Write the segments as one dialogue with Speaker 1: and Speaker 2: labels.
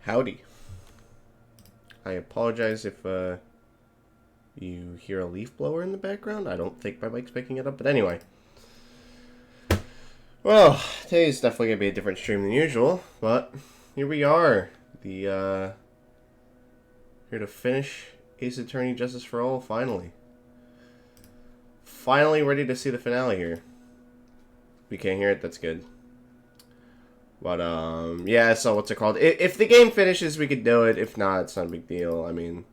Speaker 1: Howdy. I apologize if you hear a leaf blower in the background. I don't think my mic's picking it up, but anyway. Well, today's definitely going to be a different stream than usual, but here we are. Here to finish Ace Attorney Justice for All, finally. Finally ready to see the finale here. We can't hear it, that's good. But, yeah, so what's it called? If the game finishes, we could do it. If not, it's not a big deal. I mean,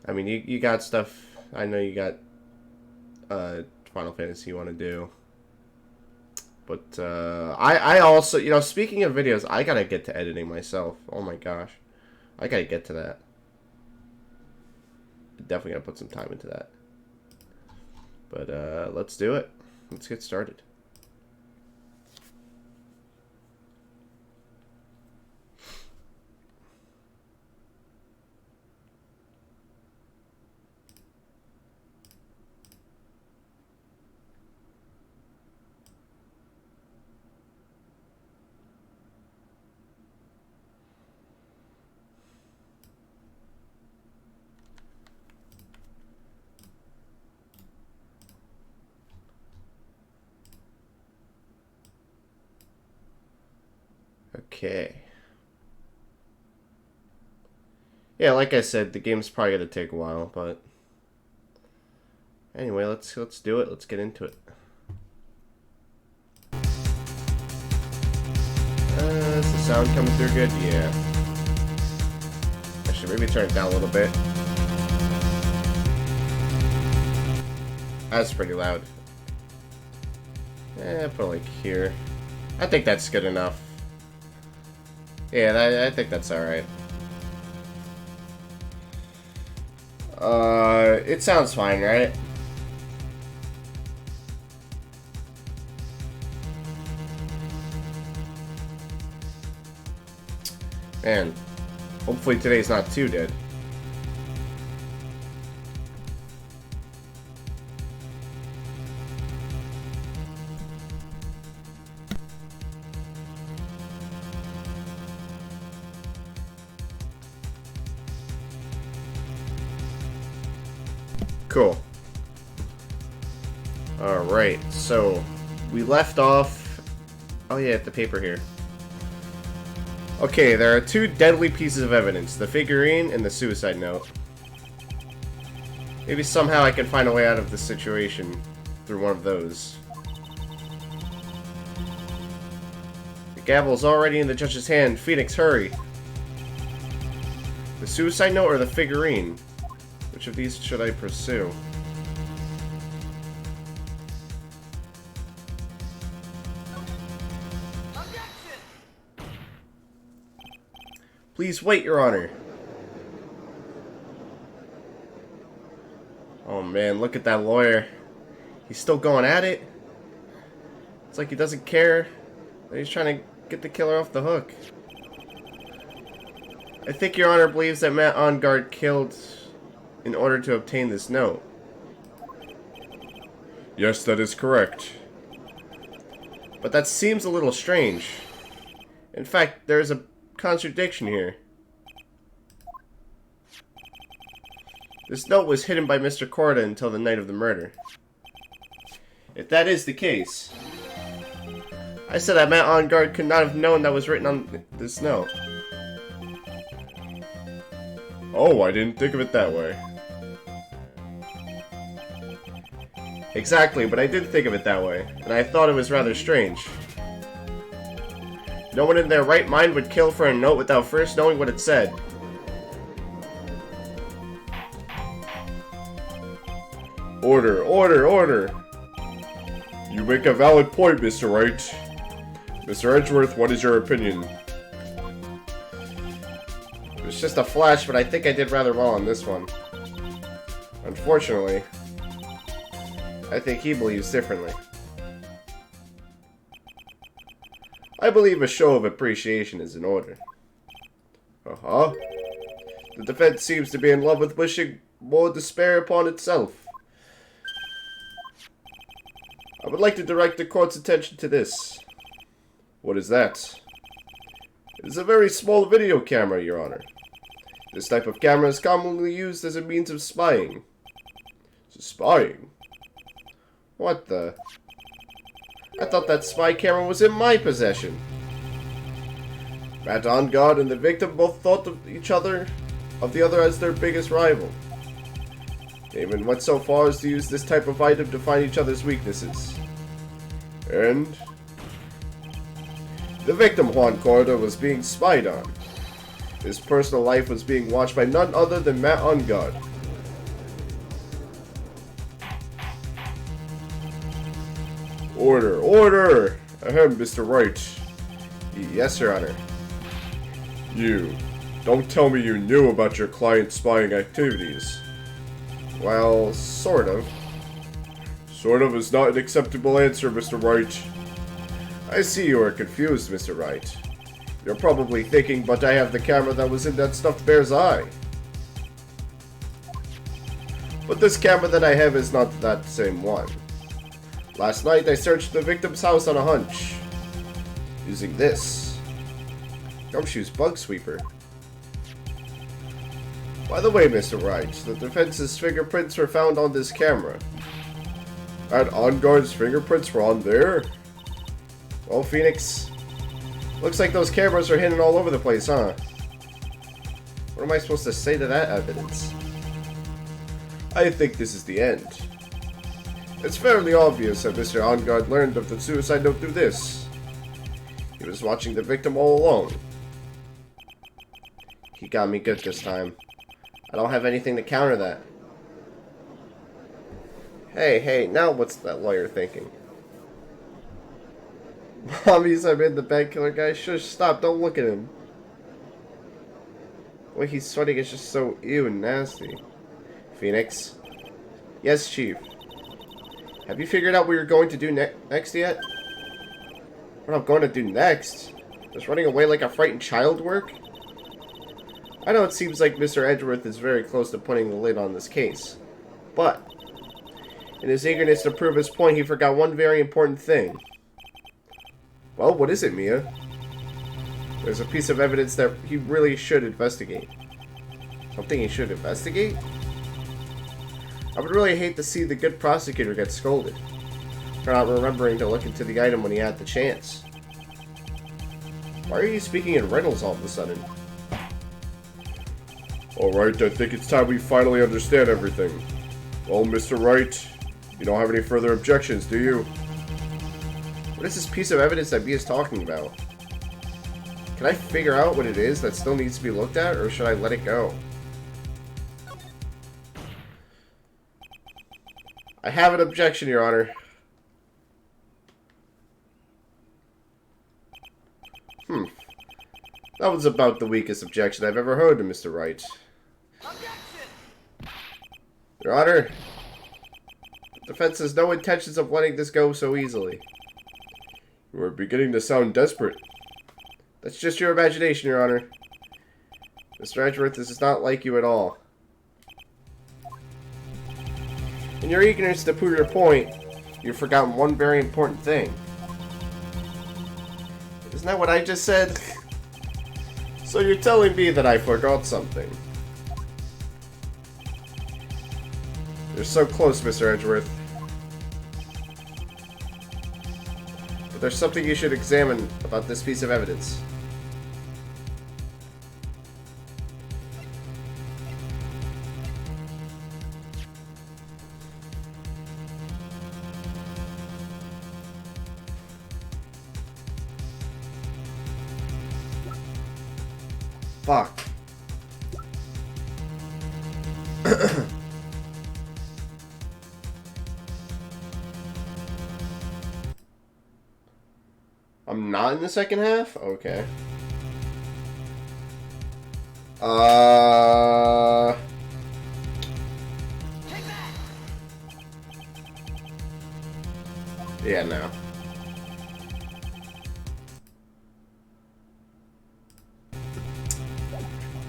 Speaker 1: you got stuff. I know you got, Final Fantasy you want to do. But, I also, you know, speaking of videos, I gotta get to editing myself. Oh my gosh. I gotta get to that. Definitely gotta put some time into that. But, let's do it. Let's get started. Okay. Yeah, like I said, the game's probably gonna take a while, but anyway, let's do it. Let's get into it. Is the sound coming through good? Yeah. I should maybe turn it down a little bit. That's pretty loud. Put it like here. I think that's good enough. Yeah, I think that's alright. It sounds fine, right? Man, hopefully today's not too dead. Cool. Alright, so we left off. Oh yeah, the paper here. Okay, there are two deadly pieces of evidence, the figurine and the suicide note. Maybe somehow I can find a way out of this situation through one of those. The gavel's already in the judge's hand. Phoenix, hurry! The suicide note or the figurine? Which of these should I pursue? Please wait, Your Honor. Oh man, look at that lawyer. He's still going at it. It's like he doesn't care that he's trying to get the killer off the hook. I think Your Honor believes that Matt Onguard killed in order to obtain this note. Yes, that is correct. But that seems a little strange. In fact, there's a contradiction here. This note was hidden by Mr. Corda until the night of the murder. If that is the case, I said that Matt Onguard could not have known that was written on this note. Oh, I didn't think of it that way. Exactly, but I did think of it that way, and I thought it was rather strange. No one in their right mind would kill for a note without first knowing what it said. Order, order, order! You make a valid point, Mr. Wright. Mr. Edgeworth, what is your opinion? It was just a flash, but I think I did rather well on this one. Unfortunately, I think he believes differently. I believe a show of appreciation is in order. Uh-huh. The defense seems to be in love with wishing more despair upon itself. I would like to direct the court's attention to this. What is that? It is a very small video camera, Your Honor. This type of camera is commonly used as a means of spying. Spying? What the? I thought that spy camera was in my possession. Matt Engard and the victim both thought of the other as their biggest rival. They even went so far as to use this type of item to find each other's weaknesses. And the victim, Juan Corda, was being spied on. His personal life was being watched by none other than Matt Engard. Order! Order! Ahem, Mr. Wright. Yes, Your Honor. You. Don't tell me you knew about your client's spying activities. Well, sort of. Sort of is not an acceptable answer, Mr. Wright. I see you are confused, Mr. Wright. You're probably thinking, but I have the camera that was in that stuffed bear's eye. But this camera that I have is not that same one. Last night I searched the victim's house on a hunch. Using this. Gumshoe's bug sweeper. By the way, Mr. Wright, the defense's fingerprints were found on this camera. And Engard's fingerprints were on there? Well, Phoenix, looks like those cameras are hidden all over the place, huh? What am I supposed to say to that evidence? I think this is the end. It's fairly obvious that Mr. Engard learned of the suicide note through this. He was watching the victim all along. He got me good this time. I don't have anything to counter that. Hey, now what's that lawyer thinking? Mommies, I'm in the bed killer guy. Shush, stop, don't look at him. The way he's sweating is just so ew and nasty. Phoenix? Yes, Chief. Have you figured out what you're going to do next yet? What I'm going to do next? Does running away like a frightened child work? I know it seems like Mr. Edgeworth is very close to putting the lid on this case, but in his eagerness to prove his point, he forgot one very important thing. Well, what is it, Mia? There's a piece of evidence that he really should investigate. Something he should investigate? I would really hate to see the good prosecutor get scolded for not remembering to look into the item when he had the chance. Why are you speaking in riddles all of a sudden? Alright, I think it's time we finally understand everything. Well, Mr. Wright, you don't have any further objections, do you? What is this piece of evidence that B is talking about? Can I figure out what it is that still needs to be looked at, or should I let it go? I have an objection, Your Honor. That was about the weakest objection I've ever heard to Mr. Wright. Your Honor, the defense has no intentions of letting this go so easily. You are beginning to sound desperate. That's just your imagination, Your Honor. Mr. Edgeworth, this is not like you at all. In your eagerness to prove your point, you've forgotten one very important thing. Isn't that what I just said? So you're telling me that I forgot something. You're so close, Mr. Edgeworth. But there's something you should examine about this piece of evidence. Fuck. I'm not in the second half? Okay. Yeah, no.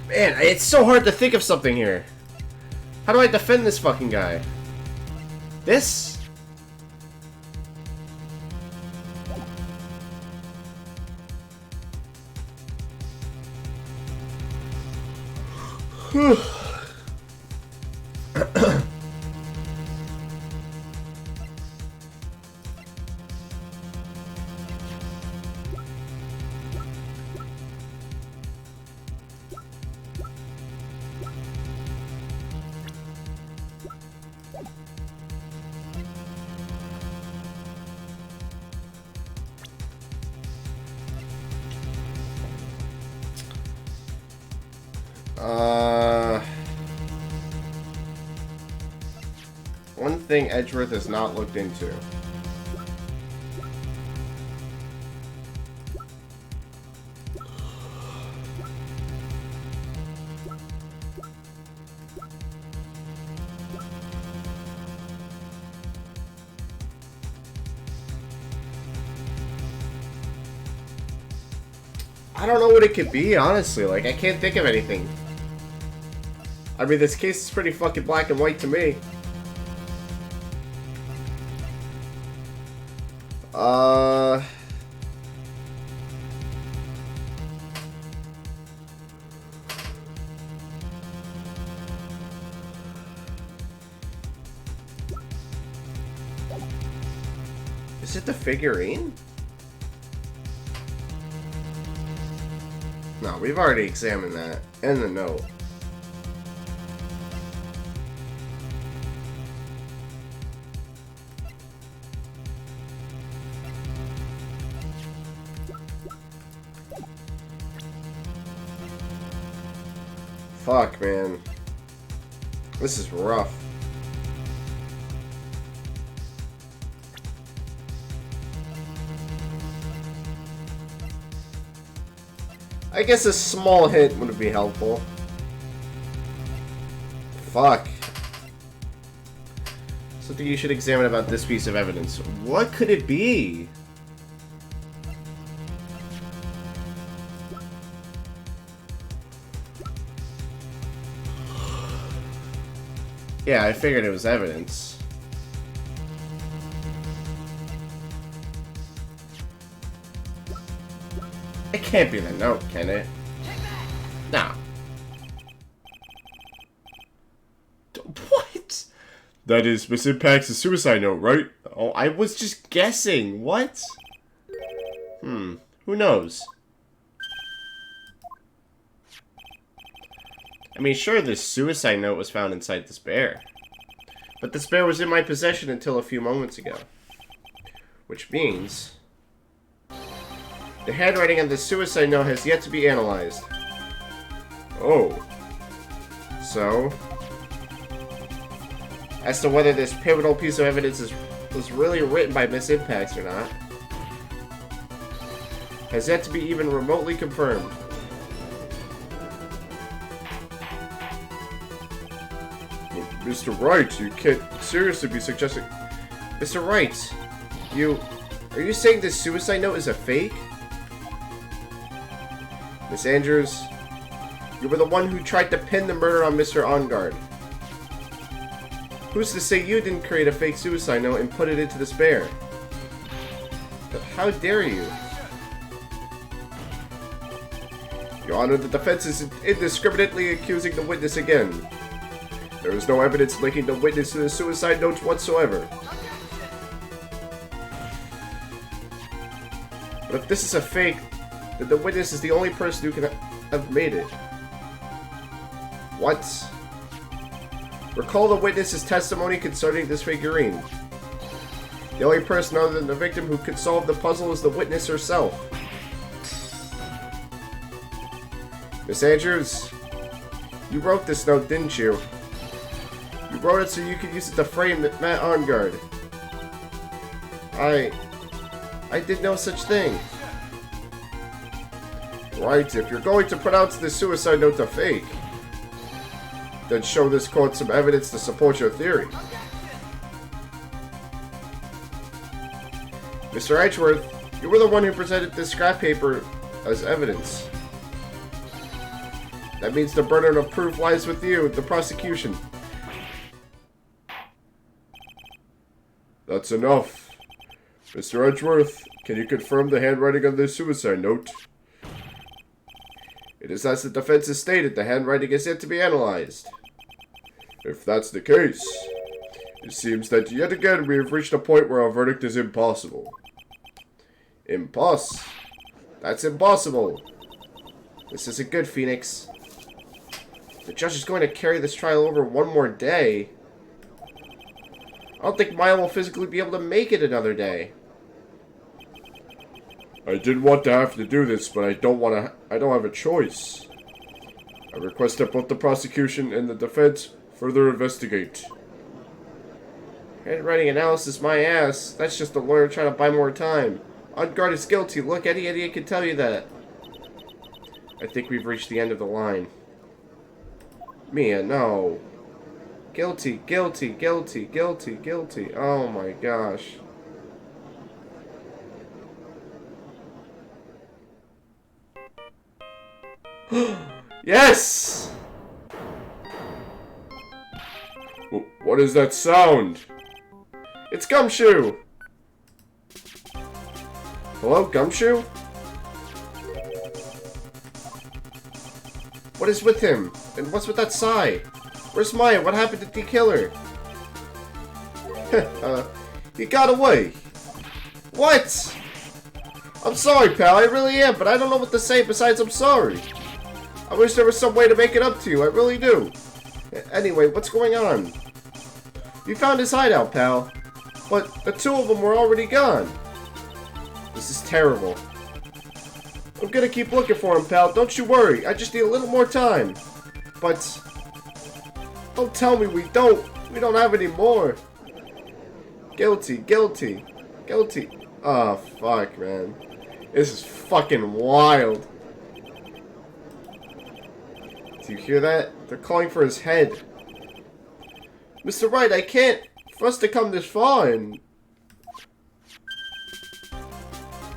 Speaker 1: Man, it's so hard to think of something here. How do I defend this fucking guy? This? One thing Edgeworth has not looked into. I don't know what it could be, honestly. Like, I can't think of anything. I mean, this case is pretty fucking black and white to me. Is it the figurine? No, we've already examined that. And the note. Fuck, man. This is rough. I guess a small hint would be helpful. Fuck. Something you should examine about this piece of evidence. What could it be? Yeah, I figured it was evidence. It can't be the note, can it? Nah. What? That is Miss Impact's suicide note, right? Oh, I was just guessing. What? Who knows? I mean, sure, this suicide note was found inside this bear. But this bear was in my possession until a few moments ago. Which means... the handwriting on this suicide note has yet to be analyzed. Oh. So... as to whether this pivotal piece of evidence was really written by Miss Impacts or not, has yet to be even remotely confirmed. Mr. Wright, you can't seriously be suggesting... Mr. Wright, are you saying this suicide note is a fake? Miss Andrews, you were the one who tried to pin the murder on Mr. OnGuard. Who's to say you didn't create a fake suicide note and put it into this bear? But how dare you? Your Honor, the defense is indiscriminately accusing the witness again. There is no evidence linking the witness to the suicide notes whatsoever. But if this is a fake, then the witness is the only person who can have made it. What? Recall the witness's testimony concerning this figurine. The only person other than the victim who could solve the puzzle is the witness herself. Miss Andrews, you wrote this note, didn't you? You wrote it so you could use it to frame Matt OnGuard. I did no such thing. Right, if you're going to pronounce this suicide note a fake, then show this court some evidence to support your theory. Mr. Edgeworth, you were the one who presented this scrap paper as evidence. That means the burden of proof lies with you, the prosecution. That's enough. Mr. Edgeworth, can you confirm the handwriting on this suicide note? It is as the defense has stated, the handwriting is yet to be analyzed. If that's the case, it seems that yet again we have reached a point where our verdict is impossible. That's impossible. This isn't good, Phoenix. The judge is going to carry this trial over one more day. I don't think Maya will physically be able to make it another day. I didn't want to have to do this, but I don't have a choice. I request that both the prosecution and the defense further investigate. Handwriting analysis, my ass. That's just the lawyer trying to buy more time. On guard is guilty. Look, any idiot can tell you that. I think we've reached the end of the line. Mia, no. Guilty, guilty, guilty, guilty, guilty. Oh my gosh. Yes! What is that sound? It's Gumshoe! Hello, Gumshoe? What is with him? And what's with that sigh? Where's Maya? What happened to the killer? He got away. What? I'm sorry, pal. I really am, but I don't know what to say besides I'm sorry. I wish there was some way to make it up to you. I really do. Anyway, what's going on? You found his hideout, pal. But the two of them were already gone. This is terrible. I'm gonna keep looking for him, pal. Don't you worry. I just need a little more time. But don't tell me we don't have any more. Guilty, guilty, guilty. Oh, fuck, man. This is fucking wild. Do you hear that? They're calling for his head. Mr. Wright, I can't. For us to come this far and...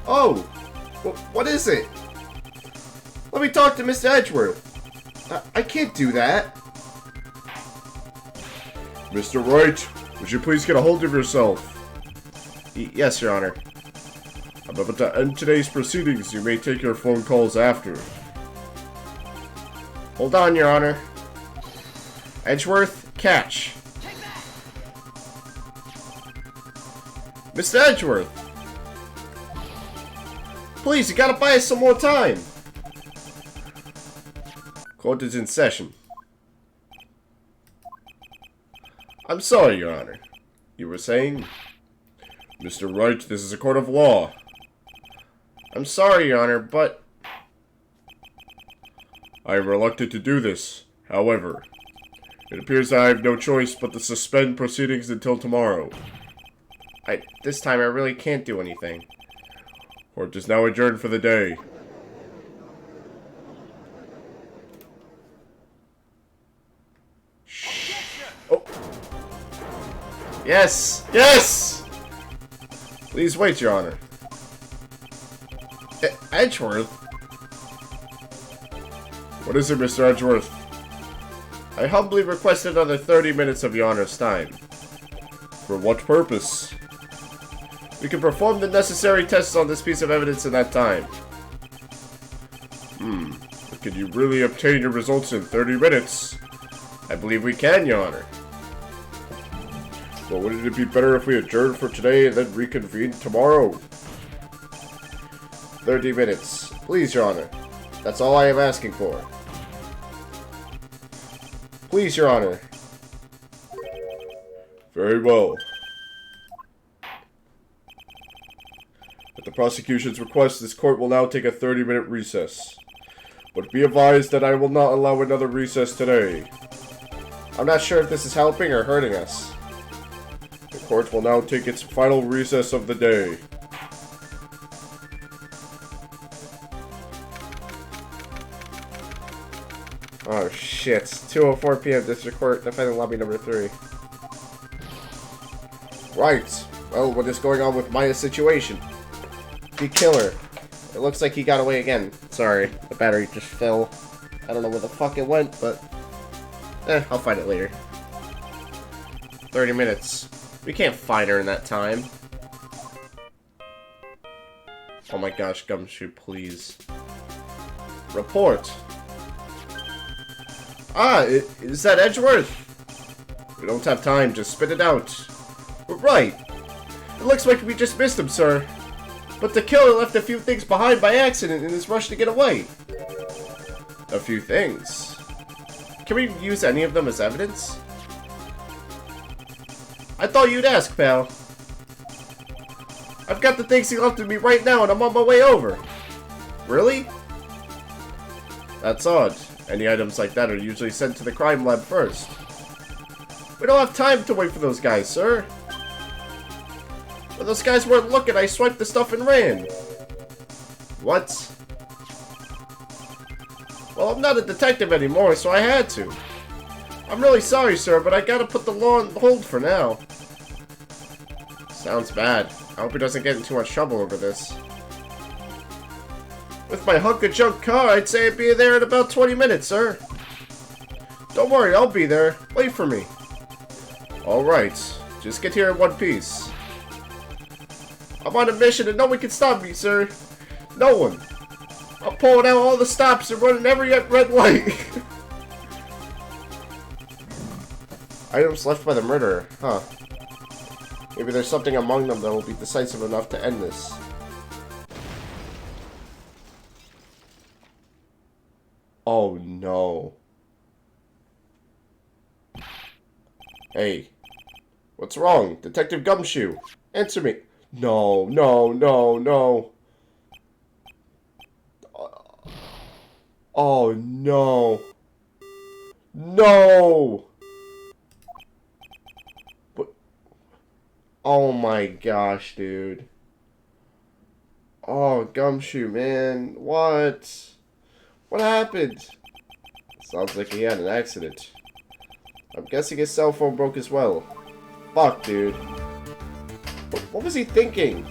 Speaker 1: Oh! What is it? Let me talk to Mr. Edgeworth. I can't do that. Mr. Wright, would you please get a hold of yourself? Yes, Your Honor. I'm about to end today's proceedings. You may take your phone calls after. Hold on, Your Honor. Edgeworth, catch. Mr. Edgeworth! Please, you gotta buy us some more time! Court is in session. I'm sorry, Your Honor. You were saying? Mr. Wright, this is a court of law. I'm sorry, Your Honor, but... I am reluctant to do this. However, it appears I have no choice but to suspend proceedings until tomorrow. This time I really can't do anything. Court is now adjourned for the day. Shh. Oh. Yes! Yes! Please wait, Your Honor. Edgeworth? What is it, Mr. Edgeworth? I humbly request another 30 minutes of Your Honor's time. For what purpose? We can perform the necessary tests on this piece of evidence in that time. But can you really obtain your results in 30 minutes? I believe we can, Your Honor. Well, wouldn't it be better if we adjourn for today and then reconvene tomorrow? 30 minutes. Please, Your Honor. That's all I am asking for. Please, Your Honor. Very well. At the prosecution's request, this court will now take a 30-minute recess. But be advised that I will not allow another recess today. I'm not sure if this is helping or hurting us. The court will now take its final recess of the day. Oh shit. 2:04 p.m. District Court, defendant lobby number 3. Right. Well, what is going on with Maya's situation? The killer. It looks like he got away again. Sorry, the battery just fell. I don't know where the fuck it went, but... I'll find it later. 30 minutes. We can't find her in that time. Oh my gosh, Gumshoe, please. Report. Ah, is that Edgeworth? We don't have time, just spit it out. Right. It looks like we just missed him, sir. But the killer left a few things behind by accident in his rush to get away. A few things? Can we use any of them as evidence? I thought you'd ask, pal. I've got the things he left with me right now and I'm on my way over. Really? That's odd. Any items like that are usually sent to the crime lab first. We don't have time to wait for those guys, sir. When those guys weren't looking, I swiped the stuff and ran. What? Well, I'm not a detective anymore, so I had to. I'm really sorry, sir, but I gotta put the law on hold for now. Sounds bad. I hope he doesn't get in too much trouble over this. With my hunk of junk car, I'd say I'd be there in about 20 minutes, sir. Don't worry, I'll be there. Wait for me. Alright, just get here in one piece. I'm on a mission and no one can stop me, sir. No one. I'm pulling out all the stops and running every red light. Items left by the murderer, huh? Maybe there's something among them that will be decisive enough to end this. Oh no. Hey. What's wrong? Detective Gumshoe. Answer me. No, no, no, no. Oh no. No! But, oh my gosh, dude. Oh, Gumshoe, man. What? What happened? Sounds like he had an accident. I'm guessing his cell phone broke as well. Fuck, dude. What was he thinking?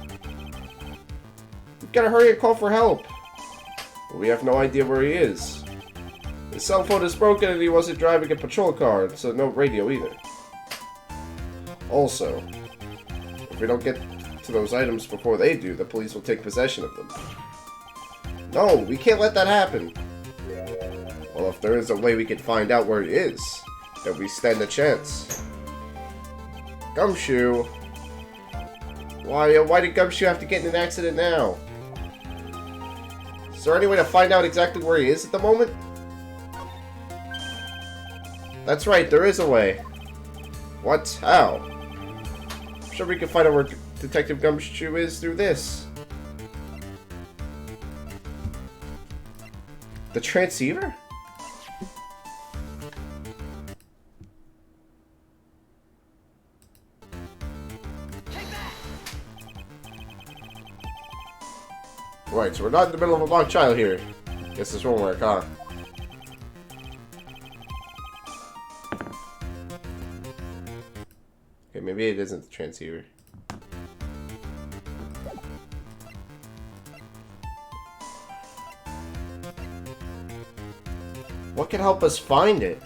Speaker 1: We've gotta hurry and call for help. We have no idea where he is. His cell phone is broken and he wasn't driving a patrol car, so no radio either. Also, if we don't get to those items before they do, the police will take possession of them. No, we can't let that happen. Well, if there is a way we can find out where he is, then we stand a chance. Gumshoe. Why did Gumshoe have to get in an accident now? Is there any way to find out exactly where he is at the moment? That's right, there is a way. What? How? I'm sure we can find out where Detective Gumshoe is through this. The transceiver? Right, so we're not in the middle of a mock trial here. Guess this won't work, huh? Okay, maybe it isn't the transceiver. What can help us find it?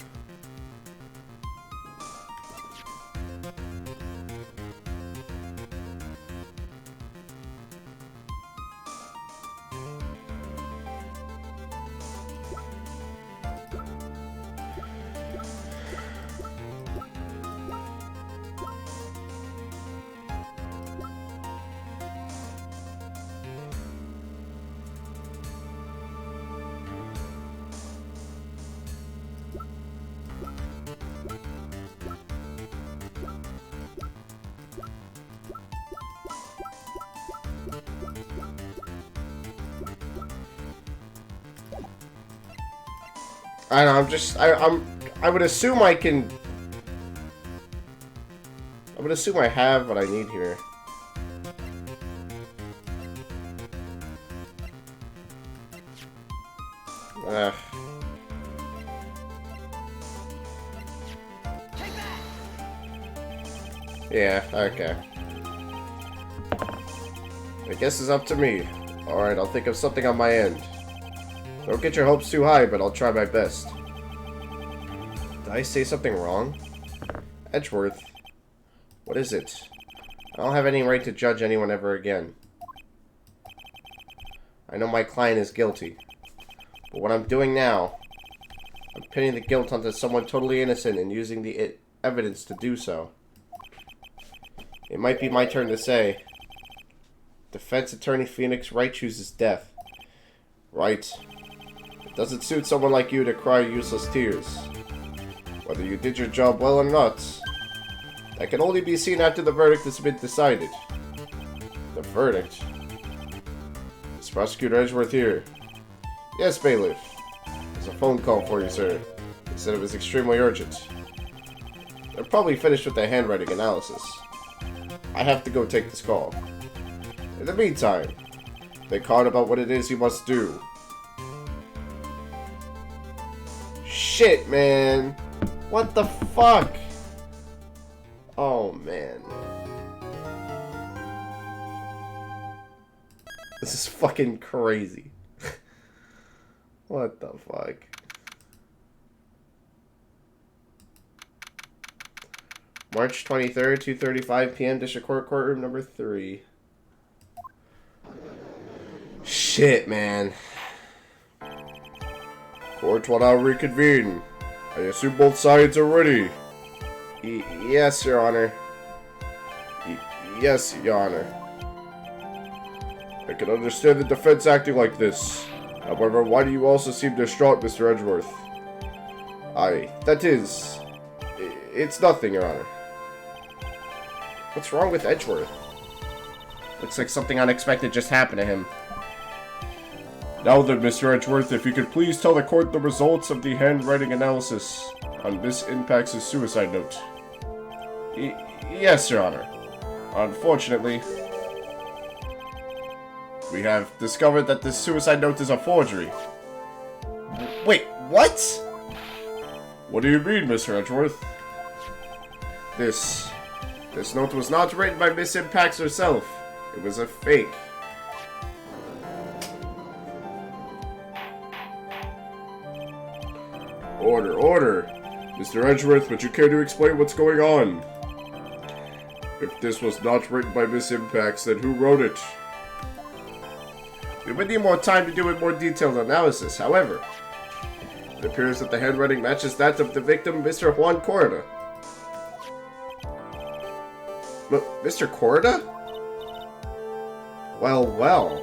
Speaker 1: I don't know, I would assume I can... I would assume I have what I need here. Yeah, okay. I guess it's up to me. Alright, I'll think of something on my end. Don't get your hopes too high, but I'll try my best. Did I say something wrong? Edgeworth. What is it? I don't have any right to judge anyone ever again. I know my client is guilty. But what I'm doing now I'm pinning the guilt onto someone totally innocent and using the evidence to do so. It might be my turn to say. Defense attorney Phoenix Wright chooses death. Right. It doesn't suit someone like you to cry useless tears. Whether you did your job well or not, that can only be seen after the verdict has been decided. The verdict? Is Prosecutor Edgeworth here? Yes, bailiff. There's a phone call for you, sir. They said it was extremely urgent. They're probably finished with the handwriting analysis. I have to go take this call. In the meantime, think hard about what it is you must do. Shit, man. What the fuck? Oh, man. This is fucking crazy. What the fuck? March 23rd, 2:35 p.m. District Court, courtroom number 3. Shit, man. Court will now reconvene. I assume both sides are ready. Yes, Your Honor. Yes, Your Honor. I can understand the defense acting like this. However, why do you also seem distraught, Mr. Edgeworth? It's nothing, Your Honor. What's wrong with Edgeworth? Looks like something unexpected just happened to him. Now then, Mr. Edgeworth, if you could please tell the court the results of the handwriting analysis on Miss Impact's suicide note. Yes, Your Honor. Unfortunately, we have discovered that this suicide note is a forgery. Wait, what? What do you mean, Mr. Edgeworth? This note was not written by Miss Impacts herself. It was a fake. Order. Mr. Edgeworth, would you care to explain what's going on? If this was not written by Miss Impacts, then who wrote it? We would need more time to do a more detailed analysis. However, it appears that the handwriting matches that of the victim, Mr. Juan Corda. Mr. Corda? Well.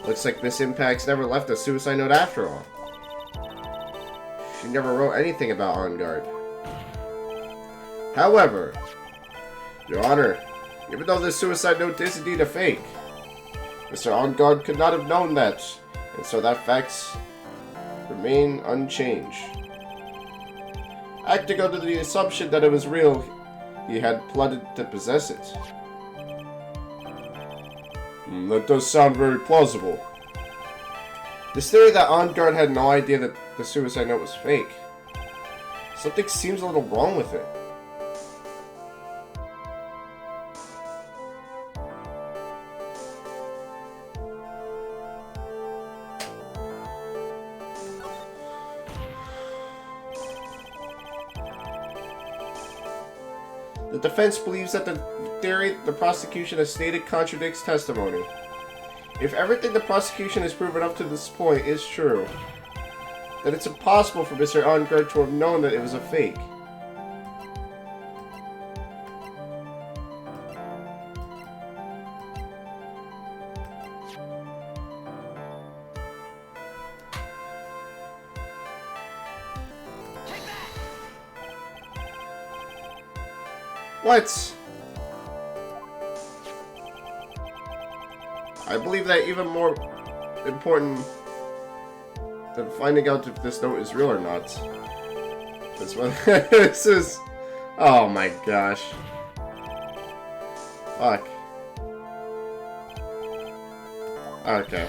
Speaker 1: Looks like Miss Impacts never left a suicide note after all. She never wrote anything about On Guard. However, Your Honor, even though this suicide note is indeed a fake, Mr. On Guard could not have known that, and so that facts remain unchanged. Acting under the assumption that it was real, he had plotted to possess it. That does sound very plausible. This theory that On Guard had no idea that the suicide note was fake. Something seems a little wrong with it. The defense believes that the theory the prosecution has stated contradicts testimony. If everything the prosecution has proven up to this point is true, then it's impossible for Mr. On Guard to have known that it was a fake. What? I believe that even more important than finding out if this note is real or not. This is... Oh my gosh. Fuck. Okay.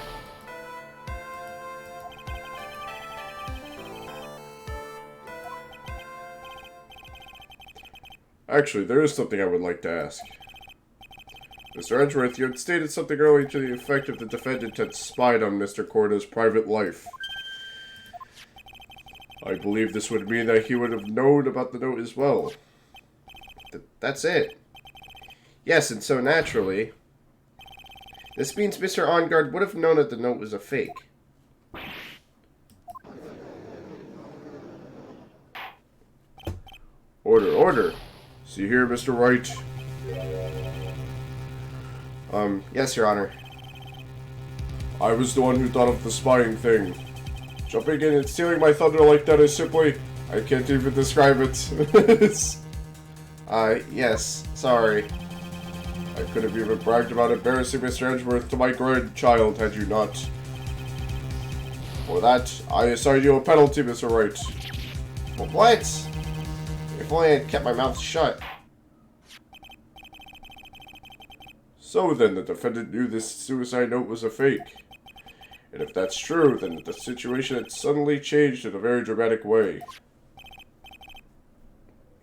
Speaker 1: Actually, there is something I would like to ask. Mr. Edgeworth, you had stated something earlier to the effect of the defendant had spied on Mr. Corda's private life. I believe this would mean that he would have known about the note as well. That's it. Yes, and so naturally, this means Mr. On Guard would have known that the note was a fake. Order, order. See here, Mr. Wright. Yes, Your Honor. I was the one who thought of the spying thing. Jumping in and stealing my thunder like that is simply... I can't even describe it. Yes. Sorry. I could have even bragged about embarrassing Mr. Edgeworth to my grandchild had you not. For that, I assign you a penalty, Mr. Wright. What? If only I had kept my mouth shut. So then, the defendant knew this suicide note was a fake. And if that's true, then the situation had suddenly changed in a very dramatic way.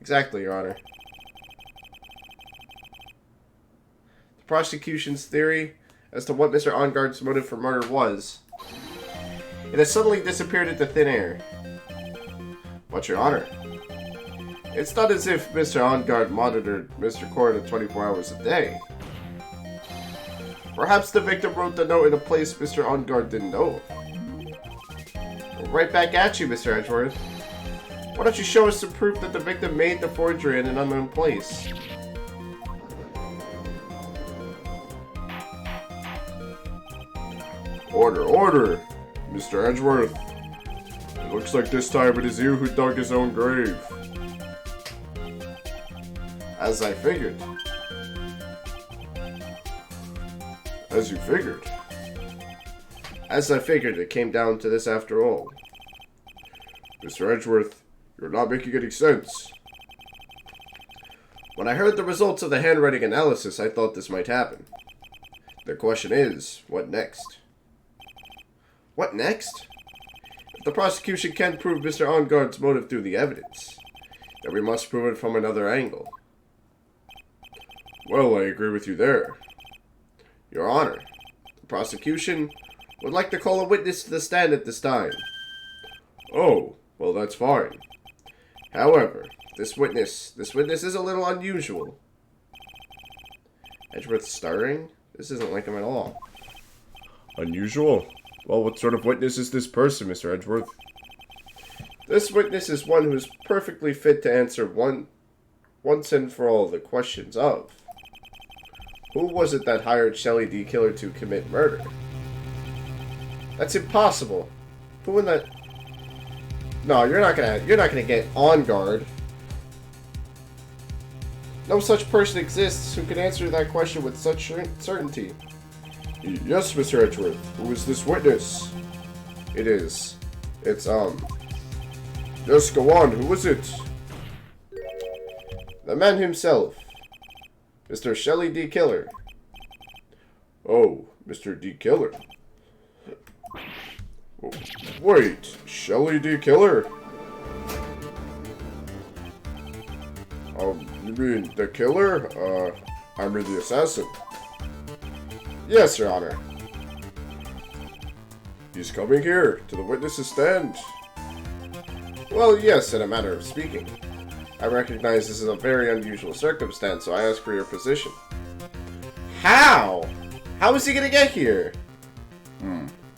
Speaker 1: Exactly, Your Honor. The prosecution's theory as to what Mr. Onguard's motive for murder was, it has suddenly disappeared into thin air. But, Your Honor, it's not as if Mr. Onguard monitored Mr. Corrin 24 hours a day. Perhaps the victim wrote the note in a place Mr. Onguard didn't know. Right back at you, Mr. Edgeworth. Why don't you show us some proof that the victim made the forgery in an unknown place? Order, order! Mr. Edgeworth. It looks like this time it is you who dug his own grave. As I figured. As you figured. As I figured, it came down to this after all. Mr. Edgeworth, you're not making any sense. When I heard the results of the handwriting analysis, I thought this might happen. The question is, what next? What next? If the prosecution can't prove Mr. Onguard's motive through the evidence, then we must prove it from another angle. Well, I agree with you there. Your Honor, the prosecution would like to call a witness to the stand at this time. Oh, well that's fine. However, this witness is a little unusual. Edgeworth stirring? This isn't like him at all. Unusual? Well, what sort of witness is this person, Mr. Edgeworth? This witness is one who is perfectly fit to answer once and for all the questions of who was it that hired Shelley D. Killer to commit murder? That's impossible. Who in that? No, you're not gonna get on guard. No such person exists who can answer that question with such certainty. Yes, Mr. Edgeworth. Who is this witness? It's yes, go on. Who is it? The man himself. Mr. Shelley D. Killer. Oh, Mr. D. Killer. Wait, Shelley D. Killer? You mean the killer? I mean the assassin. Yes, Your Honor. He's coming here, to the witness's stand. Well, yes, in a manner of speaking. I recognize this is a very unusual circumstance, so I ask for your position. How? How is he gonna get here?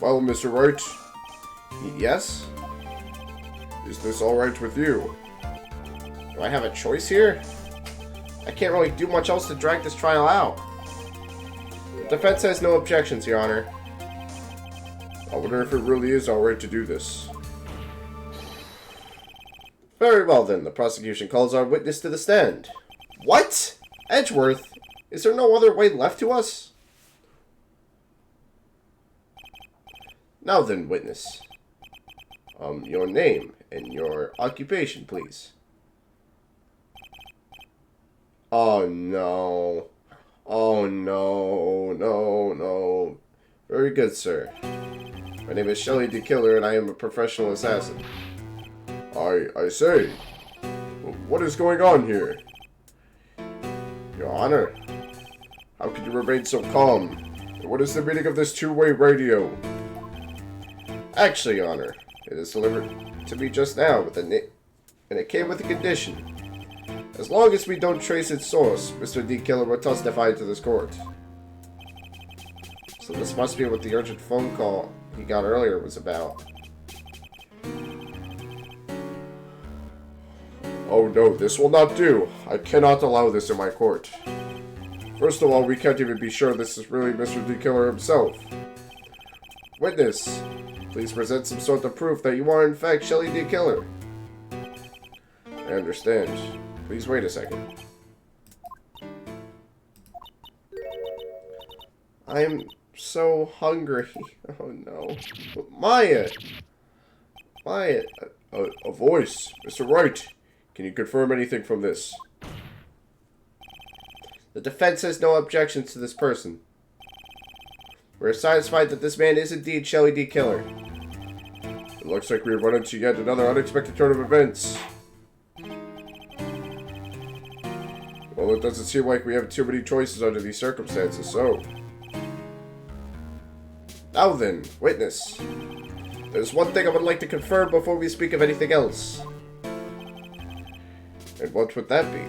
Speaker 1: Well, Mr. Wright. Yes? Is this alright with you? Do I have a choice here? I can't really do much else to drag this trial out. The defense has no objections, Your Honor. I wonder if it really is alright to do this. Very well then, the prosecution calls our witness to the stand. What? Edgeworth? Is there no other way left to us? Now then, witness. Your name and your occupation, please. Oh no. Oh no, no. Very good, sir. My name is Shelley D. Killer and I am a professional assassin. I say. What is going on here? Your Honor. How can you remain so calm? What is the meaning of this two-way radio? Actually, Your Honor, it is delivered to me just now with and it came with a condition. As long as we don't trace its source, Mr. D. Killer will testify to this court. So this must be what the urgent phone call he got earlier was about. Oh no, this will not do. I cannot allow this in my court. First of all, we can't even be sure this is really Mr. D. Killer himself. Witness, please present some sort of proof that you are in fact Shelly D. Killer. I understand. Please wait a second. I'm so hungry. Oh no. Maya! Maya! A voice. Mr. Wright, can you confirm anything from this? The defense has no objections to this person. We're satisfied that this man is indeed Shelly D. Killer. It looks like we have run into yet another unexpected turn of events. Well, it doesn't seem like we have too many choices under these circumstances, so... Now then, witness. There's one thing I would like to confirm before we speak of anything else. And what would that be?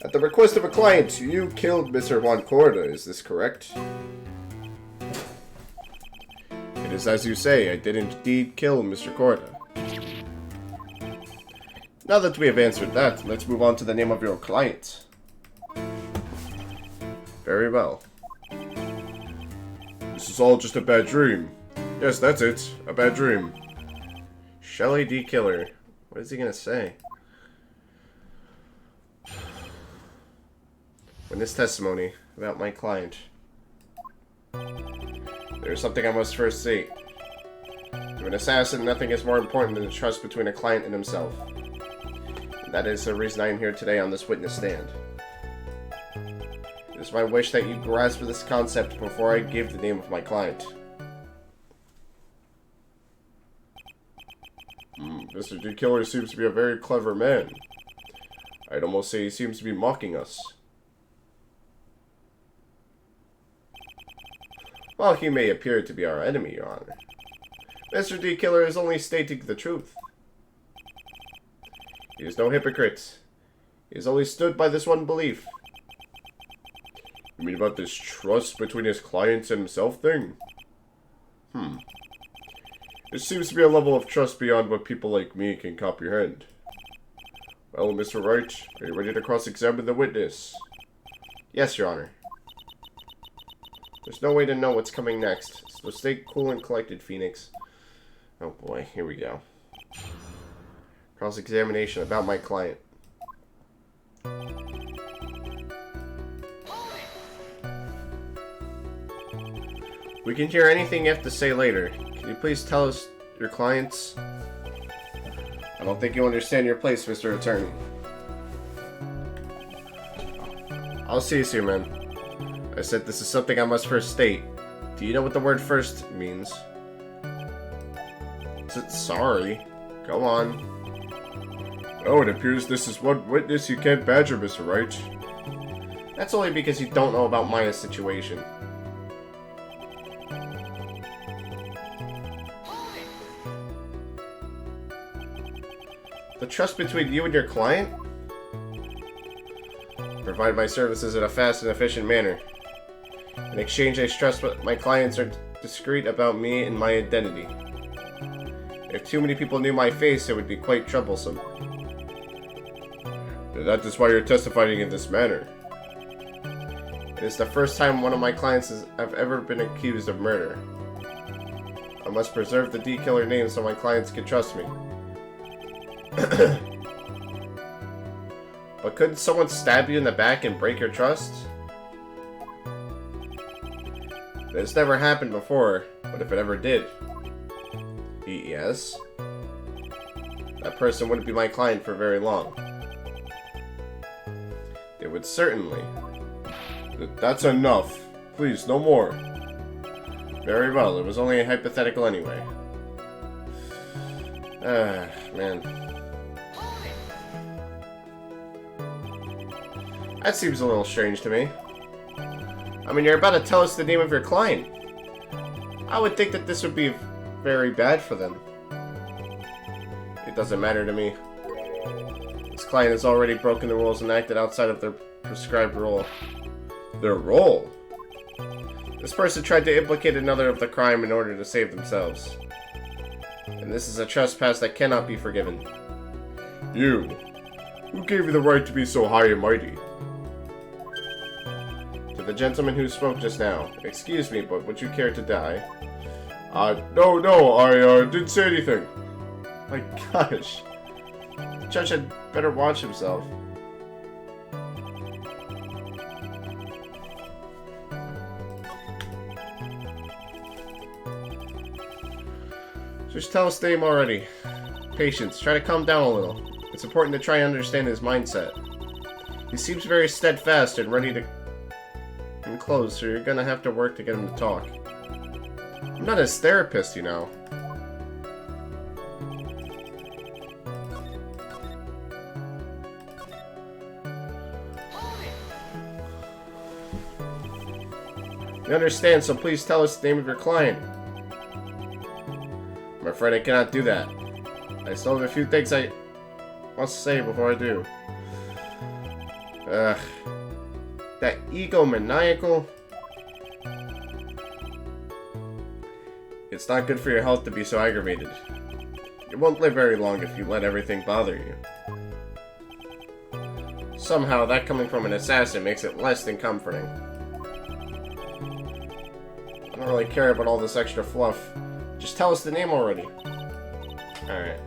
Speaker 1: At the request of a client, you killed Mr. Juan Corda, is this correct? It is as you say, I did indeed kill Mr. Corda. Now that we have answered that, let's move on to the name of your client. Very well. This is all just a bad dream. Yes, that's it. A bad dream. Shelly D. Killer. What is he gonna say? Witness testimony about my client. There's something I must first say. To an assassin, nothing is more important than the trust between a client and himself. And that is the reason I am here today on this witness stand. It is my wish that you grasp this concept before I give the name of my client. Mr. D. Killer seems to be a very clever man. I'd almost say he seems to be mocking us. While he may appear to be our enemy, Your Honor, Mr. D. Killer is only stating the truth. He is no hypocrite. He has only stood by this one belief. You mean about this trust between his clients and himself thing? It seems to be a level of trust beyond what people like me can comprehend. Well, Mr. Wright, are you ready to cross-examine the witness? Yes, Your Honor. There's no way to know what's coming next, so stay cool and collected, Phoenix. Oh boy, here we go. Cross-examination about my client. We can hear anything you have to say later. Can you please tell us your clients? I don't think you understand your place, Mr. Attorney. I'll see you soon, man. I said this is something I must first state. Do you know what the word first means? Is it sorry? Go on. Oh, it appears this is one witness you can't badger, Mr. Wright. That's only because you don't know about Maya's situation. The trust between you and your client? Provide my services in a fast and efficient manner. In exchange, I trust my clients are discreet about me and my identity. If too many people knew my face, it would be quite troublesome. That is why you're testifying in this manner. It is the first time one of my clients have ever been accused of murder. I must preserve the D. Killer name so my clients can trust me. But couldn't someone stab you in the back and break your trust? This never happened before, but if it ever did... Yes? That person wouldn't be my client for very long. They would certainly. That's enough. Please, no more. Very well, it was only a hypothetical anyway. Man. That seems a little strange to me. I mean, you're about to tell us the name of your client. I would think that this would be very bad for them. It doesn't matter to me. This client has already broken the rules and acted outside of their prescribed role. Their role? This person tried to implicate another of the crime in order to save themselves. And this is a trespass that cannot be forgiven. You. Who gave you the right to be so high and mighty? To the gentleman who spoke just now. Excuse me, but would you care to die? No, I didn't say anything. My gosh. The judge had better watch himself. Just tell us the name already. Patience, try to calm down a little. It's important to try and understand his mindset. He seems very steadfast and ready to close, so you're gonna have to work to get him to talk. I'm not his therapist, you know. You understand, so please tell us the name of your client. I'm afraid I cannot do that. I still have a few things I must say before I do. Ugh. That egomaniacal. It's not good for your health to be so aggravated. You won't live very long if you let everything bother you. Somehow, that coming from an assassin makes it less than comforting. I don't really care about all this extra fluff. Just tell us the name already. Alright.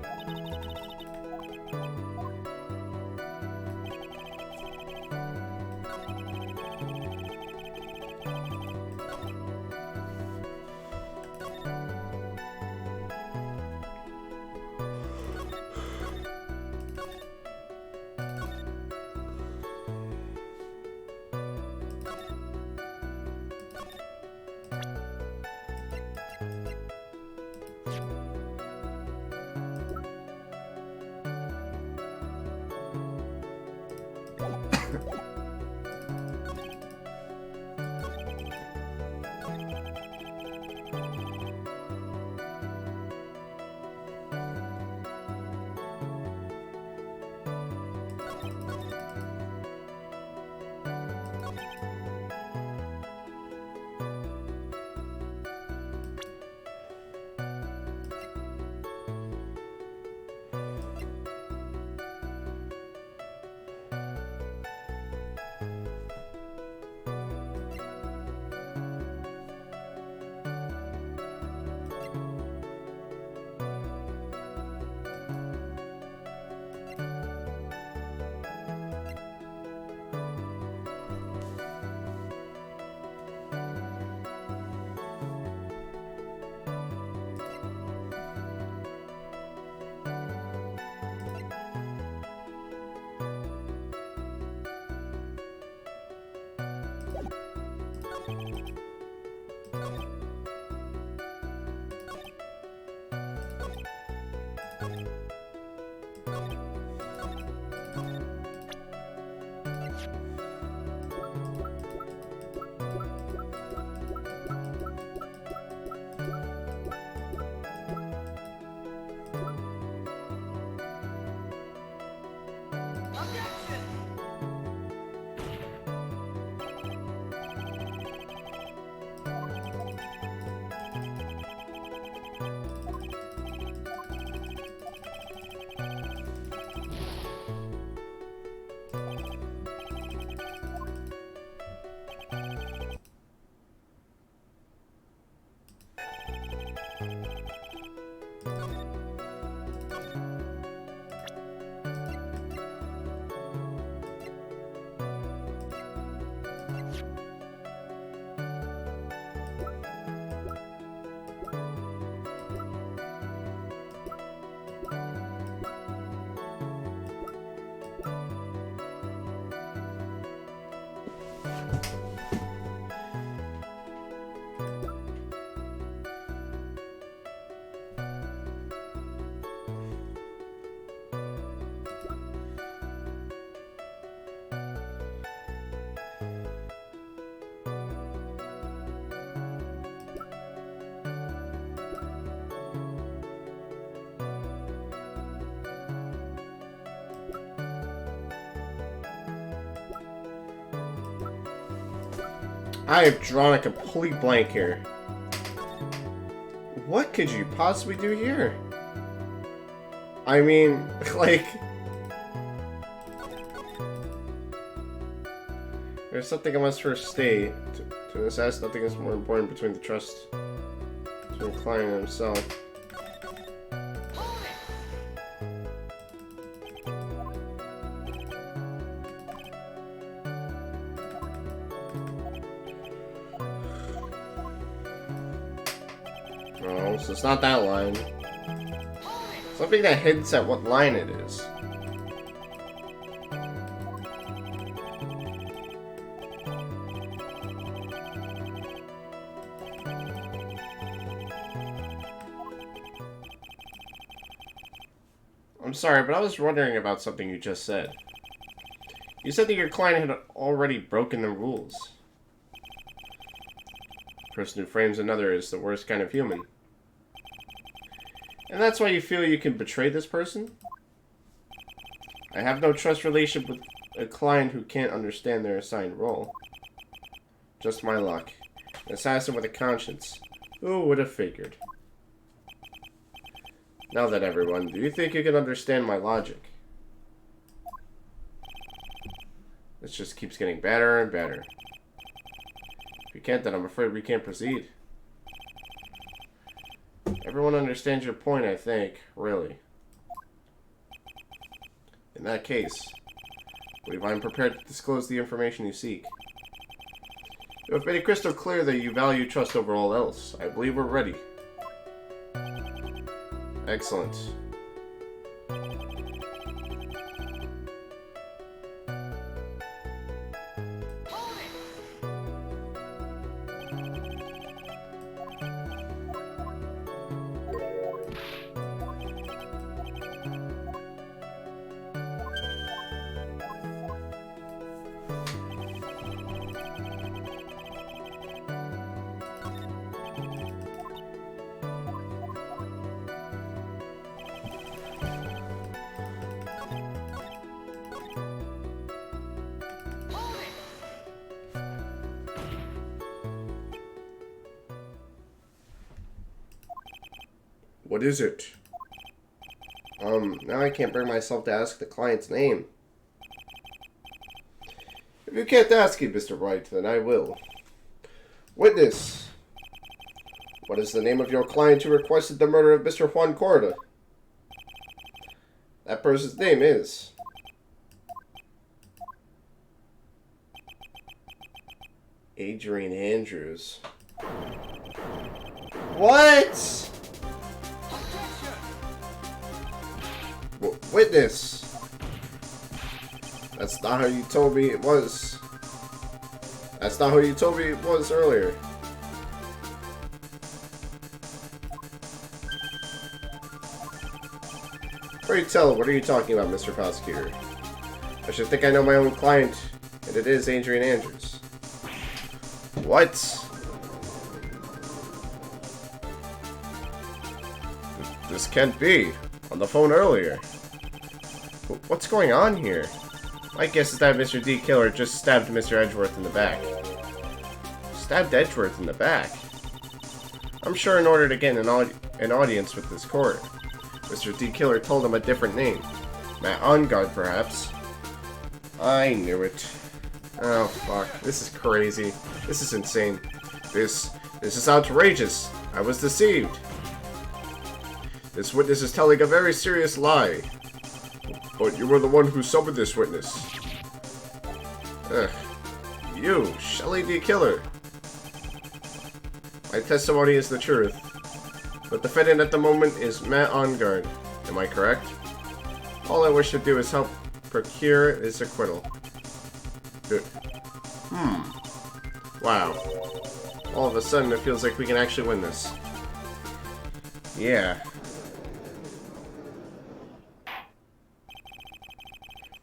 Speaker 1: I have drawn a complete blank here. What could you possibly do here? I mean, like, There's something I must first state. To assess, nothing is more important between the trust between the client and himself. No, so it's not that line. Something that hints at what line it is. I'm sorry, but I was wondering about something you just said. You said that your client had already broken the rules. The person who frames another is the worst kind of human. And that's why you feel you can betray this person? I have no trust relationship with a client who can't understand their assigned role. Just my luck. An assassin with a conscience. Who would have figured? Now then, everyone, do you think you can understand my logic? This just keeps getting better and better. If you can't, then I'm afraid we can't proceed. Everyone understands your point, I think, really. In that case, I believe I'm prepared to disclose the information you seek. You have made it crystal clear that you value trust over all else. I believe we're ready. Excellent. What is it? Now I can't bring myself to ask the client's name. If you can't ask it, Mr. Wright, then I will. Witness! What is the name of your client who requested the murder of Mr. Juan Corda? That person's name is... Adrian Andrews. What? Witness! That's not how you told me it was. That's not how you told me it was earlier. Pray tell, what are you talking about, Mr. Prosecutor? I should think I know my own client, and it is Adrian Andrews. What? This can't be. On the phone earlier. What's going on here? My guess is that Mr. D. Killer just stabbed Mr. Edgeworth in the back. Stabbed Edgeworth in the back? I'm sure in order to get an audience with this court, Mr. D. Killer told him a different name. Matt Ongard, perhaps. I knew it. Oh, fuck. This is crazy. This is insane. This is outrageous. I was deceived. This witness is telling a very serious lie. But you were the one who summoned this witness. Ugh. You, Shelley D. Killer. My testimony is the truth. The defendant at the moment is Matt Ongard. Am I correct? All I wish to do is help procure his acquittal. Good. Wow. All of a sudden it feels like we can actually win this. Yeah.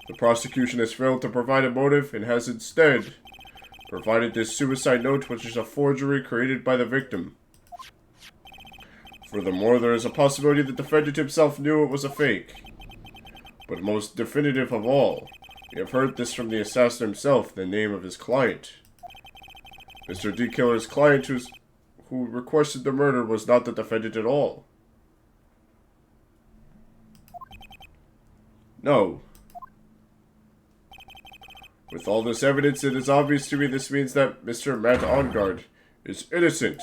Speaker 1: The prosecution has failed to provide a motive and has instead provided this suicide note, which is a forgery created by the victim. Furthermore, there is a possibility the defendant himself knew it was a fake. But most definitive of all, we have heard this from the assassin himself, the name of his client. Mr. D. Killer's client who requested the murder was not the defendant at all. No. With all this evidence, it is obvious to me this means that Mr. Matt Ongard is innocent.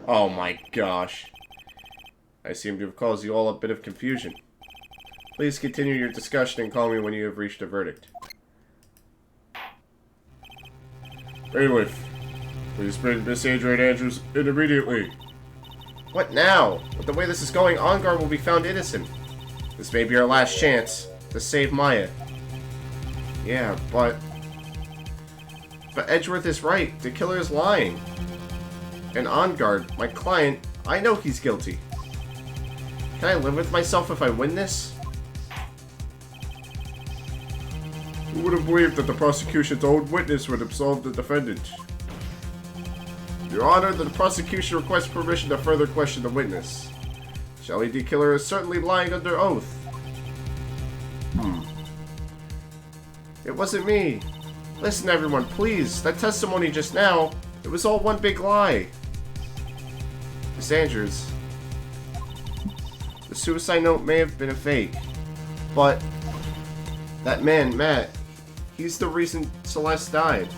Speaker 1: Oh my gosh. I seem to have caused you all a bit of confusion. Please continue your discussion and call me when you have reached a verdict. Bailiff, please bring Miss Adrian Andrews in immediately. What now? With the way this is going, Ongard will be found innocent. This may be our last chance to save Maya. Yeah, but Edgeworth is right. The killer is lying. And Ongard, my client, I know he's guilty. Can I live with myself if I win this? Who would have believed that the prosecution's own witness would absolve the defendant? Your Honor, the prosecution requests permission to further question the witness. Shelley D. Killer is certainly lying under oath. It wasn't me. Listen, everyone, please. That testimony just now, it was all one big lie. Miss Andrews, the suicide note may have been a fake, but that man, Matt, he's the reason Celeste died.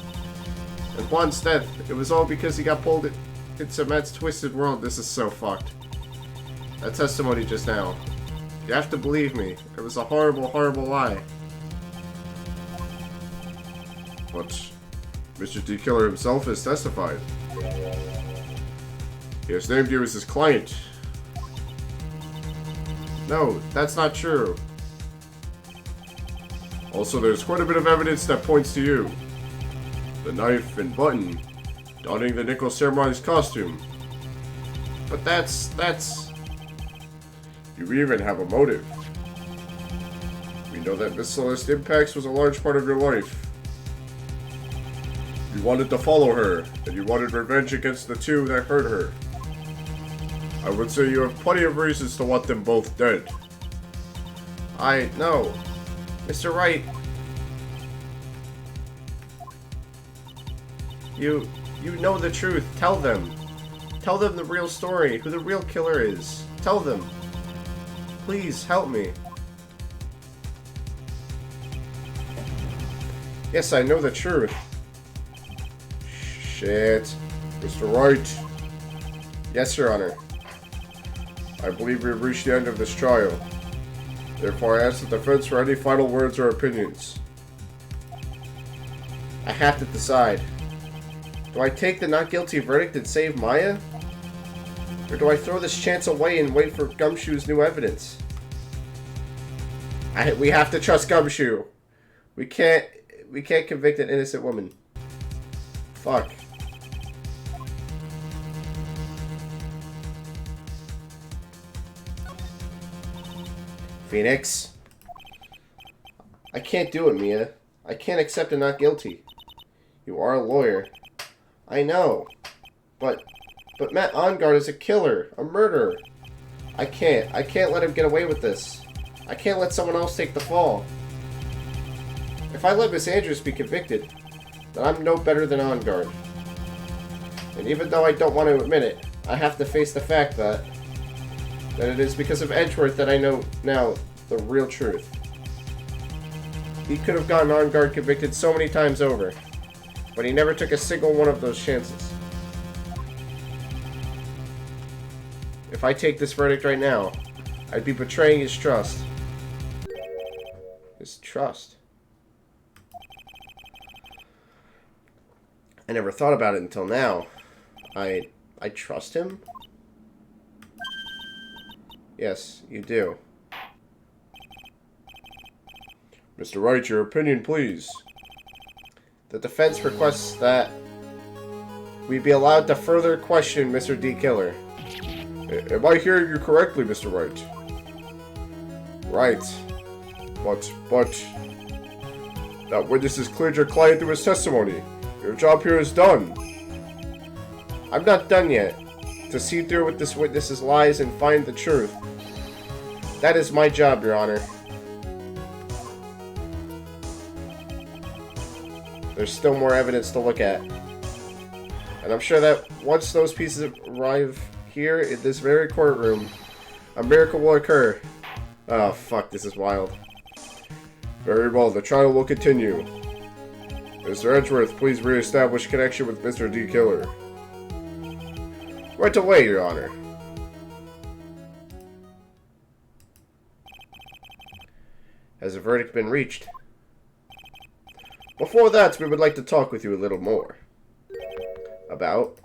Speaker 1: And Juan's death, it was all because he got pulled into Matt's twisted world. This is so fucked. That testimony just now, you have to believe me. It was a horrible, horrible lie. But Mr. D. Killer himself has testified. He has named you as his client. No, that's not true. Also, there's quite a bit of evidence that points to you. The knife and button, donning the Nickel Ceremony's costume. But that's... You even have a motive. We know that Miss Celeste Impax was a large part of your life. You wanted to follow her, and you wanted revenge against the two that hurt her. I would say you have plenty of reasons to want them both dead. No. Mr. Wright. You know the truth. Tell them. Tell them the real story, who the real killer is. Tell them. Please, help me. Yes, I know the truth. Shit. Mr. Wright. Yes, Your Honor. I believe we have reached the end of this trial. Therefore, I ask the defense for any final words or opinions. I have to decide. Do I take the not guilty verdict and save Maya? Or do I throw this chance away and wait for Gumshoe's new evidence? We have to trust Gumshoe. We can't convict an innocent woman. Fuck. Phoenix. I can't do it, Mia. I can't accept a not guilty. You are a lawyer. I know. But Matt Ongard is a killer, a murderer. I can't let him get away with this. I can't let someone else take the fall. If I let Miss Andrews be convicted, then I'm no better than Ongard. And even though I don't want to admit it, I have to face the fact that it is because of Edgeworth that I know now the real truth. He could have gotten Ongard convicted so many times over, but he never took a single one of those chances. If I take this verdict right now, I'd be betraying his trust. His trust? I never thought about it until now. I trust him? Yes, you do. Mr. Wright, your opinion, please. The defense requests that we be allowed to further question Mr. D. Killer. Am I hearing you correctly, Mr. Wright? Right. But... That witness has cleared your client through his testimony. Your job here is done. I'm not done yet. To see through with this witness's lies and find the truth. That is my job, Your Honor. There's still more evidence to look at. And I'm sure that once those pieces arrive here in this very courtroom, a miracle will occur. Oh, fuck, this is wild. Very well, the trial will continue. Mr. Edgeworth, please re-establish connection with Mr. D. Killer. Right away, Your Honor. Has a verdict been reached? Before that, we would like to talk with you a little more. About?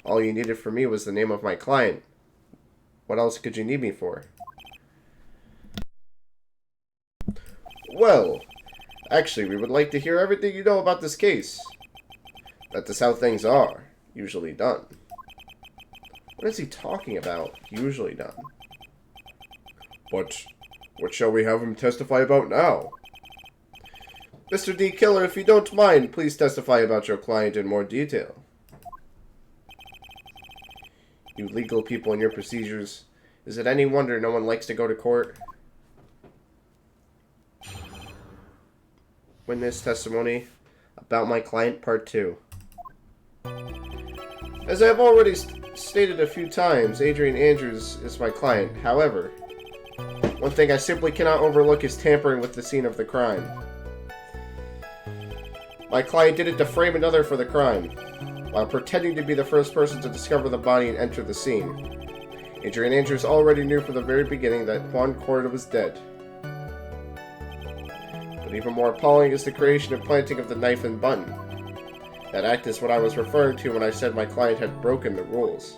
Speaker 1: All you needed from me was the name of my client. What else could you need me for? Well, actually, we would like to hear everything you know about this case. That is how things are, usually done. What is he talking about, usually done? But what shall we have him testify about now? Mr. D. Killer, if you don't mind, please testify about your client in more detail. You legal people and your procedures. Is it any wonder no one likes to go to court? Witness testimony about my client, part 2. As I have already stated a few times, Adrian Andrews is my client. However, one thing I simply cannot overlook is tampering with the scene of the crime. My client did it to frame another for the crime, while pretending to be the first person to discover the body and enter the scene. Adrian Andrews already knew from the very beginning that Juan Corda was dead. But even more appalling is the creation and planting of the knife and button. That act is what I was referring to when I said my client had broken the rules.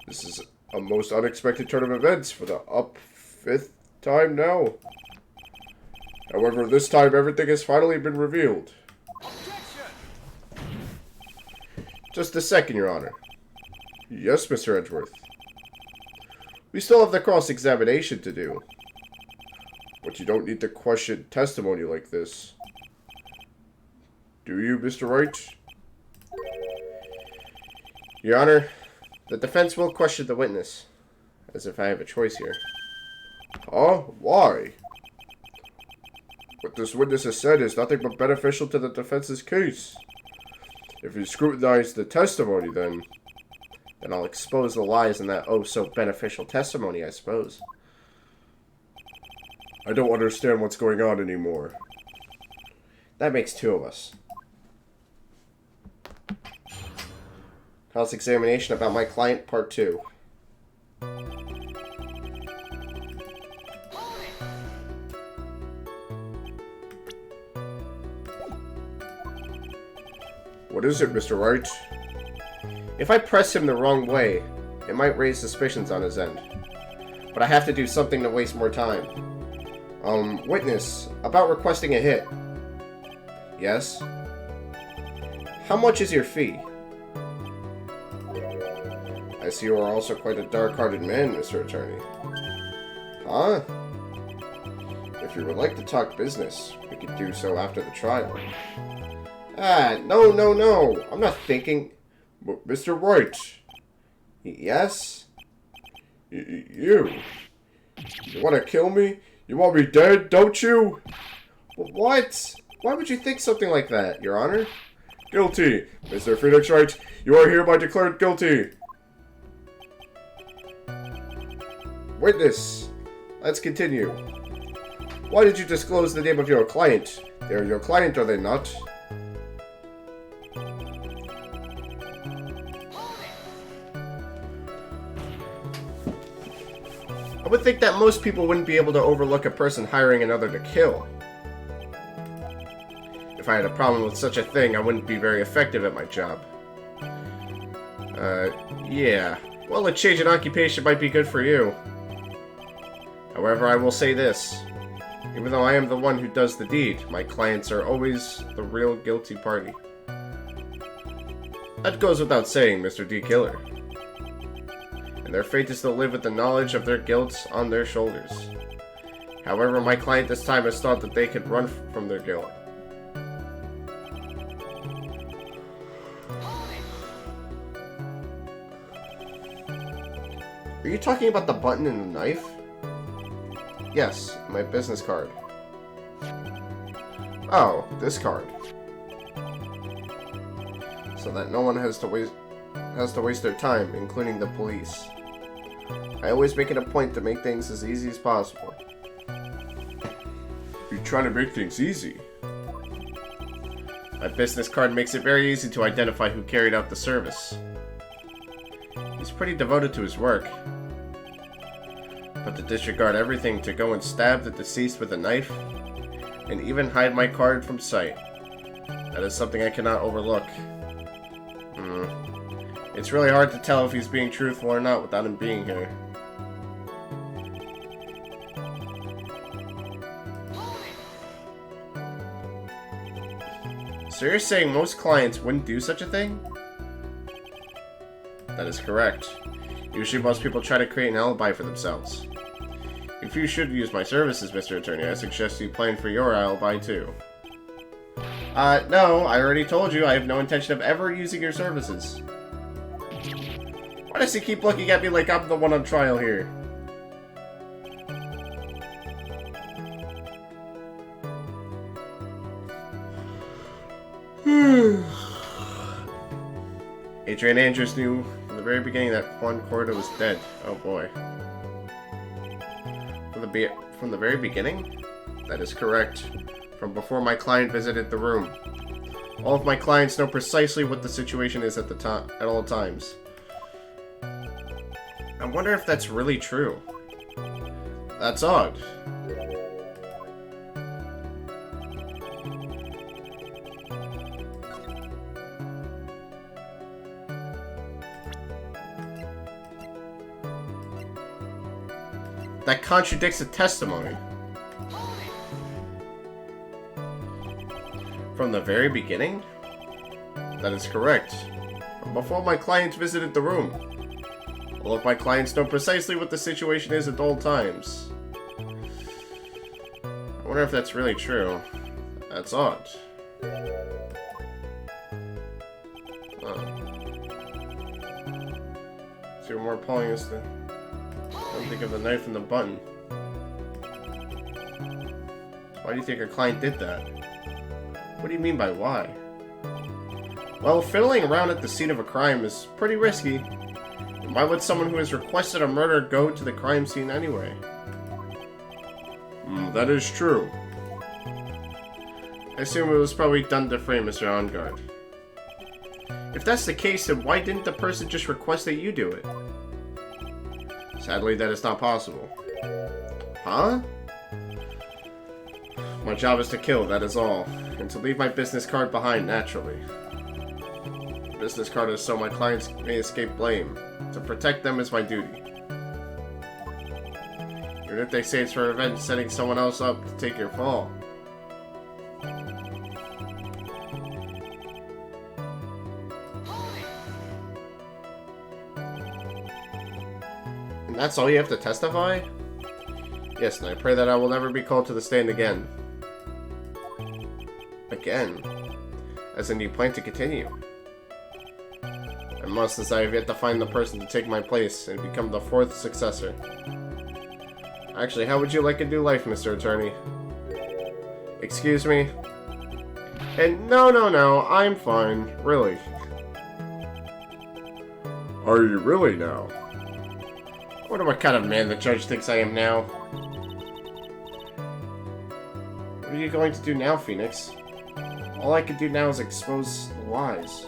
Speaker 1: This is a most unexpected turn of events for the fifth time now. However, this time everything has finally been revealed. Just a second, Your Honor. Yes, Mr. Edgeworth. We still have the cross-examination to do. But you don't need to question testimony like this. Do you, Mr. Wright? Your Honor, the defense will question the witness. As if I have a choice here. Huh? Why? What this witness has said is nothing but beneficial to the defense's case. If you scrutinize the testimony, then I'll expose the lies in that oh-so-beneficial testimony, I suppose. I don't understand what's going on anymore. That makes 2 of us. Cross-examination about my client, part 2. What is it, Mr. Wright? If I press him the wrong way, it might raise suspicions on his end. But I have to do something to waste more time. Witness, about requesting a hit. Yes? How much is your fee? I see you are also quite a dark-hearted man, Mr. Attorney. Huh? If you would like to talk business, we could do so after the trial. No. I'm not thinking... Mr. Wright. Yes? You want to kill me? You want me dead, don't you? What? Why would you think something like that, Your Honor? Guilty. Mr. Phoenix Wright, you are hereby declared guilty. Witness. Let's continue. Why did you disclose the name of your client? They're your client, are they not? I would think that most people wouldn't be able to overlook a person hiring another to kill. If I had a problem with such a thing, I wouldn't be very effective at my job. Yeah. Well, a change in occupation might be good for you. However, I will say this. Even though I am the one who does the deed, my clients are always the real guilty party. That goes without saying, Mr. D. Killer. And their fate is to live with the knowledge of their guilt on their shoulders. However, my client this time has thought that they could run from their guilt. Are you talking about the button and the knife? Yes, my business card. Oh, this card. So that no one has to waste... has to waste their time, including the police. I always make it a point to make things as easy as possible. You're trying to make things easy? My business card makes it very easy to identify who carried out the service. He's pretty devoted to his work. But to disregard everything to go and stab the deceased with a knife, and even hide my card from sight, that is something I cannot overlook. It's really hard to tell if he's being truthful or not without him being here. So you're saying most clients wouldn't do such a thing? That is correct. Usually most people try to create an alibi for themselves. If you should use my services, Mr. Attorney, I suggest you plan for your alibi too. No, I already told you I have no intention of ever using your services. Why does he keep looking at me like I'm the one on trial here? Adrian Andrews knew from the very beginning that Juan Corda was dead. Oh boy. From the very beginning? That is correct. From before my client visited the room. All of my clients know precisely what the situation is at all times. I wonder if that's really true. That's odd. That contradicts the testimony. From the very beginning? That is correct. From before my clients visited the room. All of my clients know precisely what the situation is at all times. I wonder if that's really true. That's odd. See what more appalling is the... I don't think of the knife and the button. Why do you think our client did that? What do you mean by why? Well, fiddling around at the scene of a crime is pretty risky. And why would someone who has requested a murder go to the crime scene anyway? That is true. I assume it was probably done to frame Mr. Onguard. If that's the case, then why didn't the person just request that you do it? Sadly, that is not possible. Huh? My job is to kill, that is all. And to leave my business card behind, naturally. The business card is so my clients may escape blame. To protect them is my duty. Even if they say it's for revenge, setting someone else up to take your fall. And that's all you have to testify? Yes, and I pray that I will never be called to the stand again. Again? As in, you plan to continue? I must, as I have yet to find the person to take my place and become the fourth successor. Actually, how would you like a new life, Mr. Attorney? Excuse me? And no, I'm fine. Really. Are you really now? I wonder what kind of man the judge thinks I am now. What are you going to do now, Phoenix? All I can do now is expose the lies.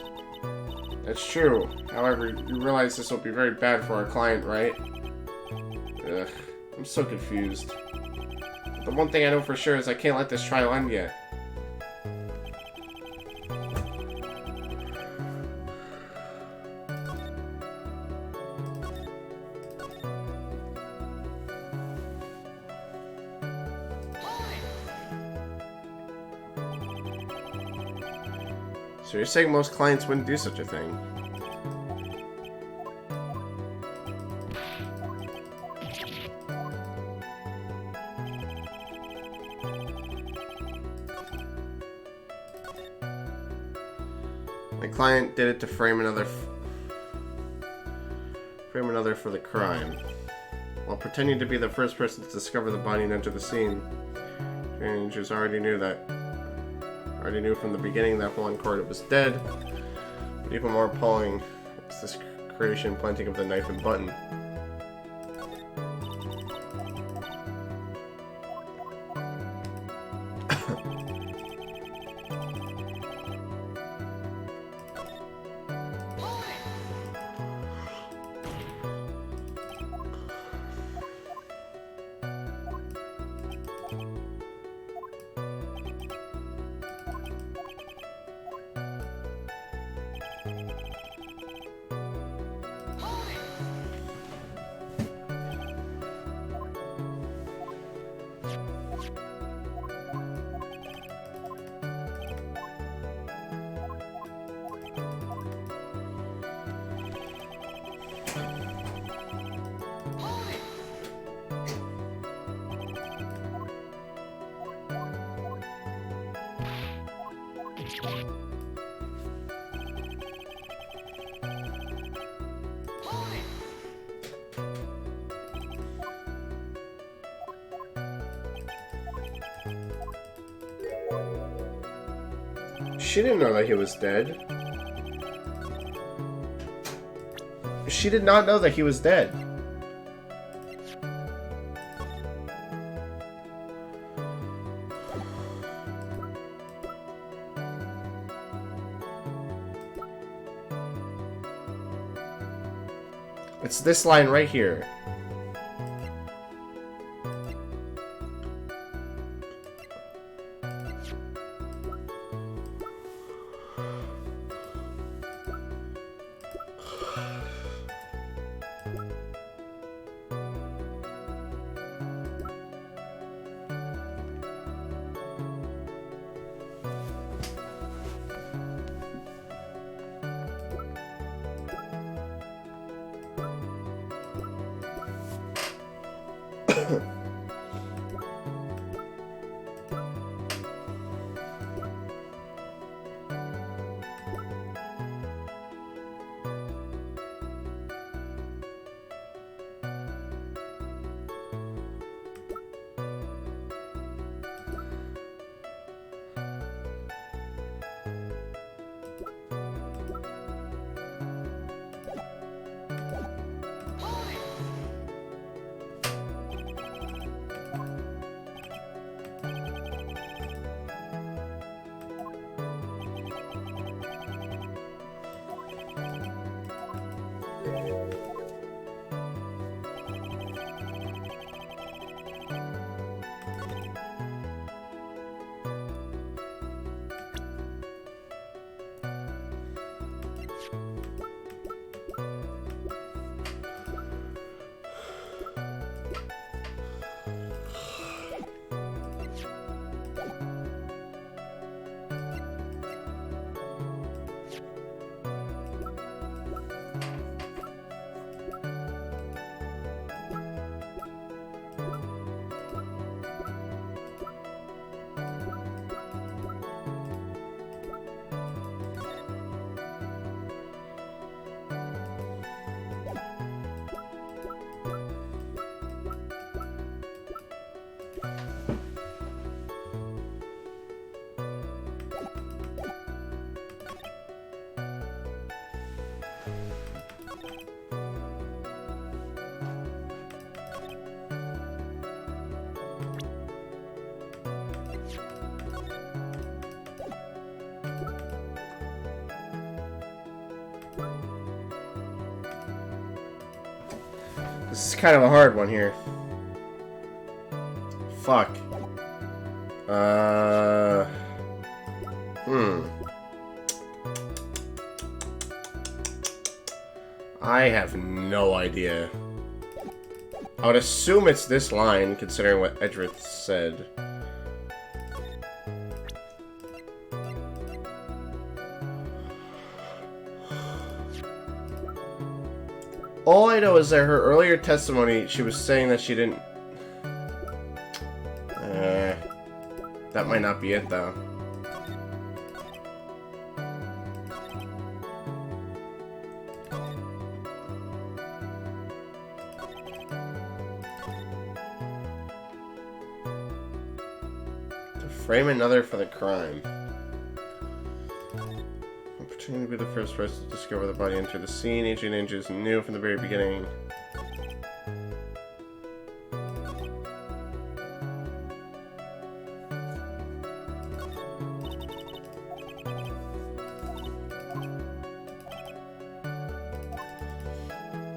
Speaker 1: That's true. However, you realize this will be very bad for our client, right? Ugh, I'm so confused. The one thing I know for sure is I can't let this trial end yet. So you're saying most clients wouldn't do such a thing? My client did it to frame another for the crime, while pretending to be the first person to discover the body and enter the scene. Rangers already knew from the beginning that Juan Corda was dead. But even more appalling It's this creation planting of the knife and button. She didn't know that he was dead. She did not know that he was dead. It's this line right here. This is kind of a hard one here. Fuck. I have no idea. I would assume it's this line, considering what Edrith said. All I know is that her earlier testimony, she was saying that she didn't... that might not be it, though. To frame another for the crime. Trying to be the first person to discover the body enter the scene. Adrian Andrews knew from the very beginning.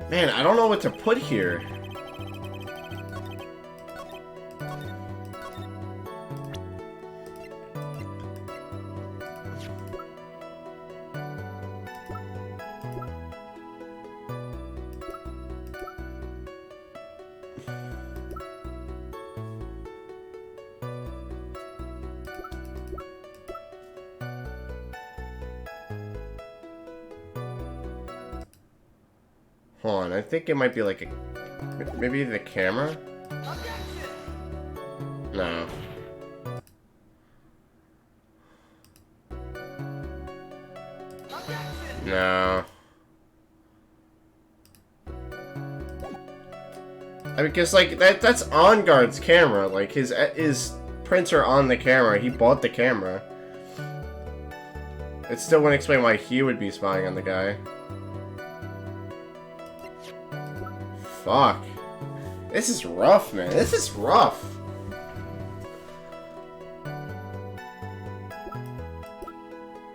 Speaker 1: Man, I don't know what to put here. Hold on, I think it might be like a... Maybe the camera? No. No. I mean, cause like that's On Guard's camera. Like his prints are on the camera. He bought the camera. It still wouldn't explain why he would be spying on the guy. Fuck. This is rough, man. This is rough.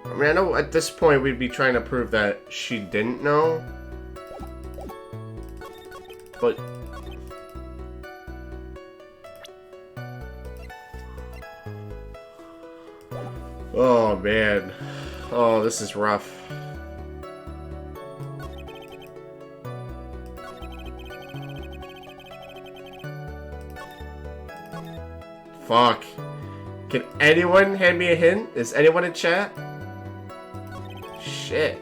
Speaker 1: I mean, I know at this point we'd be trying to prove that she didn't know. But... oh, man. Oh, this is rough. Fuck. Can anyone hand me a hint? Is anyone in chat? Shit.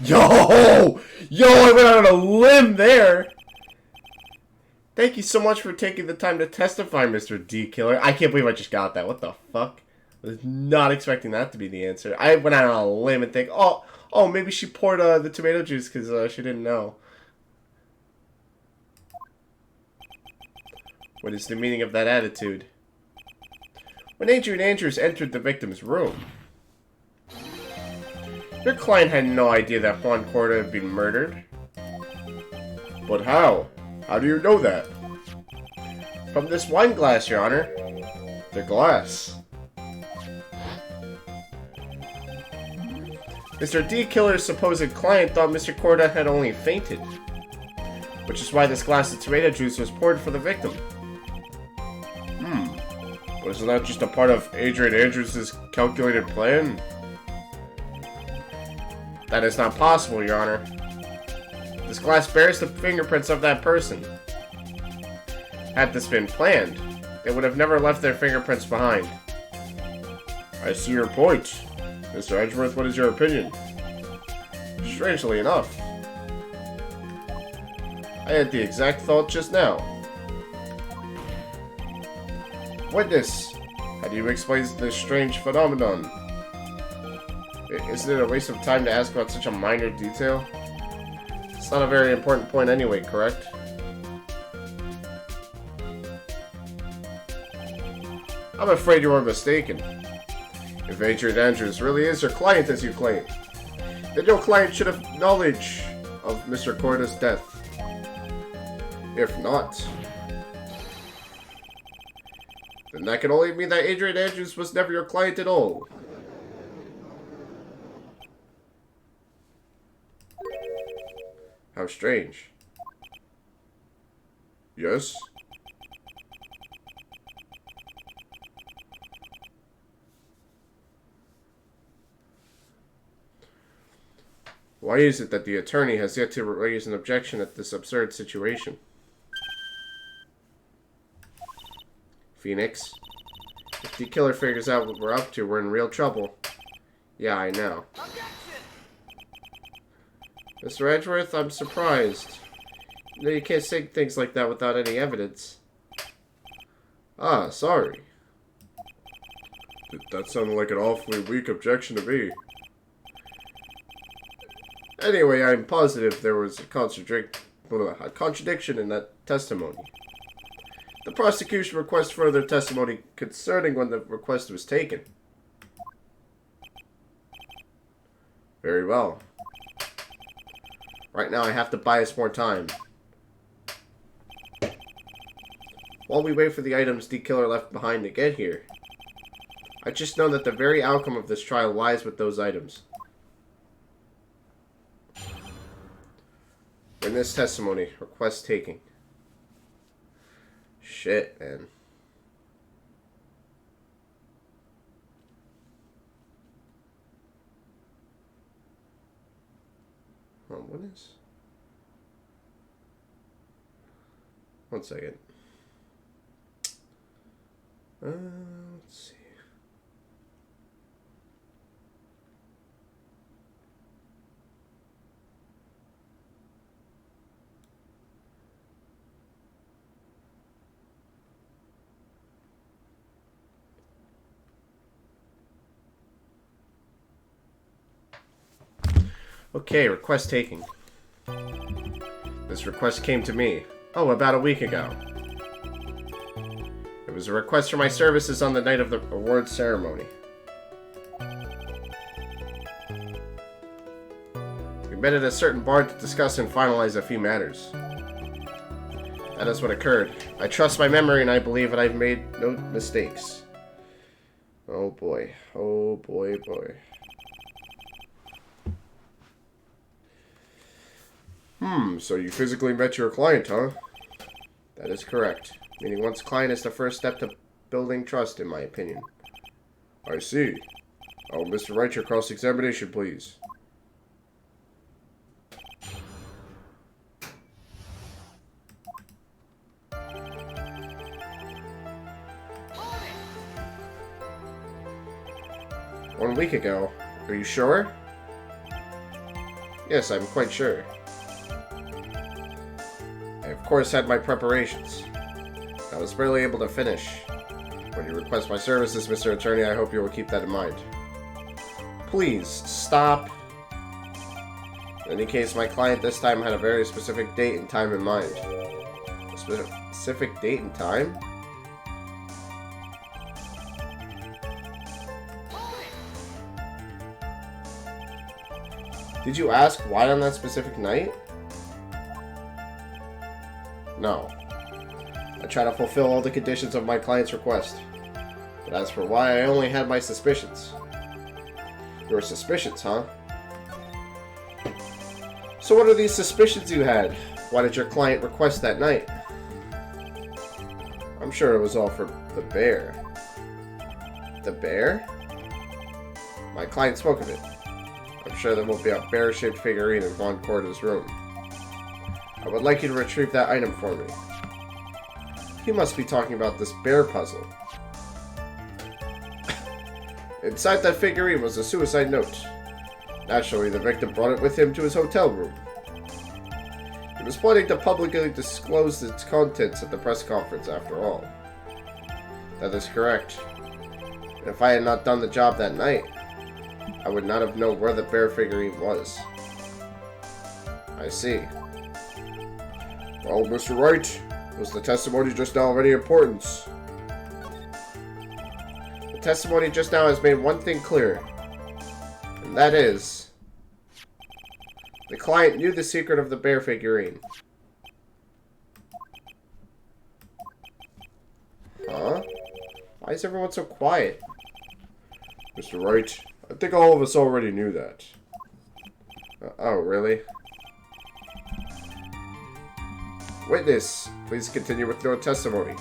Speaker 1: Yo! Yo, I went out on a limb there! Thank you so much for taking the time to testify, Mr. D Killer. I can't believe I just got that. What the fuck? I was not expecting that to be the answer. I went out on a limb and think, oh, maybe she poured the tomato juice because she didn't know. What is the meaning of that attitude? When Adrian Andrews entered the victim's room, your client had no idea that Juan Corda had been murdered. But how? How do you know that? From this wine glass, Your Honor. The glass. Mr. D Killer's supposed client thought Mr. Corda had only fainted, which is why this glass of tomato juice was poured for the victim. Wasn't that just a part of Adrian Andrews' calculated plan? That is not possible, Your Honor. This glass bears the fingerprints of that person. Had this been planned, they would have never left their fingerprints behind. I see your point. Mr. Edgeworth, what is your opinion? Strangely enough, I had the exact thought just now. Witness, how do you explain this strange phenomenon? Isn't it a waste of time to ask about such a minor detail? It's not a very important point anyway, correct? I'm afraid you are mistaken. If Adrian Andrews really is your client as you claim, then your client should have knowledge of Mr. Corda's death. If not, then that can only mean that Adrian Andrews was never your client at all. How strange. Yes? Why is it that the attorney has yet to raise an objection at this absurd situation? Phoenix, if the killer figures out what we're up to, we're in real trouble. Yeah, I know. Mr. Edgeworth, I'm surprised. You know, you can't say things like that without any evidence. Ah, sorry. That sounded like an awfully weak objection to me. Anyway, I'm positive there was a contradiction in that testimony. The prosecution requests further testimony concerning when the request was taken. Very well. Right now I have to buy us more time. While we wait for the items the killer left behind to get here, I just know that the very outcome of this trial lies with those items. Witness testimony. Request taking. Shit, man. What is? One second. Let's see. Okay, request taking. This request came to me, about a week ago. It was a request for my services on the night of the awards ceremony. We met at a certain bar to discuss and finalize a few matters. That is what occurred. I trust my memory and I believe that I've made no mistakes. Oh boy. Oh boy, boy. So you physically met your client, huh? That is correct. Meaning one's client is the first step to building trust, in my opinion. I see. Oh, Mr. Wright, your cross-examination, please. One week ago. Are you sure? Yes, I'm quite sure. I, of course, had my preparations. I was barely able to finish. When you request my services, Mr. Attorney, I hope you will keep that in mind. Please, stop. In any case, my client this time had a very specific date and time in mind. A specific date and time? Did you ask why on that specific night? No. I try to fulfill all the conditions of my client's request. But as for why, I only had my suspicions. Your suspicions, huh? So what are these suspicions you had? Why did your client request that night? I'm sure it was all for the bear. The bear? My client spoke of it. I'm sure there will be a bear-shaped figurine in Von Corda's room. I would like you to retrieve that item for me. You must be talking about this bear puzzle. Inside that figurine was a suicide note. Naturally, the victim brought it with him to his hotel room. He was planning to publicly disclose its contents at the press conference, after all. That is correct. And if I had not done the job that night, I would not have known where the bear figurine was. I see. Well, Mr. Wright, was the testimony just now of any importance? The testimony just now has made one thing clear. And that is, the client knew the secret of the bear figurine. Huh? Why is everyone so quiet? Mr. Wright, I think all of us already knew that. Oh, really? Witness, please continue with your testimony.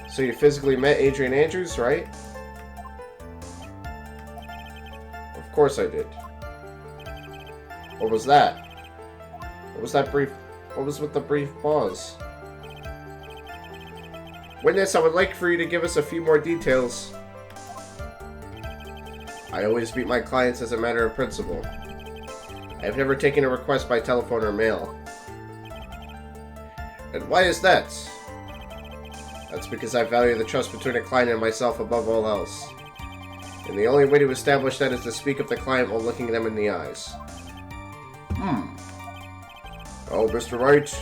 Speaker 1: So you physically met Adrian Andrews, right? Of course I did. What was that? What was that brief... What was with the brief pause? Witness, I would like for you to give us a few more details. I always meet my clients as a matter of principle. I have never taken a request by telephone or mail. And why is that? That's because I value the trust between a client and myself above all else. And the only way to establish that is to speak of the client while looking them in the eyes. Oh, Mr. Wright,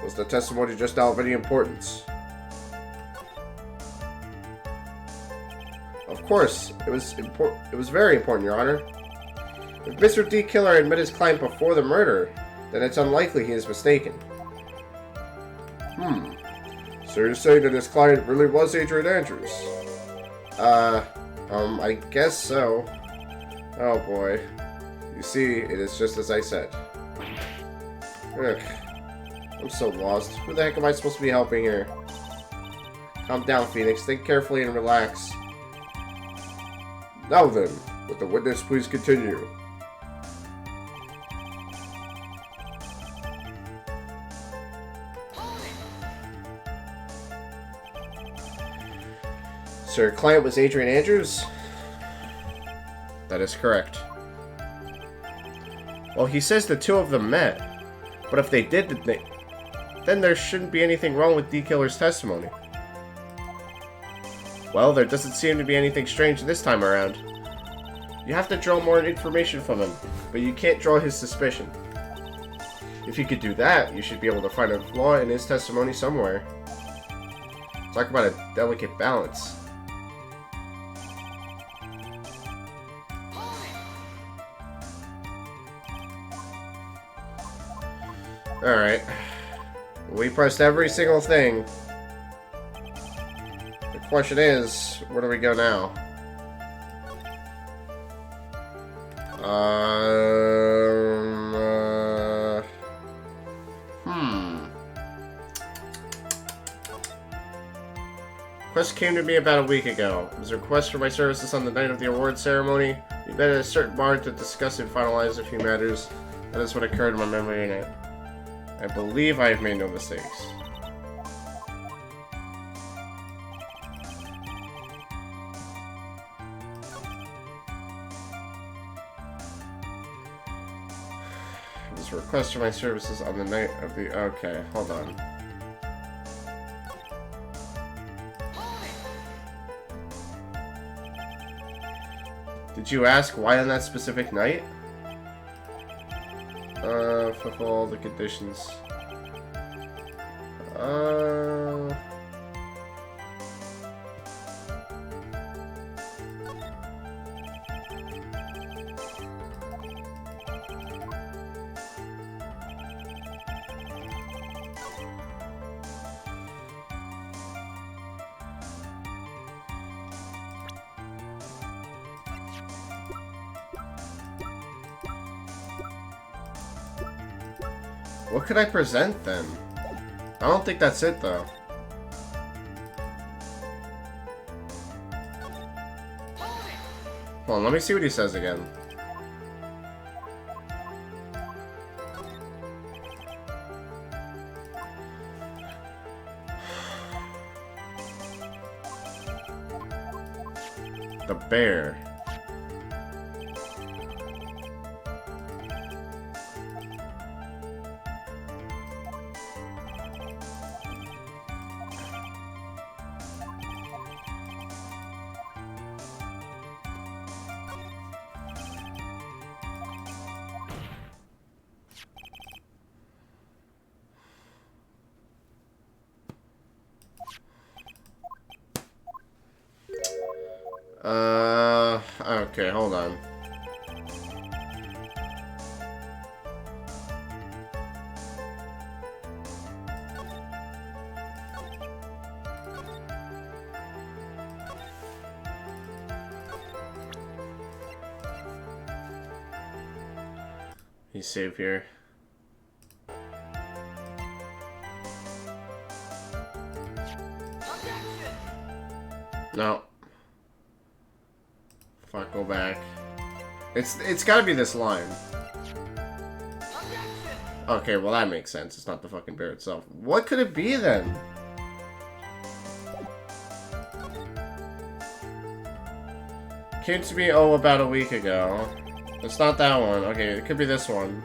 Speaker 1: was the testimony just now of any importance? Of course, it was very important, Your Honor. If Mr. D. Killer had met his client before the murder, then it's unlikely he is mistaken. So you're saying that his client really was Adrian Andrews? I guess so. Oh boy. You see, it is just as I said. Ugh. I'm so lost. Who the heck am I supposed to be helping here? Calm down, Phoenix. Think carefully and relax. Now then, would the witness please continue? So your client was Adrian Andrews? That is correct. Well, he says the two of them met. But if they did, then there shouldn't be anything wrong with D. Killer's testimony. Well, there doesn't seem to be anything strange this time around. You have to draw more information from him, but you can't draw his suspicion. If you could do that, you should be able to find a flaw in his testimony somewhere. Talk about a delicate balance. Alright. We pressed every single thing. The question is, where do we go now? Request came to me about a week ago. It was a request for my services on the night of the award ceremony. We met at a certain bar to discuss and finalize a few matters. That is what occurred in my memory unit. I believe I have made no mistakes. It was a request for my services on the night of the... Okay, hold on. Did you ask why on that specific night? Fulfill all the conditions. What could I present then? I don't think that's it though. Hold on, let me see what he says again. The bear. Okay, hold on. He's safe here. No. Fuck, go back. It's gotta be this line. Okay, well that makes sense. It's not the fucking bear itself. What could it be then? Came to me, oh, about a week ago. It's not that one. Okay, it could be this one.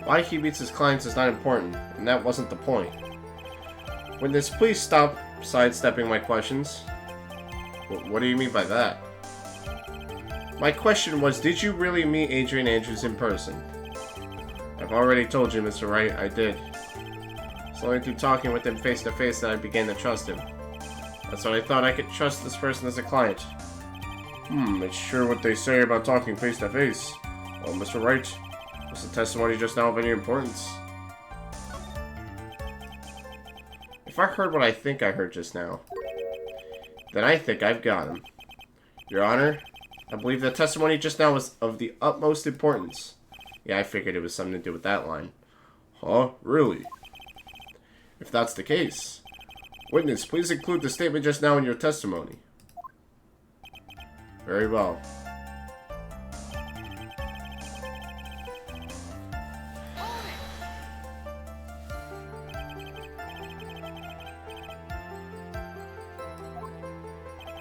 Speaker 1: Why he meets his clients is not important, and that wasn't the point. Witness, please stop sidestepping my questions. What do you mean by that? My question was, did you really meet Adrian Andrews in person? I've already told you, Mr. Wright, I did. It's only through talking with him face to face that I began to trust him. That's when I thought I could trust this person as a client. It's sure what they say about talking face to face. Well, Mr. Wright, was the testimony just now of any importance? If I heard what I think I heard just now, then I think I've got him. Your Honor, I believe the testimony just now was of the utmost importance. Yeah, I figured it was something to do with that line. Huh? Really? If that's the case, witness, please include the statement just now in your testimony. Very well.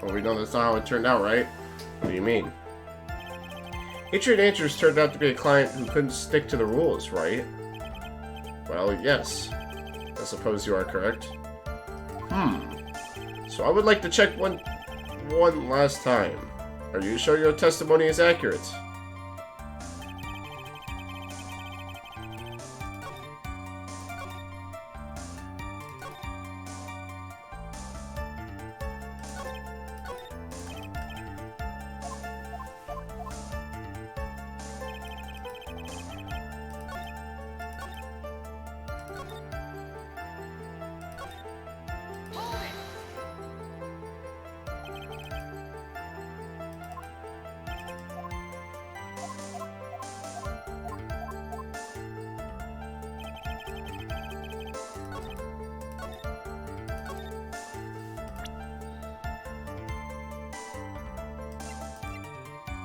Speaker 1: Well, we know that's not how it turned out, right? What do you mean? Adrian Andrews turned out to be a client who couldn't stick to the rules, right? Well, yes. I suppose you are correct. So I would like to check one last time. Are you sure your testimony is accurate?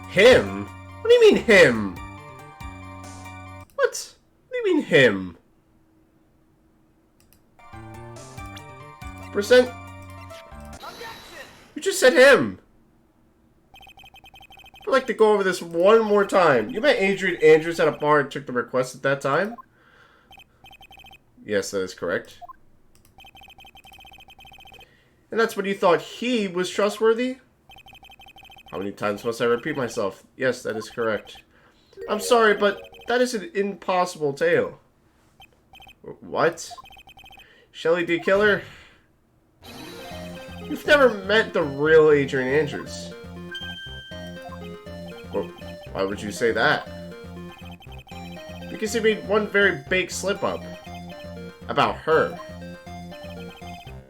Speaker 1: Him? What do you mean, him? What? What do you mean, him? Present. You just said him. I'd like to go over this one more time. You met Adrian Andrews at a bar and took the request at that time? Yes, that is correct. And that's when you thought he was trustworthy? How many times must I repeat myself? Yes, that is correct. I'm sorry, but that is an impossible tale. What? Shelley D. Killer? You've never met the real Adrian Andrews. Well, why would you say that? Because he made one very big slip-up. About her.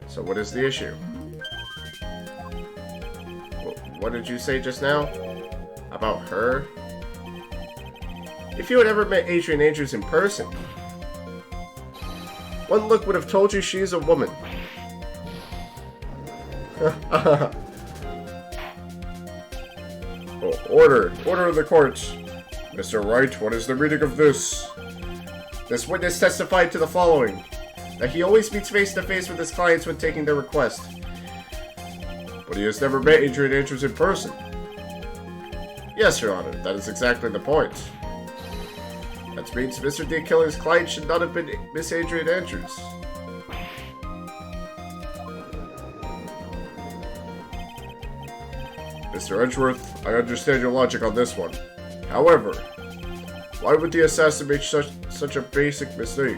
Speaker 1: So what is the issue? What did you say just now? About her? If you had ever met Adrian Andrews in person, One look would have told you she's a woman. Oh, order! Order of the court! Mr. Wright, what is the reading of this? This witness testified to the following. That he always meets face-to-face with his clients when taking their request. But he has never met Adrian Andrews in person. Yes, Your Honor, that is exactly the point. That means Mr. D. Killer's client should not have been Miss Adrian Andrews. Mr. Edgeworth, I understand your logic on this one. However, why would the assassin make such a basic mistake?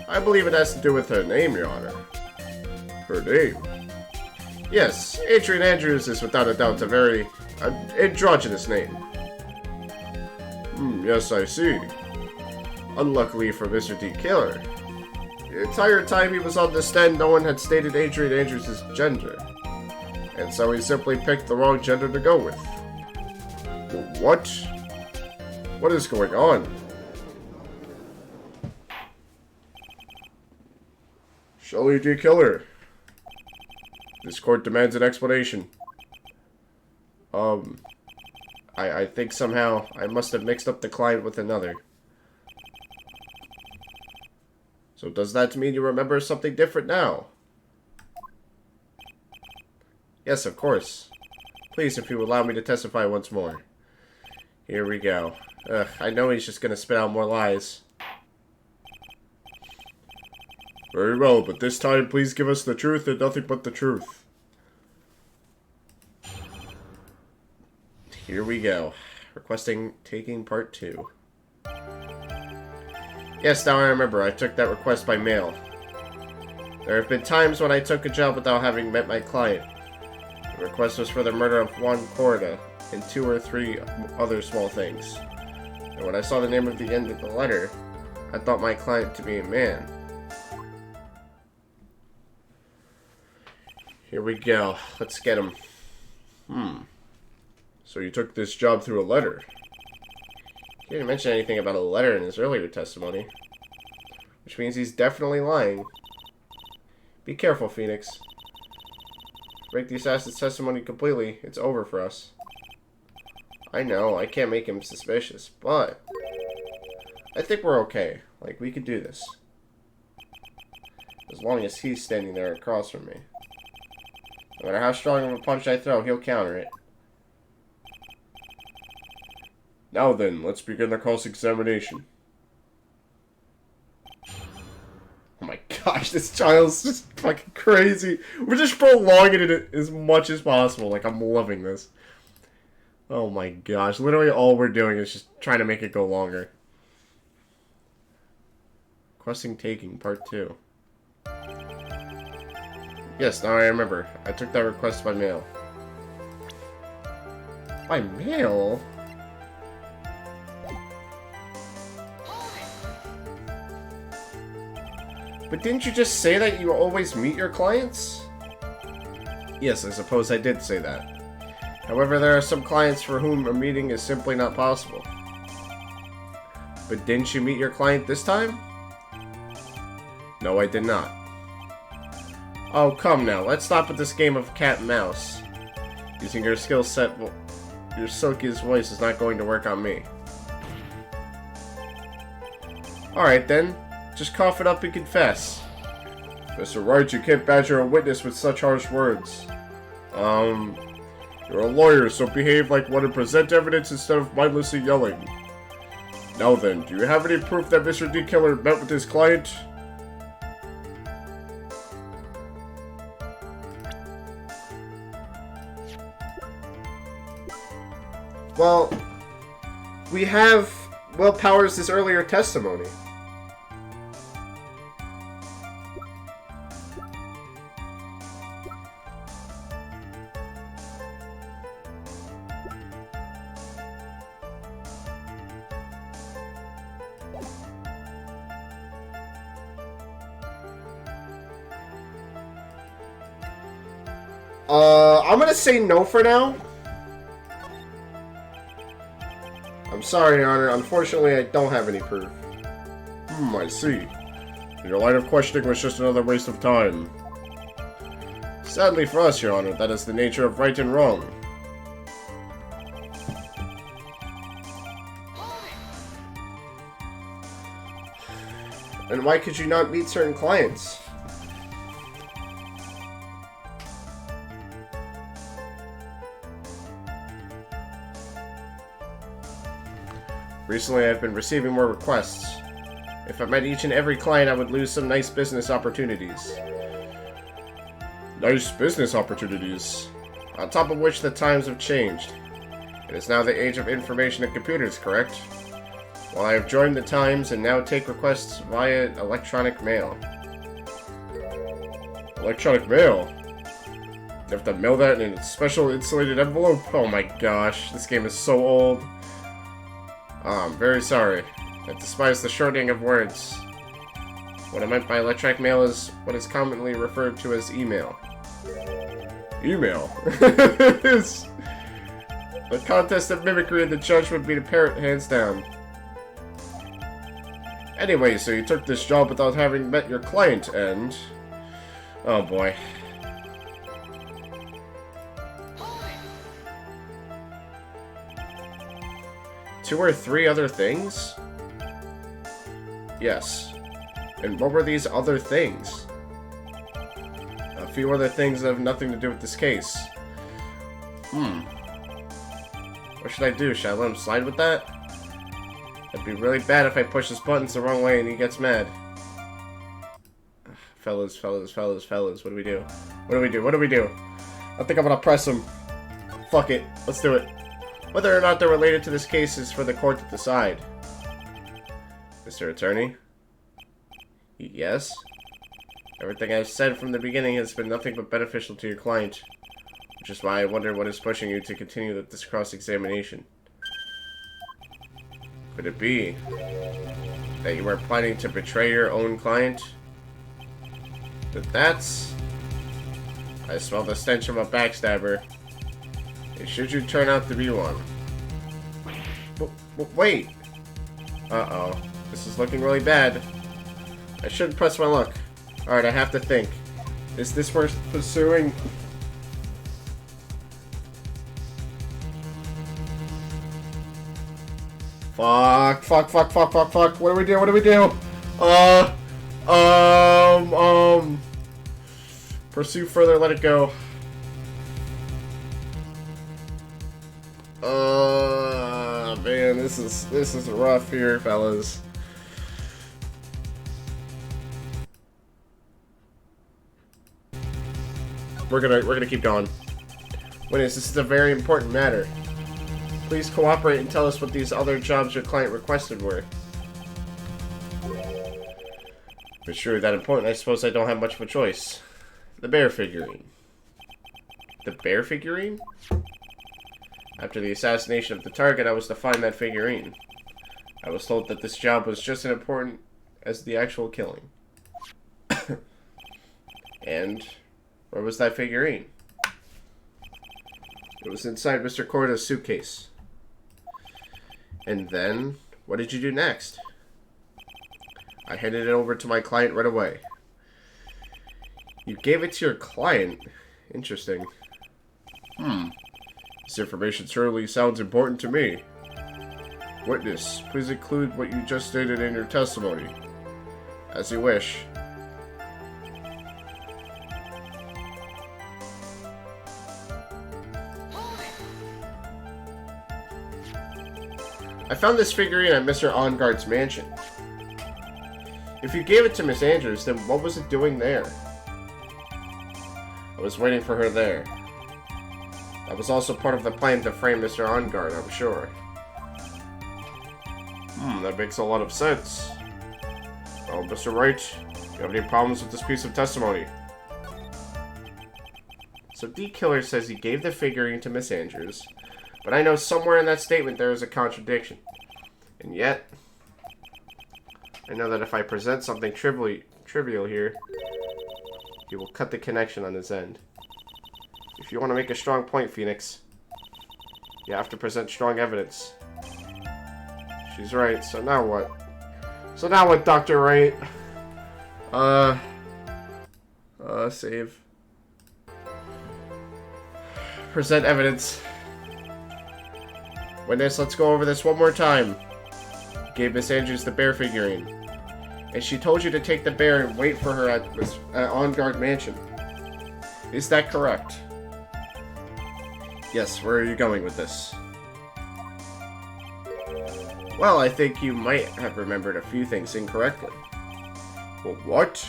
Speaker 1: I believe it has to do with her name, Your Honor. Her name? Yes, Adrian Andrews is without a doubt a very androgynous name. Yes, I see. Unluckily for Mr. D. Killer, the entire time he was on the stand, no one had stated Adrian Andrews' gender. And so he simply picked the wrong gender to go with. What? What is going on? Shelley D. Killer. This court demands an explanation. I think somehow I must have mixed up the client with another. So does that mean you remember something different now? Yes, of course. Please, if you allow me to testify once more. Here we go. I know he's just gonna spit out more lies. Very well, but this time please give us the truth and nothing but the truth. Here we go. Requesting taking part 2. Yes, now I remember. I took that request by mail. There have been times when I took a job without having met my client. The request was for the murder of Juan Corda and 2 or 3 other small things. And when I saw the name at the end of the letter, I thought my client to be a man. Here we go. Let's get him. So you took this job through a letter? He didn't mention anything about a letter in his earlier testimony. Which means he's definitely lying. Be careful, Phoenix. Break the assassin's testimony completely, it's over for us. I know, I can't make him suspicious, but I think we're okay. Like, we could do this. As long as he's standing there across from me. No matter how strong of a punch I throw, he'll counter it. Now then, let's begin the cross-examination. Oh my gosh, this child's just fucking crazy. We're just prolonging it as much as possible. Like, I'm loving this. Oh my gosh, literally all we're doing is just trying to make it go longer. Requesting taking, part 2. Yes, now I remember. I took that request by mail. By mail? But didn't you just say that you always meet your clients? Yes, I suppose I did say that. However, there are some clients for whom a meeting is simply not possible. But didn't you meet your client this time? No, I did not. Oh, come now. Let's stop with this game of cat and mouse. Using your skill set, your silkiest voice is not going to work on me. Alright then. Just cough it up and confess. Mr. Wright, you can't badger a witness with such harsh words. You're a lawyer, so behave like one and present evidence instead of mindlessly yelling. Now then, do you have any proof that Mr. D. Killer met with his client? Well, we have Will Powers' earlier testimony. I'm gonna say no for now. I'm sorry, Your Honor. Unfortunately, I don't have any proof. I see. Your line of questioning was just another waste of time. Sadly for us, Your Honor, that is the nature of right and wrong. And why could you not meet certain clients? Recently, I've been receiving more requests. If I met each and every client, I would lose some nice business opportunities. Nice business opportunities? On top of which the times have changed. It is now the age of information and computers, correct? Well, I have joined the times and now take requests via electronic mail. Electronic mail? You have to mail that in a special insulated envelope? Oh my gosh, this game is so old. I'm very sorry. I despise the shortening of words. What I meant by electronic mail is what is commonly referred to as email. Email? The contest of mimicry and the judge would be the parrot hands down. Anyway, so you took this job without having met your client, and... oh boy. Two or three other things? Yes. And what were these other things? A few other things that have nothing to do with this case. What should I do? Should I let him slide with that? It'd be really bad if I push his buttons the wrong way and he gets mad. Fellas, what do we do? What do we do? I think I'm gonna press him. Fuck it, let's do it. Whether or not they're related to this case is for the court to decide. Mr. Attorney? Yes? Everything I've said from the beginning has been nothing but beneficial to your client. Which is why I wonder what is pushing you to continue this cross-examination. Could it be that you are planning to betray your own client? That's... I smell the stench of a backstabber. Should you turn out to be one? Wait! Uh-oh. This is looking really bad. I shouldn't press my luck. Alright, I have to think. Is this worth pursuing? Fuck. What do we do? Pursue further, let it go. Man, this is rough here, fellas. We're gonna keep going. Witness, this is a very important matter. Please cooperate and tell us what these other jobs your client requested were. If it's truly that important, I suppose I don't have much of a choice. The bear figurine. The bear figurine? After the assassination of the target, I was to find that figurine. I was told that this job was just as important as the actual killing. And where was that figurine? It was inside Mr. Corda's suitcase. And then, what did you do next? I handed it over to my client right away. You gave it to your client? Interesting. This information certainly sounds important to me. Witness, please include what you just stated in your testimony. As you wish. I found this figurine at Mr. Onguard's mansion. If you gave it to Miss Andrews, then what was it doing there? I was waiting for her there. That was also part of the plan to frame Mr. Onguard, I'm sure. That makes a lot of sense. Well, Mr. Wright, do you have any problems with this piece of testimony? So D-Killer says he gave the figurine to Miss Andrews, but I know somewhere in that statement there is a contradiction. And yet, I know that if I present something trivial here, he will cut the connection on his end. If you want to make a strong point, Phoenix, you have to present strong evidence. She's right, so now what? So now what, Dr. Wright? Save. Present evidence. Witness, let's go over this one more time. Gave Miss Andrews the bear figurine. And she told you to take the bear and wait for her at On Guard Mansion. Is that correct? Yes, where are you going with this? Well, I think you might have remembered a few things incorrectly. Well, what?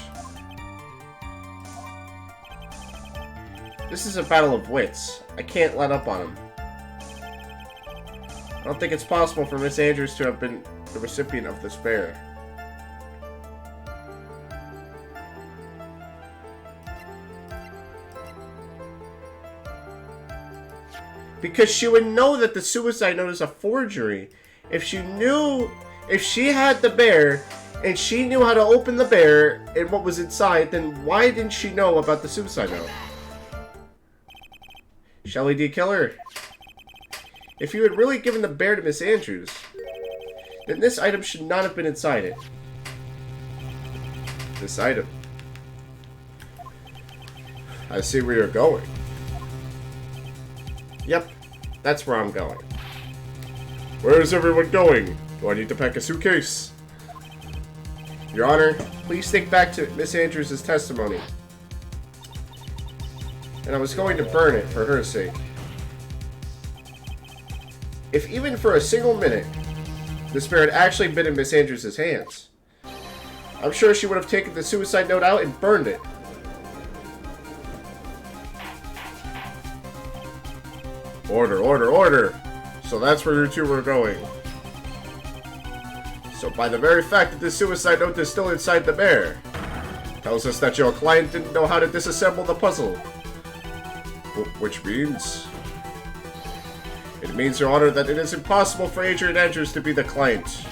Speaker 1: This is a battle of wits. I can't let up on him. I don't think it's possible for Miss Andrews to have been the recipient of this bear. Because she would know that the suicide note is a forgery. If she had the bear, and she knew how to open the bear and what was inside, then why didn't she know about the suicide note? Shelley D. Killer. If you had really given the bear to Miss Andrews, then this item should not have been inside it. This item. I see where you're going. Yep, that's where I'm going. Where is everyone going? Do I need to pack a suitcase? Your Honor, please think back to Miss Andrews' testimony. And I was going to burn it for her sake. If even for a single minute, the bear had actually been in Miss Andrews' hands, I'm sure she would have taken the suicide note out and burned it. Order, order, order! So that's where you two were going. So by the very fact that the suicide note is still inside the bear, tells us that your client didn't know how to disassemble the puzzle. Which means... It means, Your Honor, that it is impossible for Adrian Andrews to be the client.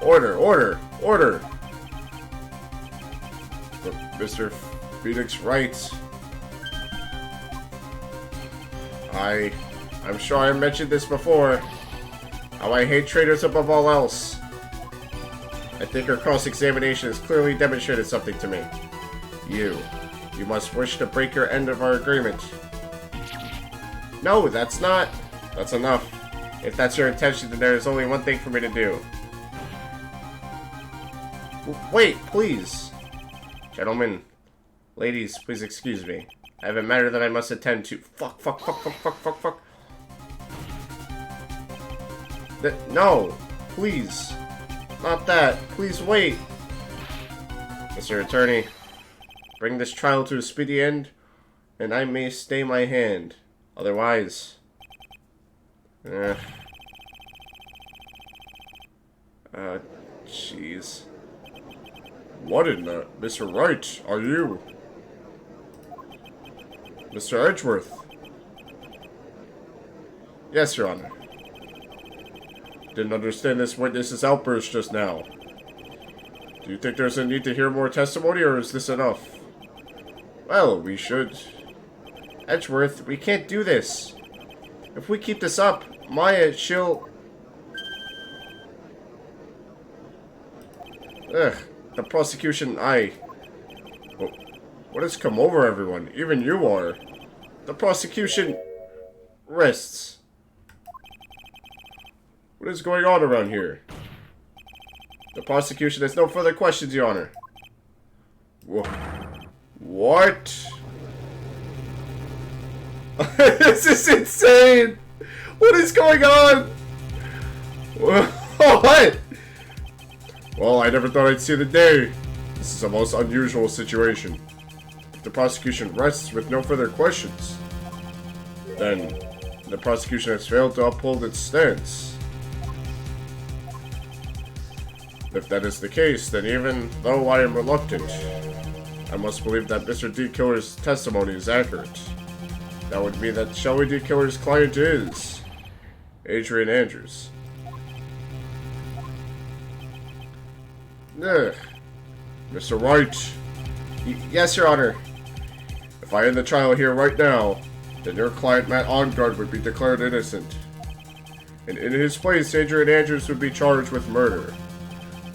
Speaker 1: Order, order, order! Mr. Phoenix Wright. I'm sure I mentioned this before. How I hate traitors above all else. I think her cross-examination has clearly demonstrated something to me. You must wish to break your end of our agreement. No, that's not. That's enough. If that's your intention, then there is only one thing for me to do. Wait, please. Gentlemen, ladies, please excuse me. I have a matter that I must attend to. Fuck. No, please. Not that. Please wait. Mr. Attorney, bring this trial to a speedy end, and I may stay my hand. Otherwise... jeez. What in the... Mr. Wright, are you? Mr. Edgeworth? Yes, Your Honor. Didn't understand this witness's outburst just now. Do you think there's a need to hear more testimony, or is this enough? Well, we should... Edgeworth, we can't do this. If we keep this up, Maya, she'll... Ugh, the prosecution, What has come over everyone? Even you are. The prosecution... rests. What is going on around here? The prosecution has no further questions, Your Honor. What? This is insane! What is going on? What? Well, I never thought I'd see the day. This is a most unusual situation. If the prosecution rests with no further questions, then the prosecution has failed to uphold its stance. If that is the case, then even though I am reluctant, I must believe that Mr. D. Killer's testimony is accurate. That would mean that Shelley D. Killer's client is Adrian Andrews. Ugh. Mr. Wright. Yes, Your Honor. If I end the trial here right now, then your client, Matt Onguard, would be declared innocent. And in his place, Adrian Andrews would be charged with murder.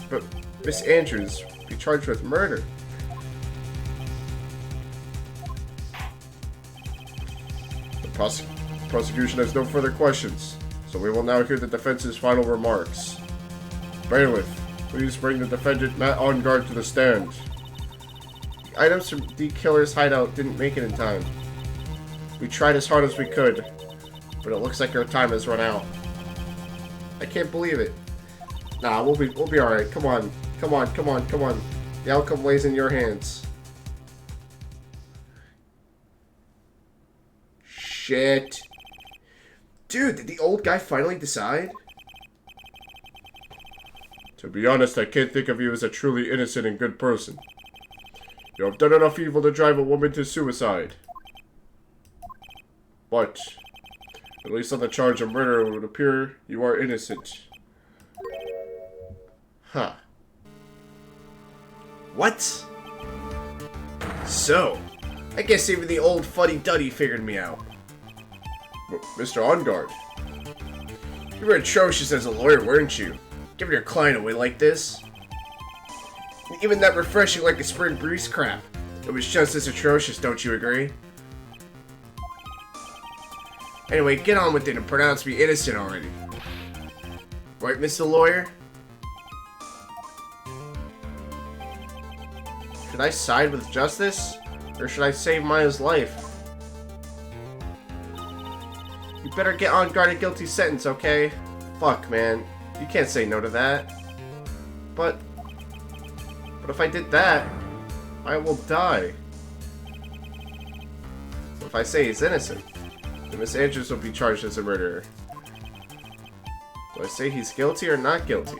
Speaker 1: But Miss Andrews would be charged with murder. The prosecution has no further questions, so we will now hear the defense's final remarks. Bailiff, please bring the defendant Matt Ongard to the stand. The items from the killer's hideout didn't make it in time. We tried as hard as we could, but it looks like our time has run out. I can't believe it. Nah, we'll be alright. Come on. Come on, come on, come on. The outcome lays in your hands. Shit. Dude, did the old guy finally decide? To be honest, I can't think of you as a truly innocent and good person. You have done enough evil to drive a woman to suicide. But, at least on the charge of murder, it would appear you are innocent. Huh. What? So, I guess even the old fuddy-duddy figured me out. Mr. Ongard, you were atrocious as a lawyer, weren't you? Giving your client away like this? Even that refreshing like a spring breeze crap. It was just as atrocious, don't you agree? Anyway, get on with it and pronounce me innocent already. Right, Mr. Lawyer? Should I side with justice? Or should I save Maya's life? You better get on guard a guilty sentence, okay? Fuck, man. You can't say no to that. But if I did that, I will die. So if I say he's innocent, then Miss Andrews will be charged as a murderer. Do I say he's guilty or not guilty?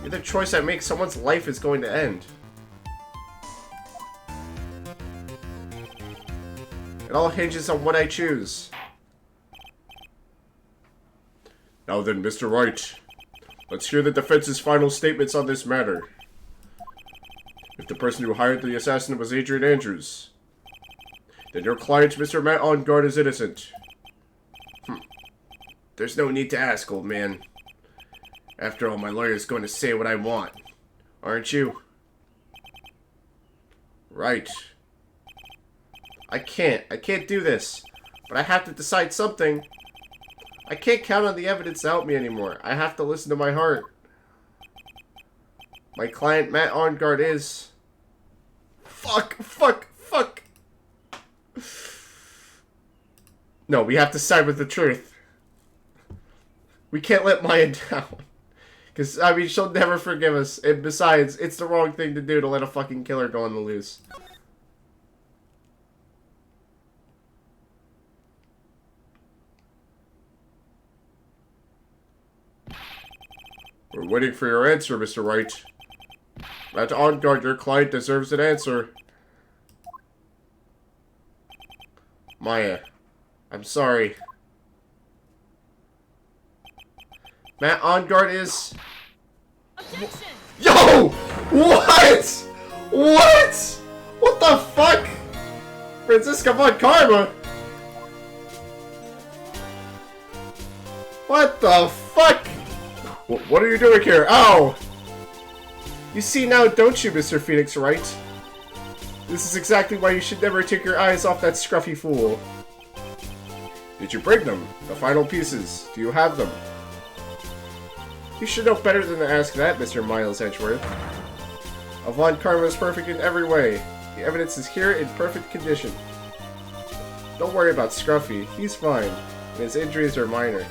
Speaker 1: Either choice I make, someone's life is going to end. It all hinges on what I choose. Now then, Mr. Wright, let's hear the defense's final statements on this matter. If the person who hired the assassin was Adrian Andrews, then your client, Mr. Matt Ongard, is innocent. There's no need to ask, old man. After all, my lawyer's going to say what I want. Aren't you? Right. I can't do this. But I have to decide something. I can't count on the evidence to help me anymore. I have to listen to my heart. My client, Matt Ongard, is... Fuck. No, we have to side with the truth. We can't let Maya down. Because, I mean, she'll never forgive us. And besides, it's the wrong thing to do to let a fucking killer go on the loose. We're waiting for your answer, Mr. Wright. Matt Ongard, your client deserves an answer. Maya, I'm sorry. Matt Ongard is...
Speaker 2: Objection!
Speaker 1: Yo! What? What? What the fuck? Franziska von Karma? What the fuck? What are you doing here? Ow! You see now, don't you, Mr. Phoenix Wright? This is exactly why you should never take your eyes off that scruffy fool. Did you bring them? The final pieces. Do you have them? You should know better than to ask that, Mr. Miles Edgeworth. Von Karma is perfect in every way. The evidence is here in perfect condition. Don't worry about Scruffy. He's fine, and his injuries are minor.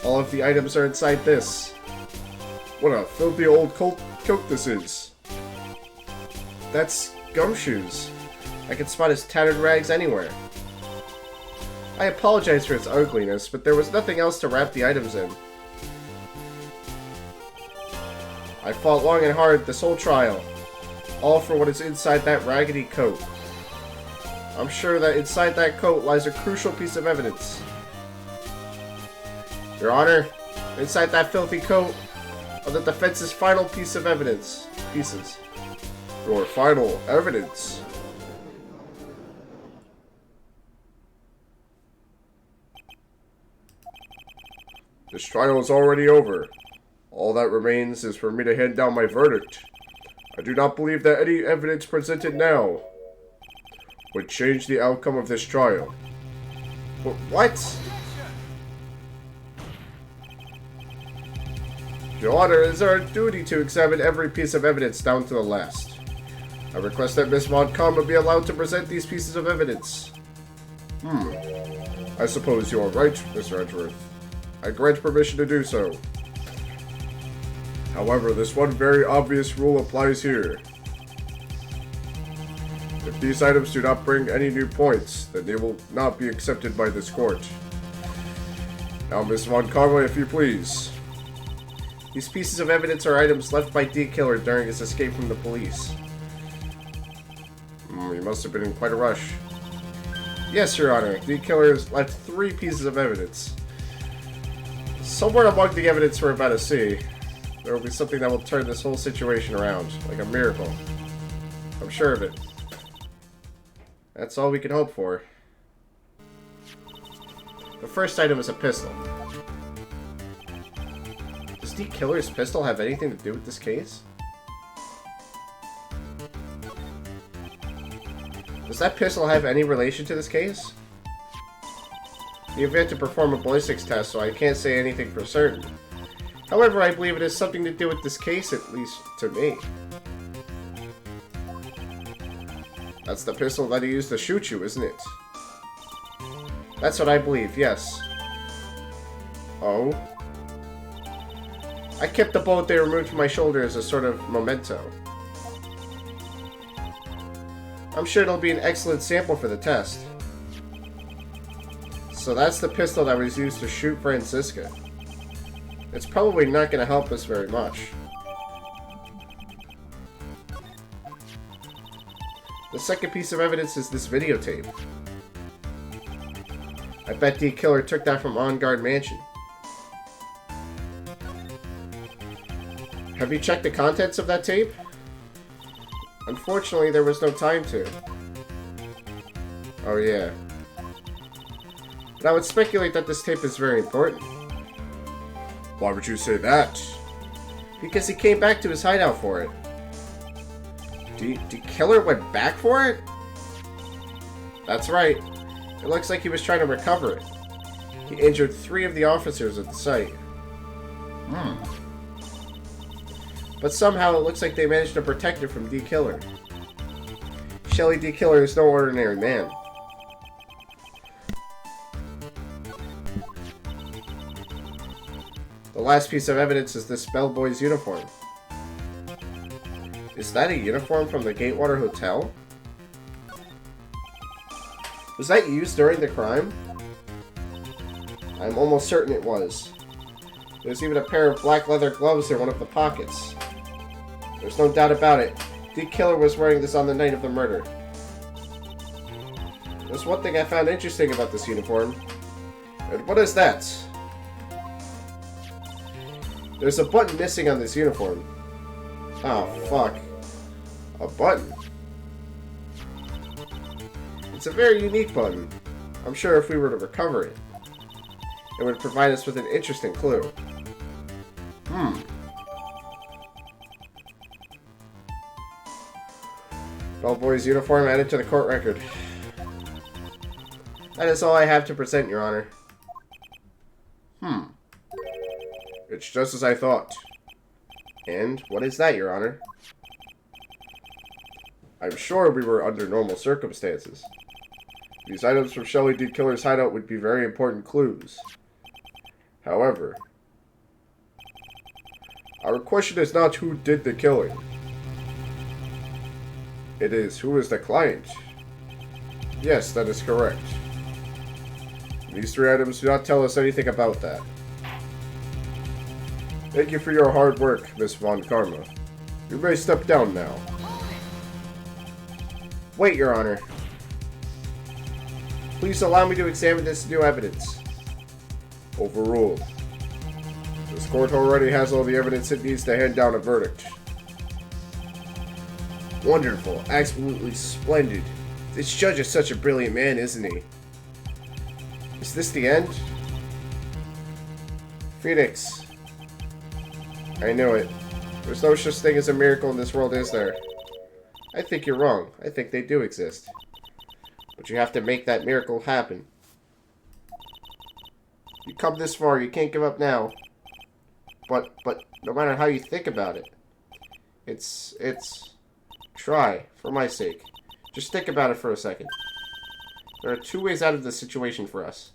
Speaker 1: All of the items are inside this. What a filthy old coat this is. That's Gumshoes. I can spot his tattered rags anywhere. I apologize for its ugliness, but there was nothing else to wrap the items in. I fought long and hard this whole trial, all for what is inside that raggedy coat. I'm sure that inside that coat lies a crucial piece of evidence. Your Honor, inside that filthy coat are the defense's final piece of evidence. Pieces. Your final evidence. This trial is already over. All that remains is for me to hand down my verdict. I do not believe that any evidence presented now would change the outcome of this trial. What? Your Honor, it is our duty to examine every piece of evidence down to the last. I request that Miss Von Karma be allowed to present these pieces of evidence. I suppose you are right, Mr. Edgeworth. I grant permission to do so. However, this one very obvious rule applies here. If these items do not bring any new points, then they will not be accepted by this court. Now, Miss Von Karma, if you please. These pieces of evidence are items left by D. Killer during his escape from the police. He must have been in quite a rush. Yes, Your Honor. D. Killer has left 3 pieces of evidence. Somewhere among the evidence we're about to see, there will be something that will turn this whole situation around, like a miracle. I'm sure of it. That's all we can hope for. The first item is a pistol. Does D. Killer's pistol have anything to do with this case? Does that pistol have any relation to this case? You have yet to perform a ballistics test, so I can't say anything for certain. However, I believe it has something to do with this case, at least to me. That's the pistol that he used to shoot you, isn't it? That's what I believe, yes. Oh? I kept the bullet they removed from my shoulder as a sort of memento. I'm sure it'll be an excellent sample for the test. So that's the pistol that was used to shoot Franziska. It's probably not going to help us very much. The second piece of evidence is this videotape. I bet D. Killer took that from On Guard Mansion. Have you checked the contents of that tape? Unfortunately, there was no time to. Oh yeah. But I would speculate that this tape is very important. Why would you say that? Because he came back to his hideout for it. D. Killer went back for it? That's right. It looks like he was trying to recover it. He injured 3 of the officers at the site. But somehow it looks like they managed to protect it from D. Killer. Shelly D. Killer is no ordinary man. The last piece of evidence is this bellboy's uniform. Is that a uniform from the Gatewater Hotel? Was that used during the crime? I'm almost certain it was. There's even a pair of black leather gloves in one of the pockets. There's no doubt about it. D. Killer was wearing this on the night of the murder. There's one thing I found interesting about this uniform. And what is that? There's a button missing on this uniform. Oh, fuck. A button. It's a very unique button. I'm sure if we were to recover it, it would provide us with an interesting clue. Bellboy's uniform added to the court record. That is all I have to present, Your Honor. It's just as I thought. And what is that, Your Honor? I'm sure we were under normal circumstances. These items from Shelly D. Killer's hideout would be very important clues. However, our question is not who did the killing. It is who is the client. Yes, that is correct. These 3 items do not tell us anything about that. Thank you for your hard work, Miss Von Karma. You may step down now. Wait, Your Honor. Please allow me to examine this new evidence. Overruled. This court already has all the evidence it needs to hand down a verdict. Wonderful. Absolutely splendid. This judge is such a brilliant man, isn't he? Is this the end? Phoenix. I knew it. There's no such thing as a miracle in this world, is there? I think you're wrong. I think they do exist. But you have to make that miracle happen. You come this far, you can't give up now. But no matter how you think about it, it's... Try, for my sake. Just think about it for a second. There are two ways out of this situation for us.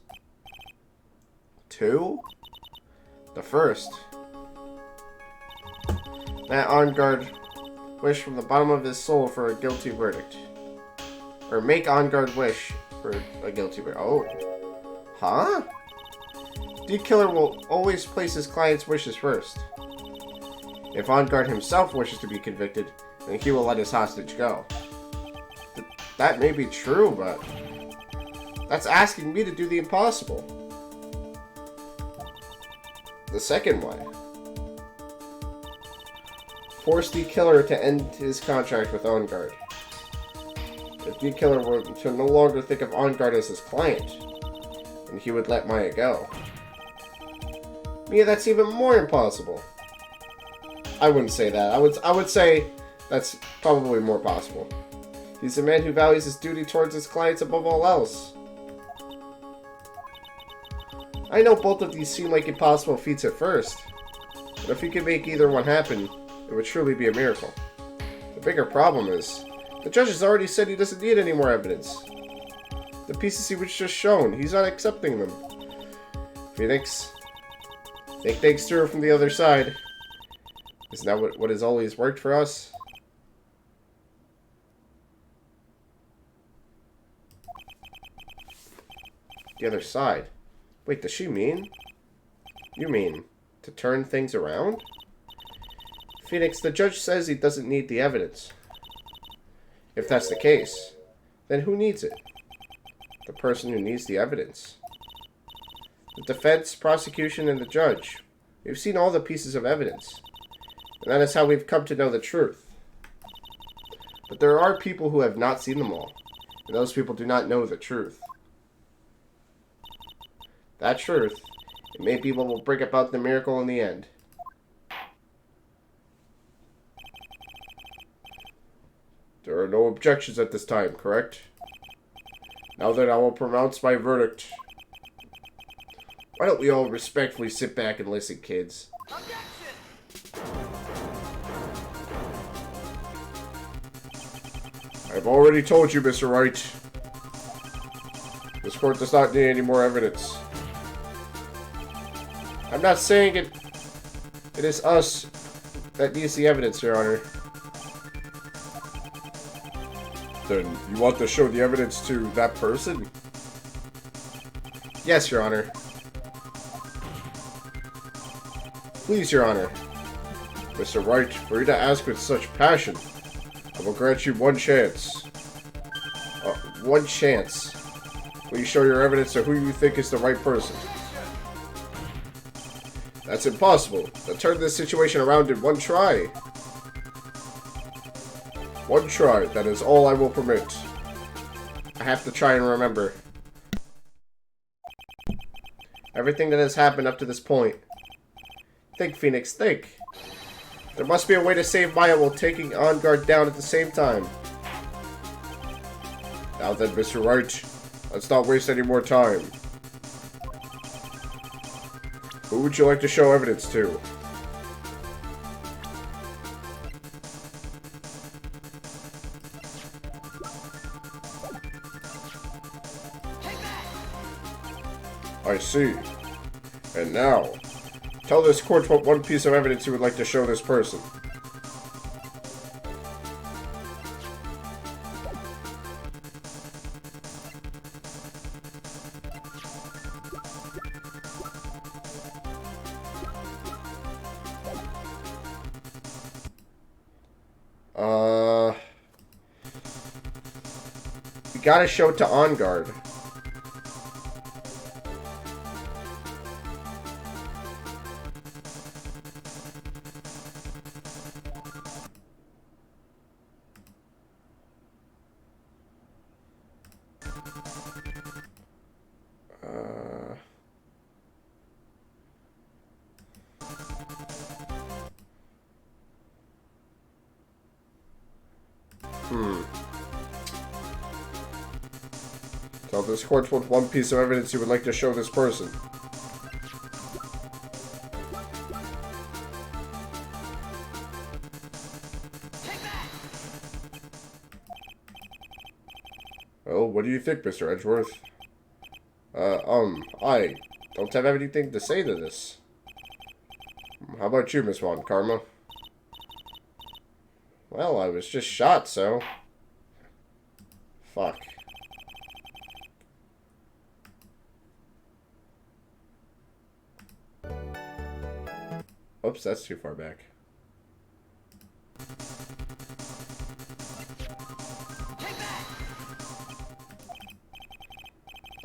Speaker 1: Two? The first. That on guard wish from the bottom of his soul for a guilty verdict. Or make on guard wish for a guilty verdict. Oh. Huh? The killer will always place his client's wishes first. If on guard himself wishes to be convicted, then he will let his hostage go. That may be true, but that's asking me to do the impossible. The second way. Force the killer to end his contract with On Guard. If the killer were to no longer think of On Guard as his client, then he would let Maya go. Yeah, that's even more impossible. I wouldn't say that. I would say that's probably more possible. He's a man who values his duty towards his clients above all else. I know both of these seem like impossible feats at first, but if he could make either one happen, it would truly be a miracle. The bigger problem is, the judge has already said he doesn't need any more evidence. The pieces he was just shown, he's not accepting them. Phoenix, think things through from the other side. Isn't that what has always worked for us? The other side? Wait, does she mean? You mean, to turn things around? Phoenix, the judge says he doesn't need the evidence. If that's the case, then who needs it? The person who needs the evidence. The defense, prosecution, and the judge. We've seen all the pieces of evidence. And that is how we've come to know the truth. But there are people who have not seen them all. And those people do not know the truth. That truth, it may be what will bring about the miracle in the end. There are no objections at this time, correct? Now then, I will pronounce my verdict. Why don't we all respectfully sit back and listen, kids? I've already told you, Mr. Wright. This court does not need any more evidence. I'm not saying it is us that needs the evidence, Your Honor. Then you want to show the evidence to that person? Yes, Your Honor. Please, Your Honor. Mr. Wright, for you to ask with such passion, I will grant you one chance. One chance. Will you show your evidence to who you think is the right person? That's impossible. To turn this situation around in one try. One try, that is all I will permit. I have to try and remember everything that has happened up to this point. Think, Phoenix, think. There must be a way to save Maya while taking On Guard down at the same time. Now then, Mr. Wright, let's not waste any more time. Who would you like to show evidence to? I see. And now, tell this court what one piece of evidence you would like to show this person. We gotta show it to On Guard. Tell this court what one piece of evidence you would like to show this person. Well, what do you think, Mr. Edgeworth? I don't have anything to say to this. How about you, Miss Von Karma? Well, I was just shot, so... Fuck. Oops, that's too far back.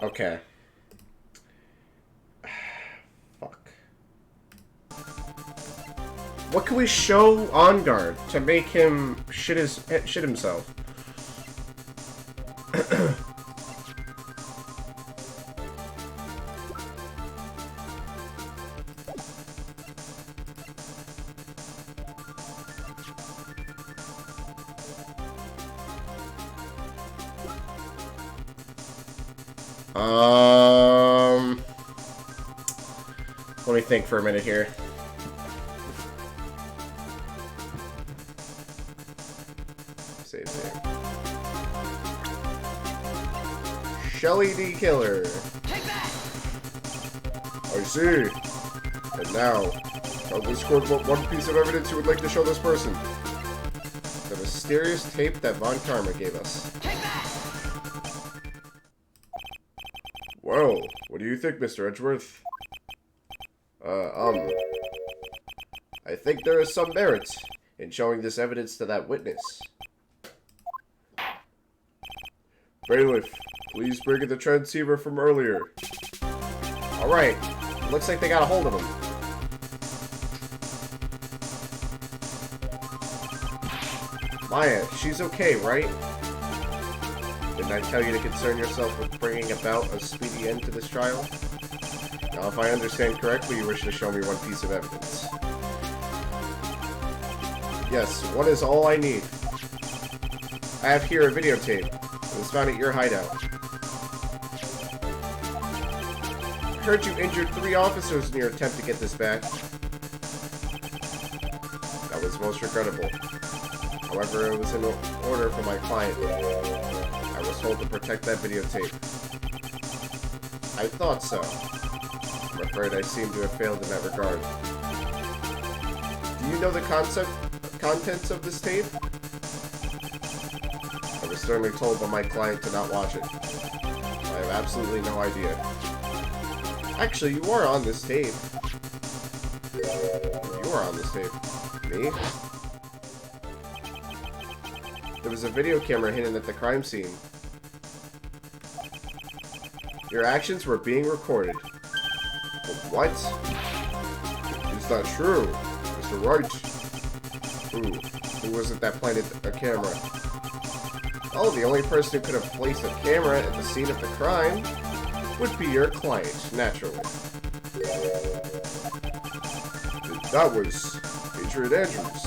Speaker 1: Okay. Fuck. What can we show On Guard to make him shit himself? Let me think for a minute here. Save. Shelly D. Killer. I see. And now, tell this court what one piece of evidence you would like to show this person. The mysterious tape that Von Karma gave us. Well, what do you think, Mr. Edgeworth? I think there is some merit in showing this evidence to that witness. Bailiff, please bring in the transceiver from earlier. Alright, looks like they got a hold of him. Maya, she's okay, right? Didn't I tell you to concern yourself with bringing about a speedy end to this trial? Now, if I understand correctly, you wish to show me one piece of evidence. Yes, what is all I need? I have here a videotape. It was found at your hideout. I heard you injured 3 officers in your attempt to get this back. That was most regrettable. However, it was in order for my client. I was told to protect that videotape. I thought so. I'm afraid I seem to have failed in that regard. Do you know the contents of this tape? I was sternly told by my client to not watch it. I have absolutely no idea. Actually, you are on this tape. You are on this tape. Me? There was a video camera hidden at the crime scene. Your actions were being recorded. But what? It's not true. Mr. Wright. Who was it that planted a camera? Oh, the only person who could have placed a camera at the scene of the crime would be your client, naturally. That was Adrian Andrews.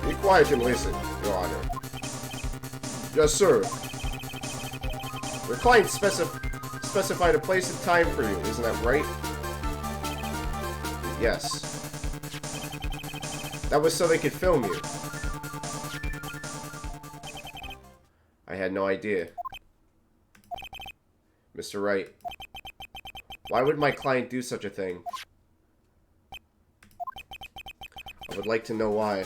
Speaker 1: Be quiet and listen, Your Honor. Yes, sir. Your client specified a place and time for you, isn't that right? Yes. That was so they could film you. I had no idea. Mr. Wright, why would my client do such a thing? I would like to know why.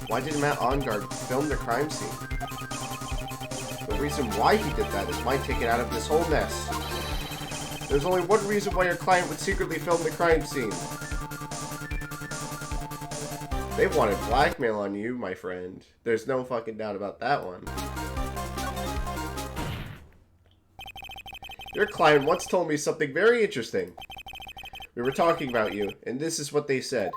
Speaker 1: Why did Matt Onguard film the crime scene? The reason why he did that is my ticket out of this whole mess. There's only one reason why your client would secretly film the crime scene. They wanted blackmail on you, my friend. There's no fucking doubt about that one. Your client once told me something very interesting. We were talking about you, and this is what they said.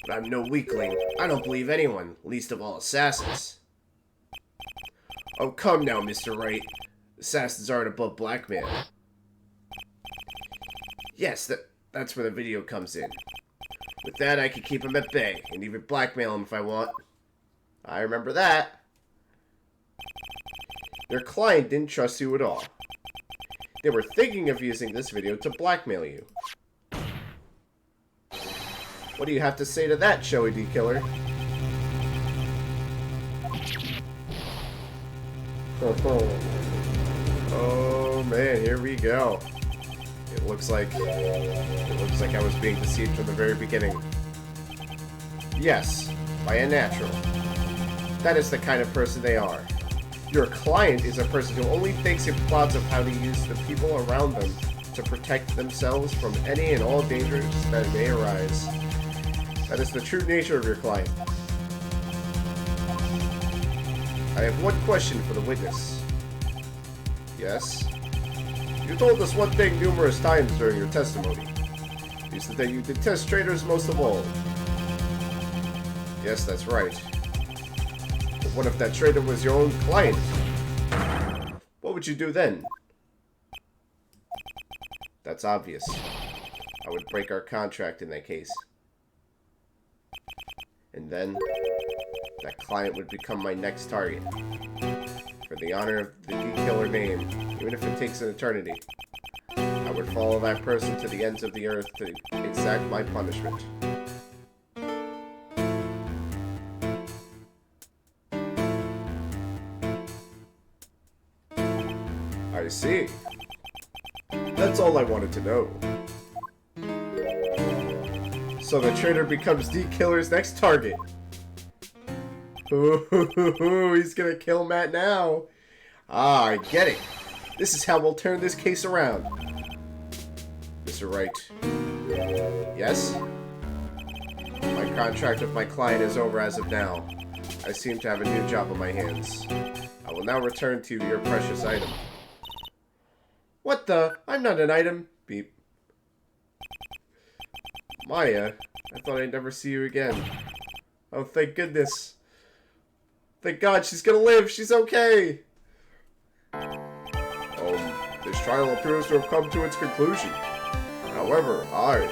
Speaker 1: But I'm no weakling. I don't believe anyone, least of all assassins. Oh, come now, Mr. Wright. Assassins aren't above blackmail. Yes, that's where the video comes in. With that, I can keep him at bay, and even blackmail him if I want. I remember that. Your client didn't trust you at all. They were thinking of using this video to blackmail you. What do you have to say to that, Showy D Killer? Oh man, here we go. It looks like I was being deceived from the very beginning. Yes, by a natural. That is the kind of person they are. Your client is a person who only thinks and plots of how to use the people around them to protect themselves from any and all dangers that may arise. That is the true nature of your client. I have one question for the witness. Yes? You told us one thing numerous times during your testimony. You said that you detest traitors most of all. Yes, that's right. But what if that traitor was your own client? What would you do then? That's obvious. I would break our contract in that case. And then, that client would become my next target. For the honor of the D-Killer name, even if it takes an eternity, I would follow that person to the ends of the earth to exact my punishment. I see. That's all I wanted to know. So the traitor becomes D-Killer's next target. Ooh, he's gonna kill Matt now. Ah, I get it. This is how we'll turn this case around. Mr. Wright. Yes? My contract with my client is over as of now. I seem to have a new job on my hands. I will now return to your precious item. What the? I'm not an item. Beep. Maya, I thought I'd never see you again. Oh, thank goodness. Thank God, she's gonna live. She's okay. This trial appears to have come to its conclusion. However, I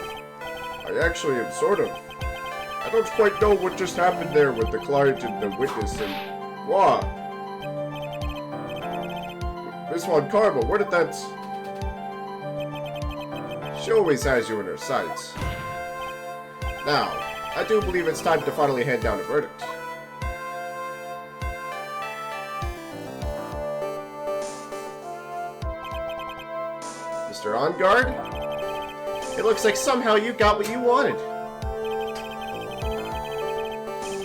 Speaker 1: actually am sort of. I don't quite know what just happened there with the client and the witness and what. Miss Von Karma, where did that? She always has you in her sights. Now, I do believe it's time to finally hand down a verdict. Mr. On Guard? It looks like somehow you got what you wanted.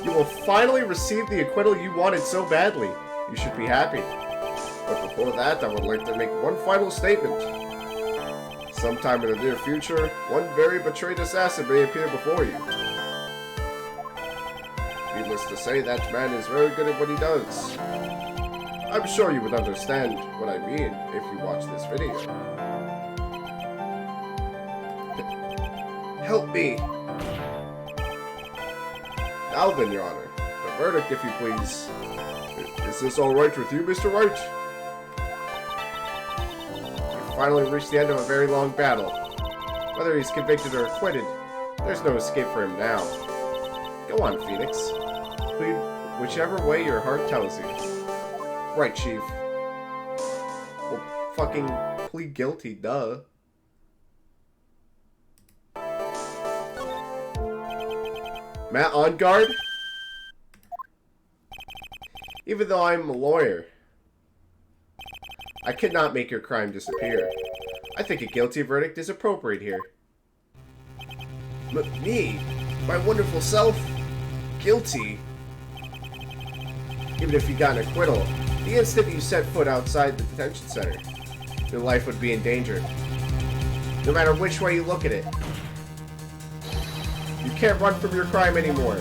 Speaker 1: You will finally receive the acquittal you wanted so badly. You should be happy. But before that, I would like to make one final statement. Sometime in the near future, one very betrayed assassin may appear before you. Needless to say, that man is very good at what he does. I'm sure you would understand what I mean if you watch this video. Help me! Now then, Your Honor, the verdict, if you please. Is this alright with you, Mr. Wright? We finally reached the end of a very long battle. Whether he's convicted or acquitted, there's no escape for him now. Go on, Phoenix. Plead whichever way your heart tells you. Right, Chief. Well, fucking plead guilty, duh. Matt On Guard? Even though I'm a lawyer, I could not make your crime disappear. I think a guilty verdict is appropriate here. Me? My wonderful self? Guilty? Even if you got an acquittal, the instant you set foot outside the detention center, your life would be in danger. No matter which way you look at it. You can't run from your crime anymore.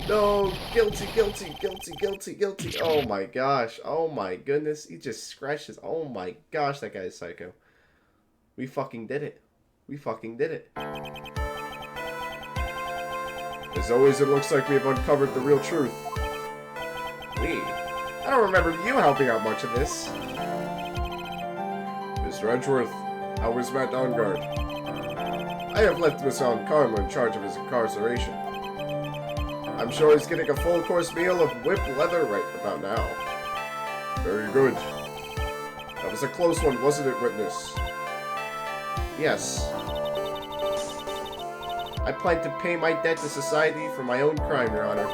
Speaker 1: No, guilty, guilty, guilty, guilty, guilty. Oh my gosh. Oh my goodness. He just scratched his... Oh my gosh, that guy is psycho. We fucking did it. We fucking did it. As always, it looks like we have uncovered the real truth. We? I don't remember you helping out much of this. Mr. Edgeworth, how is Matt on guard? I have left Miss Karma in charge of his incarceration. I'm sure he's getting a full-course meal of whipped leather right about now. Very good. That was a close one, wasn't it, witness? Yes. I plan to pay my debt to society for my own crime, Your Honor.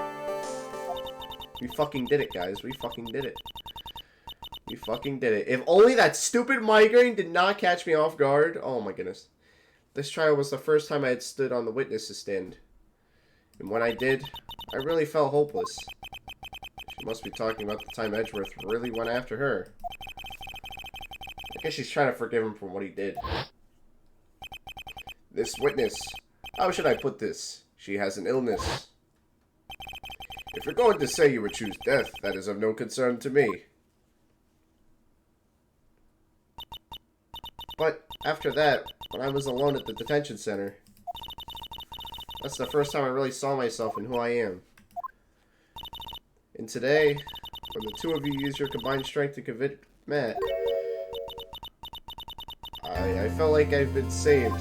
Speaker 1: We fucking did it, guys. We fucking did it. We fucking did it. If only that stupid migraine did not catch me off guard. Oh my goodness. This trial was the first time I had stood on the witness's stand. And when I did, I really felt hopeless. She must be talking about the time Edgeworth really went after her. I guess she's trying to forgive him for what he did. This witness, how should I put this? She has an illness. If you're going to say you would choose death, that is of no concern to me. But after that, when I was alone at the detention center, that's the first time I really saw myself and who I am. And today, when the two of you use your combined strength to convict Matt, I felt like I've been saved.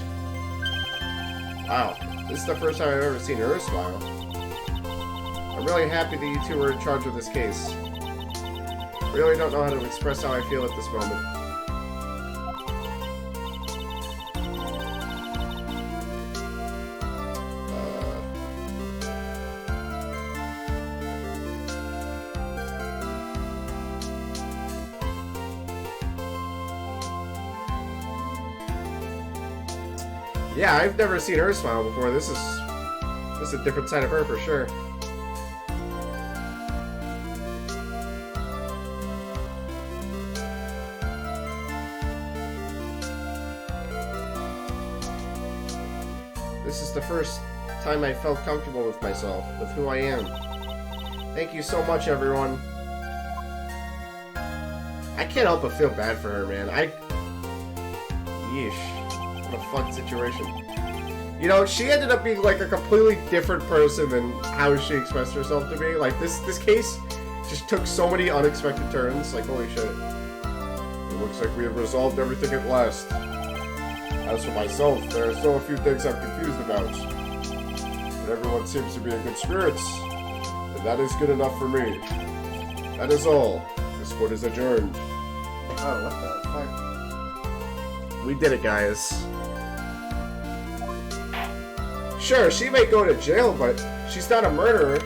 Speaker 1: Wow, this is the first time I've ever seen her smile. I'm really happy that you two were in charge of this case. I really don't know how to express how I feel at this moment. Yeah, I've never seen her smile before. This is a different side of her for sure. This is the first time I felt comfortable with myself, with who I am. Thank you so much, everyone. I can't help but feel bad for her, man. Yeesh. What a fun situation. You know, she ended up being like a completely different person than how she expressed herself to me. Like, this case just took so many unexpected turns. Like, holy shit. It looks like we have resolved everything at last. As for myself, there are still a few things I'm confused about. But everyone seems to be in good spirits. And that is good enough for me. That is all. This court is adjourned. Oh, what the fuck? We did it, guys. Sure, she may go to jail, but she's not a murderer.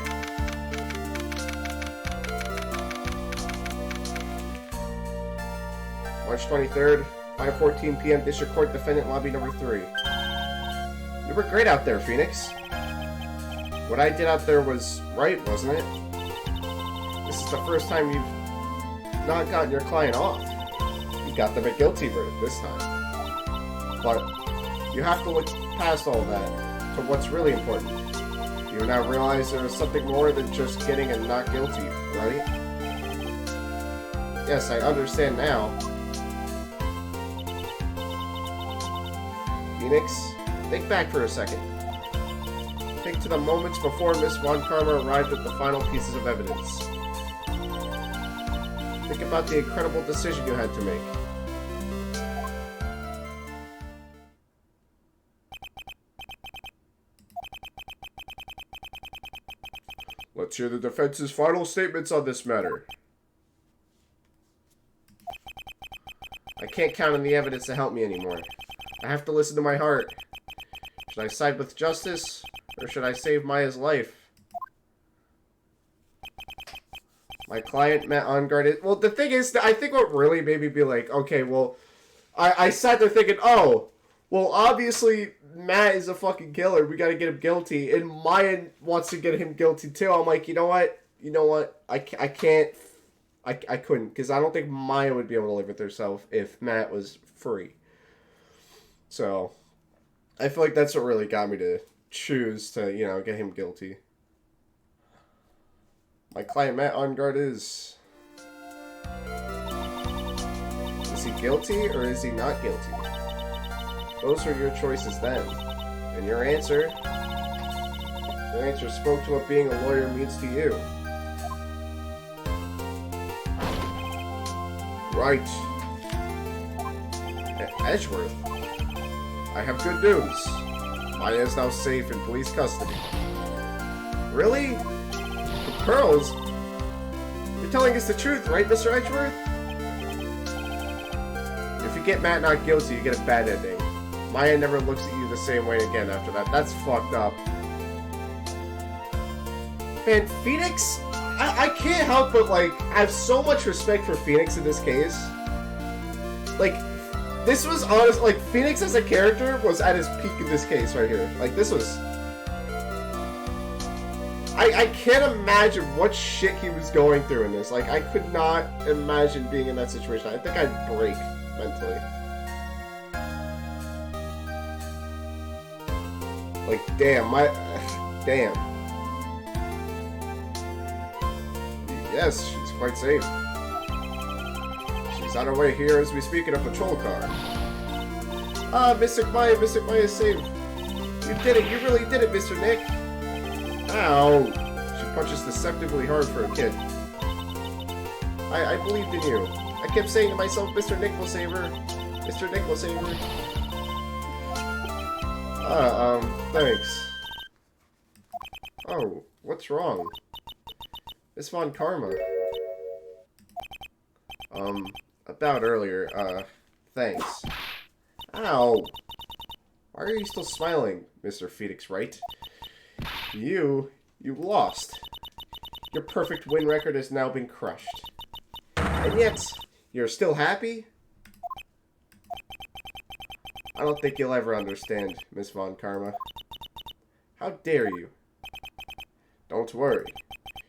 Speaker 1: March 23rd, 5:14 p.m. District Court, Defendant Lobby number 3. You were great out there, Phoenix. What I did out there was right, wasn't it? This is the first time you've not gotten your client off. You got them a guilty verdict this time. But you have to look past all that to what's really important. You now realize there is something more than just getting a not guilty, right? Yes, I understand now. Phoenix, think back for a second. Think to the moments before Miss Von Karma arrived at the final pieces of evidence. Think about the incredible decision you had to make. Let's hear the defense's final statements on this matter. I can't count on the evidence to help me anymore. I have to listen to my heart. Should I side with justice, or should I save Maya's life? My client, Matt Ongard, well, the thing is, I think what really made me be like, okay, well, I sat there thinking, oh, well, obviously, Matt is a fucking killer. We gotta get him guilty. And Maya wants to get him guilty, too. I'm like, you know what? I can't. I couldn't. Because I don't think Maya would be able to live with herself if Matt was free. So, I feel like that's what really got me to choose to, get him guilty. My client, Matt Ongard, is... Is he guilty or is he not guilty? Those were your choices then. And your answer spoke to what being a lawyer means to you. Right. Edgeworth? I have good news. Maya is now safe in police custody. Really? The pearls? You're telling us the truth, right, Mr. Edgeworth? If you get Matt not guilty, you get a bad ending. Maya never looks at you the same way again after that. That's fucked up. Man, Phoenix? I can't help but, like, I have so much respect for Phoenix in this case. Like, this was honest, like, Phoenix as a character was at his peak in this case right here. Like, this was... I can't imagine what shit he was going through in this. Like, I could not imagine being in that situation. I think I'd break mentally. Like, damn, damn. Yes, she's quite safe. She's on her way here as we speak in a patrol car. Ah, Mr. Maya is safe. You did it, you really did it, Mr. Nick. Ow! She punches deceptively hard for a kid. I believed in you. I kept saying to myself, Mr. Nick will save her. Mr. Nick will save her. Thanks. Oh, what's wrong? Miss Von Karma. About earlier, thanks. Ow! Why are you still smiling, Mr. Phoenix Wright? You lost. Your perfect win record has now been crushed. And yet, you're still happy? I don't think you'll ever understand, Miss Von Karma. How dare you? Don't worry.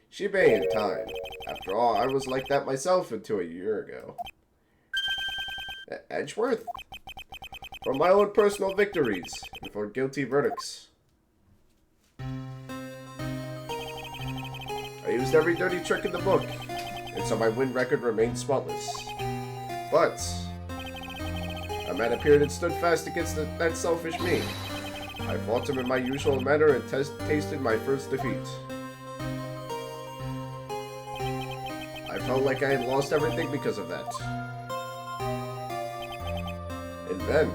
Speaker 1: She may in time. After all, I was like that myself until a year ago. Edgeworth? For my own personal victories, and for guilty verdicts. I used every dirty trick in the book, and so my win record remained spotless. But a man appeared and stood fast against that selfish me. I fought him in my usual manner and tasted my first defeat. I felt like I had lost everything because of that. And then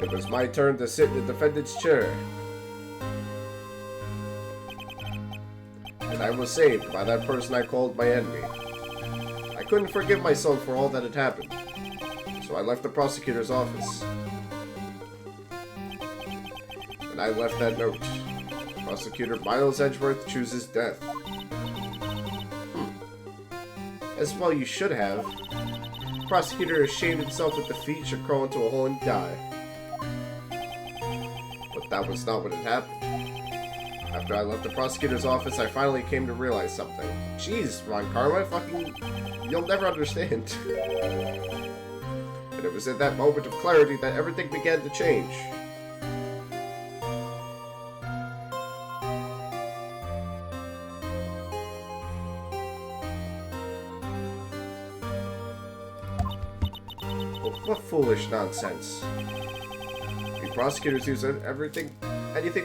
Speaker 1: it was my turn to sit in the defendant's chair. And I was saved by that person I called my enemy. I couldn't forgive myself for all that had happened, so I left the prosecutor's office. And I left that note. Prosecutor Miles Edgeworth chooses death. As well you should have. The prosecutor ashamed himself with defeat should crawl into a hole and die. But that was not what had happened. After I left the prosecutor's office, I finally came to realize something. Jeez, Von Karma, you'll never understand. And it was in that moment of clarity that everything began to change. What foolish nonsense. We prosecutors use anything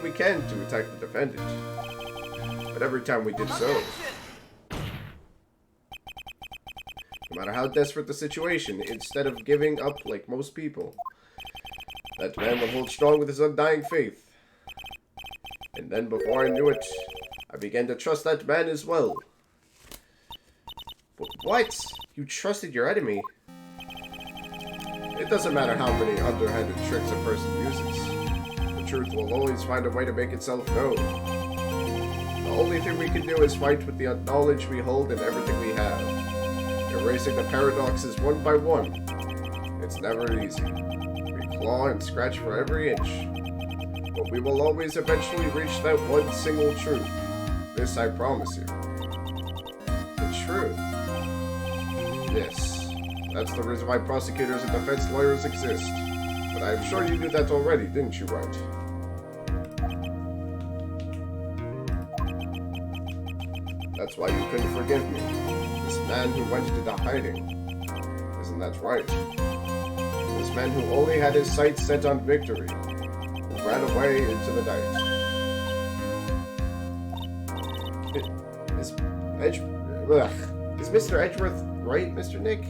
Speaker 1: we can to attack the defendant. But every time we did so, no matter how desperate the situation, instead of giving up like most people, that man would hold strong with his undying faith. And then before I knew it, I began to trust that man as well. But what? You trusted your enemy? It doesn't matter how many underhanded tricks a person uses. The truth will always find a way to make itself known. The only thing we can do is fight with the knowledge we hold and everything we have. Erasing the paradoxes one by one. It's never easy. We claw and scratch for every inch. But we will always eventually reach that one single truth. This I promise you. The truth. Yes. That's the reason why prosecutors and defense lawyers exist. But I'm sure you knew that already, didn't you, Wright? That's why you couldn't forgive me. This man who went into hiding. Isn't that right? This man who only had his sights set on victory. Who ran away into the night. Is Mr. Edgeworth right, Mr. Nick?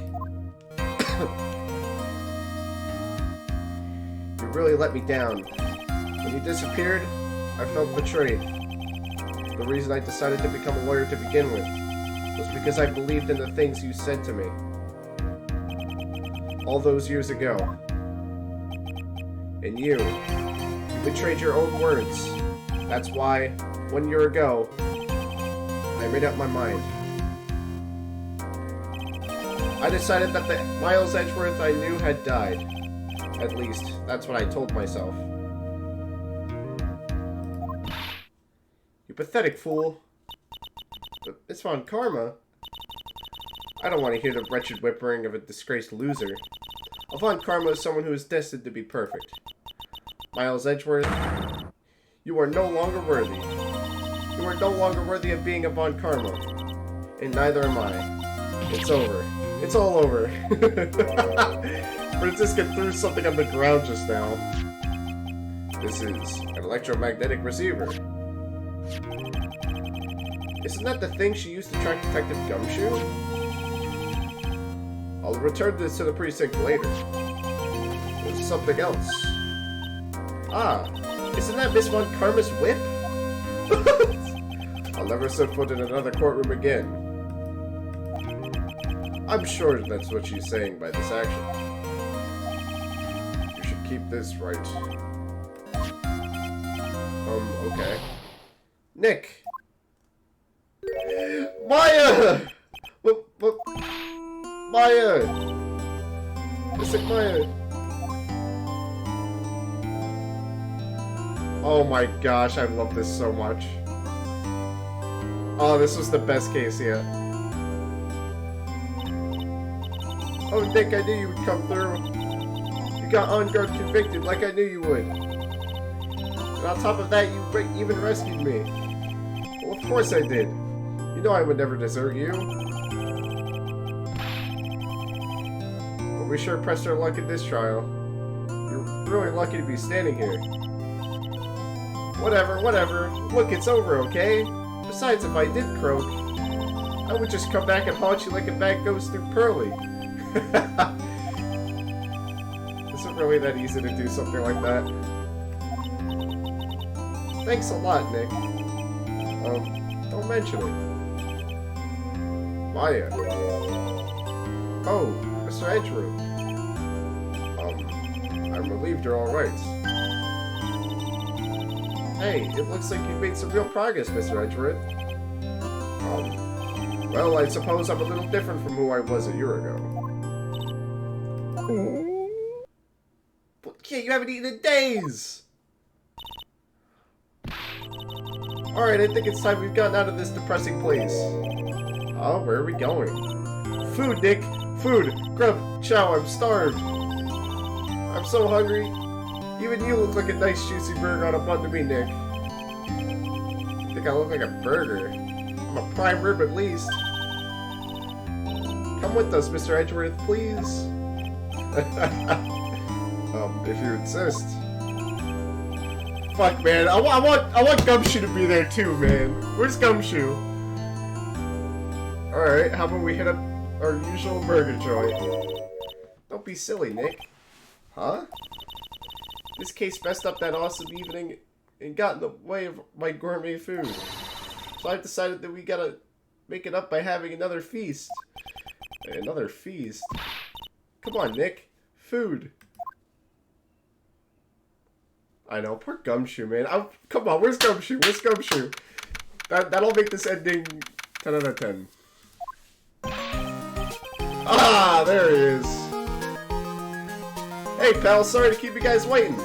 Speaker 1: You really let me down. When you disappeared, I felt betrayed. The reason I decided to become a lawyer to begin with was because I believed in the things you said to me. All those years ago. And you betrayed your own words. That's why, 1 year ago, I made up my mind. I decided that the Miles Edgeworth I knew had died. At least, that's what I told myself. You pathetic fool. But Miss Von Karma? I don't want to hear the wretched whimpering of a disgraced loser. A Von Karma is someone who is destined to be perfect. Miles Edgeworth, you are no longer worthy. You are no longer worthy of being a Von Karma. And neither am I. It's over. It's all over. Francisca threw something on the ground just now. This is an electromagnetic receiver. Isn't that the thing she used to track Detective Gumshoe? I'll return this to the precinct later. There's something else. Ah, isn't that Miss Von Karma's whip? I'll never set foot in another courtroom again. I'm sure that's what she's saying by this action. You should keep this right. Okay. Nick! Maya! What? Maya! Listen, Maya! Oh my gosh, I love this so much. Oh, this was the best case yet. Oh, Nick, I knew you would come through. You got on guard convicted like I knew you would. And on top of that, you even rescued me. Well, of course I did. You know I would never desert you. But we sure pressed our luck in this trial. You're really lucky to be standing here. Whatever. Look, it's over, okay? Besides, if I did croak, I would just come back and haunt you like a bad ghost through Pearly. Is it really that easy to do something like that? Thanks a lot, Nick. Don't mention it. Maya. Oh, Mr. Edgeworth. I'm relieved you're alright. Hey, it looks like you've made some real progress, Mr. Edgeworth. Well, I suppose I'm a little different from who I was a year ago. But yeah, you haven't eaten in days! Alright, I think it's time we've gotten out of this depressing place. Oh, where are we going? Food, Nick! Food! Grub! Chow, I'm starved! I'm so hungry. Even you look like a nice juicy burger on a bun to me, Nick. You think I look like a burger? I'm a prime rib at least. Come with us, Mr. Edgeworth, please. If you insist. Fuck, man. I want Gumshoe to be there too, man. Where's Gumshoe? Alright, how about we hit up our usual burger joint? Don't be silly, Nick. Huh? This case messed up that awesome evening and got in the way of my gourmet food. So I've decided that we gotta make it up by having another feast. Another feast? Come on, Nick. Food. I know, poor Gumshoe, man. Come on, where's Gumshoe? Where's Gumshoe? That'll make this ending 10 out of 10. Ah, there he is. Hey, pal, sorry to keep you guys waiting.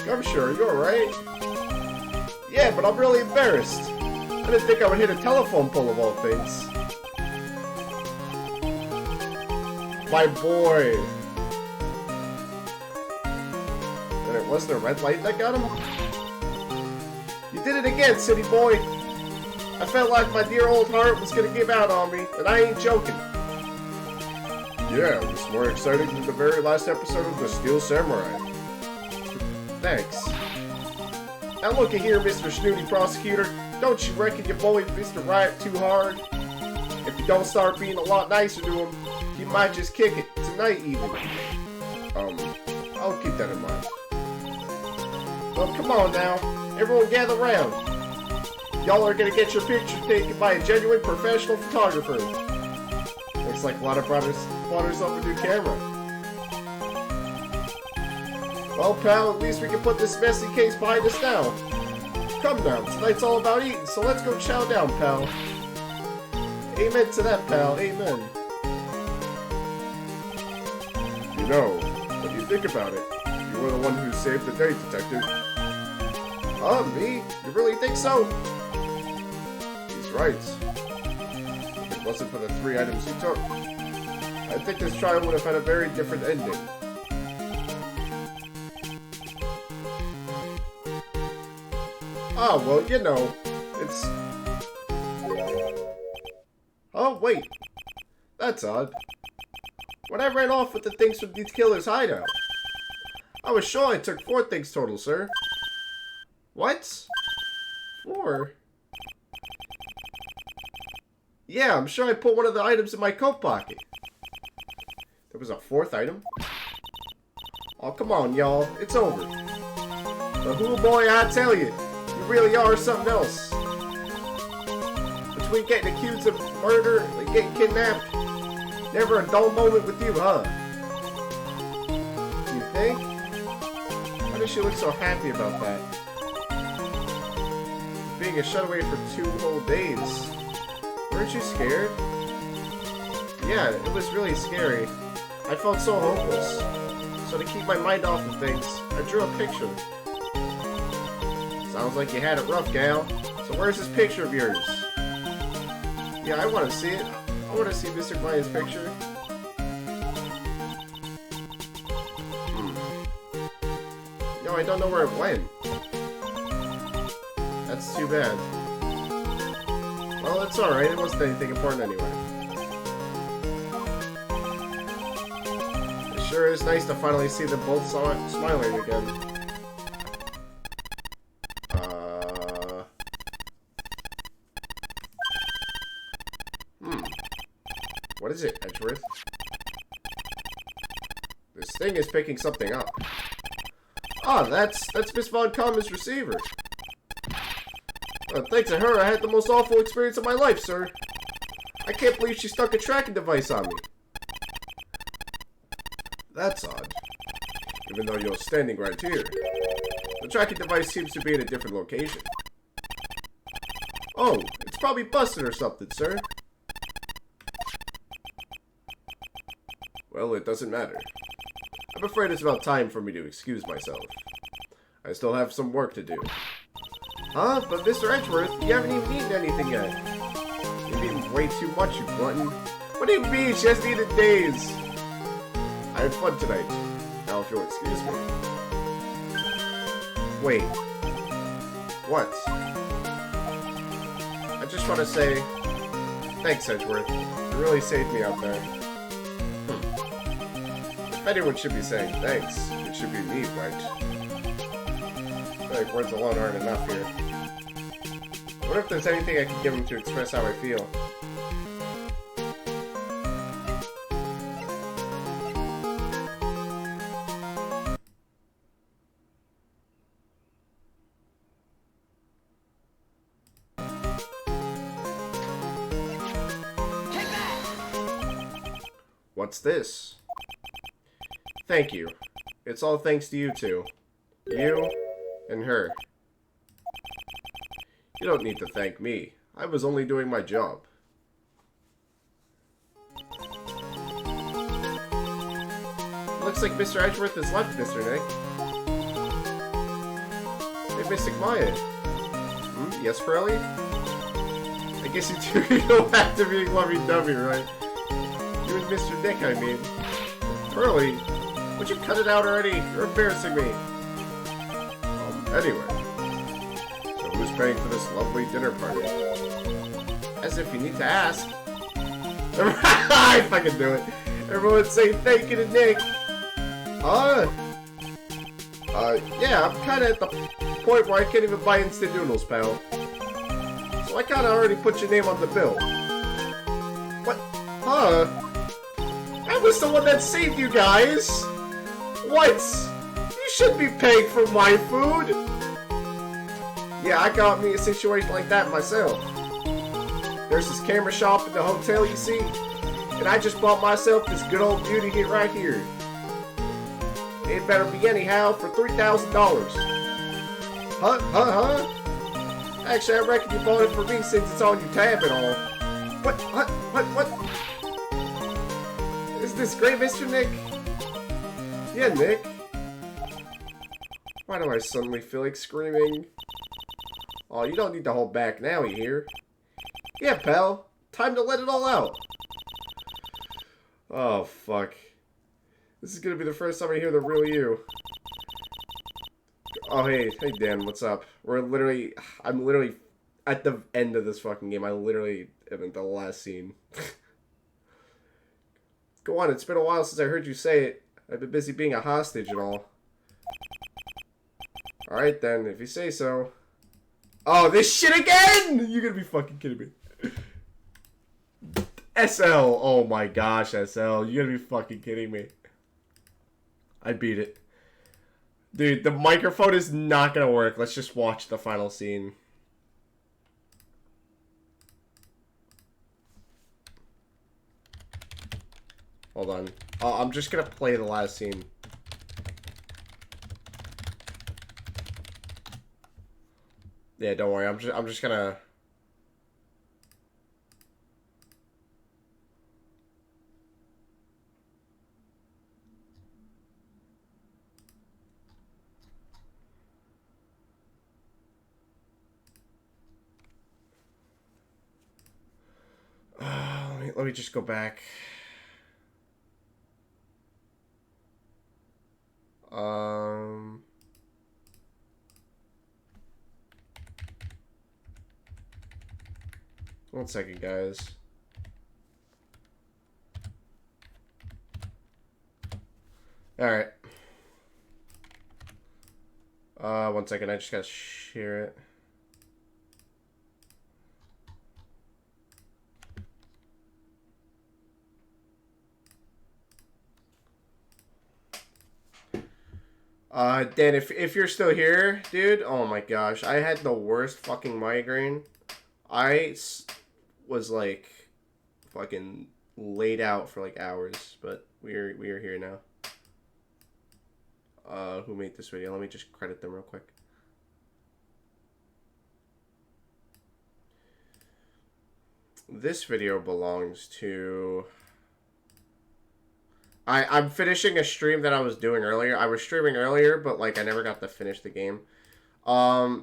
Speaker 1: Gumshoe, are you alright? Yeah, but I'm really embarrassed. I didn't think I would hit a telephone pole of all things. My boy. And it wasn't a red light that got him? You did it again, city boy. I felt like my dear old heart was gonna give out on me, and I ain't joking. Yeah, it was more exciting than the very last episode of The Steel Samurai. Thanks. Now looky here, Mr. Snooty Prosecutor. Don't you reckon you bullied Mr. Wright too hard? If you don't start being a lot nicer to him, he might just kick it tonight even. I'll keep that in mind. Well, come on now. Everyone gather round. Y'all are gonna get your picture taken by a genuine professional photographer. Looks like a lot of brothers up a new camera. Well, pal, at least we can put this messy case behind us now. Come now, tonight's all about eating, so let's go chow down, pal. Amen to that, pal. Amen. You know, when you think about it, you were the one who saved the day, Detective. Me? You really think so? He's right. If it wasn't for the 3 items you took, I think this trial would have had a very different ending. Oh, well, you know, it's... Oh, wait. That's odd. When I ran off with the things from the killer's hideout, I was sure I took 4 things total, sir. What? 4? Yeah, I'm sure I put one of the items in my coat pocket. There was a 4th item? Oh, come on, y'all. It's over. But who, boy, I tell you, you really are something else. Between getting accused of murder and getting kidnapped, never a dull moment with you, huh? You think? Why does she look so happy about that? Being a shutaway for 2 whole days. Weren't you scared? Yeah, it was really scary. I felt so hopeless. So to keep my mind off of things, I drew a picture. Sounds like you had it rough, gal. So where's this picture of yours? Yeah, I want to see it. I want to see Mr. Maya's picture. No, I don't know where it went. That's too bad. Well, it's alright. It wasn't anything important anyway. It sure is nice to finally see them both smiling again. What is it, Edgeworth? This thing is picking something up. Ah, that's Miss Von Common's receiver. Thanks to her, I had the most awful experience of my life, sir. I can't believe she stuck a tracking device on me. That's odd. Even though you're standing right here. The tracking device seems to be in a different location. Oh, it's probably busted or something, sir. Well, it doesn't matter. I'm afraid it's about time for me to excuse myself. I still have some work to do. Huh? But Mr. Edgeworth, you haven't even eaten anything yet. You've eaten way too much, you glutton. What do you mean? She hasn't eaten in days. I had fun tonight. Now if you'll excuse me. Wait. What? I just want to say, thanks, Edgeworth. You really saved me out there. If anyone should be saying thanks, it should be me, Wright. I feel like words alone aren't enough here. I wonder if there's anything I can give him to express how I feel. What's this? Thank you. It's all thanks to you two. You and her. You don't need to thank me. I was only doing my job. Looks like Mr. Edgeworth has left, Mr. Nick. Hey, Mr. Maya. Yes, Pirelli? I guess you two go back to being lovey-dovey, right? You and Mr. Nick, I mean. Pirelli, would you cut it out already? You're embarrassing me. Anyway. So who's paying for this lovely dinner party? As if you need to ask. I fucking do it. Everyone say thank you to Nick. Yeah, I'm kinda at the point where I can't even buy instant noodles, pal. So I kinda already put your name on the bill. What? Huh? I was the one that saved you guys! What? You shouldn't be paying for my food! Yeah, I got me a situation like that myself. There's this camera shop in the hotel, you see? And I just bought myself this good old beauty here, right here. It better be anyhow for $3,000. Huh? Actually, I reckon you bought it for me since it's on your tab and all. What? Is this great, Mr. Nick? Yeah, Nick. Why do I suddenly feel like screaming? Oh, you don't need to hold back now, you hear? Yeah, pal. Time to let it all out. Oh, fuck. This is gonna be the first time I hear the real you. Oh, hey, Dan, what's up? I'm literally at the end of this fucking game. I literally am in the last scene. Go on, it's been a while since I heard you say it. I've been busy being a hostage and all. Alright then, if you say so. Oh, this shit again! You're gonna be fucking kidding me. SL, oh my gosh, SL, you're gonna be fucking kidding me. I beat it. Dude, the microphone is not gonna work. Let's just watch the final scene. Hold on. I'm just gonna play the last scene. Yeah, don't worry. I'm just gonna. Let me just go back. One second, guys. Alright. One second, I just gotta share it. Dan, if you're still here, dude, oh my gosh, I had the worst fucking migraine. I was like fucking laid out for like hours, but we are here now. Who made this video? Let me just credit them real quick. This video belongs to... I'm finishing a stream that I was doing earlier. I was streaming earlier, but like I never got to finish the game.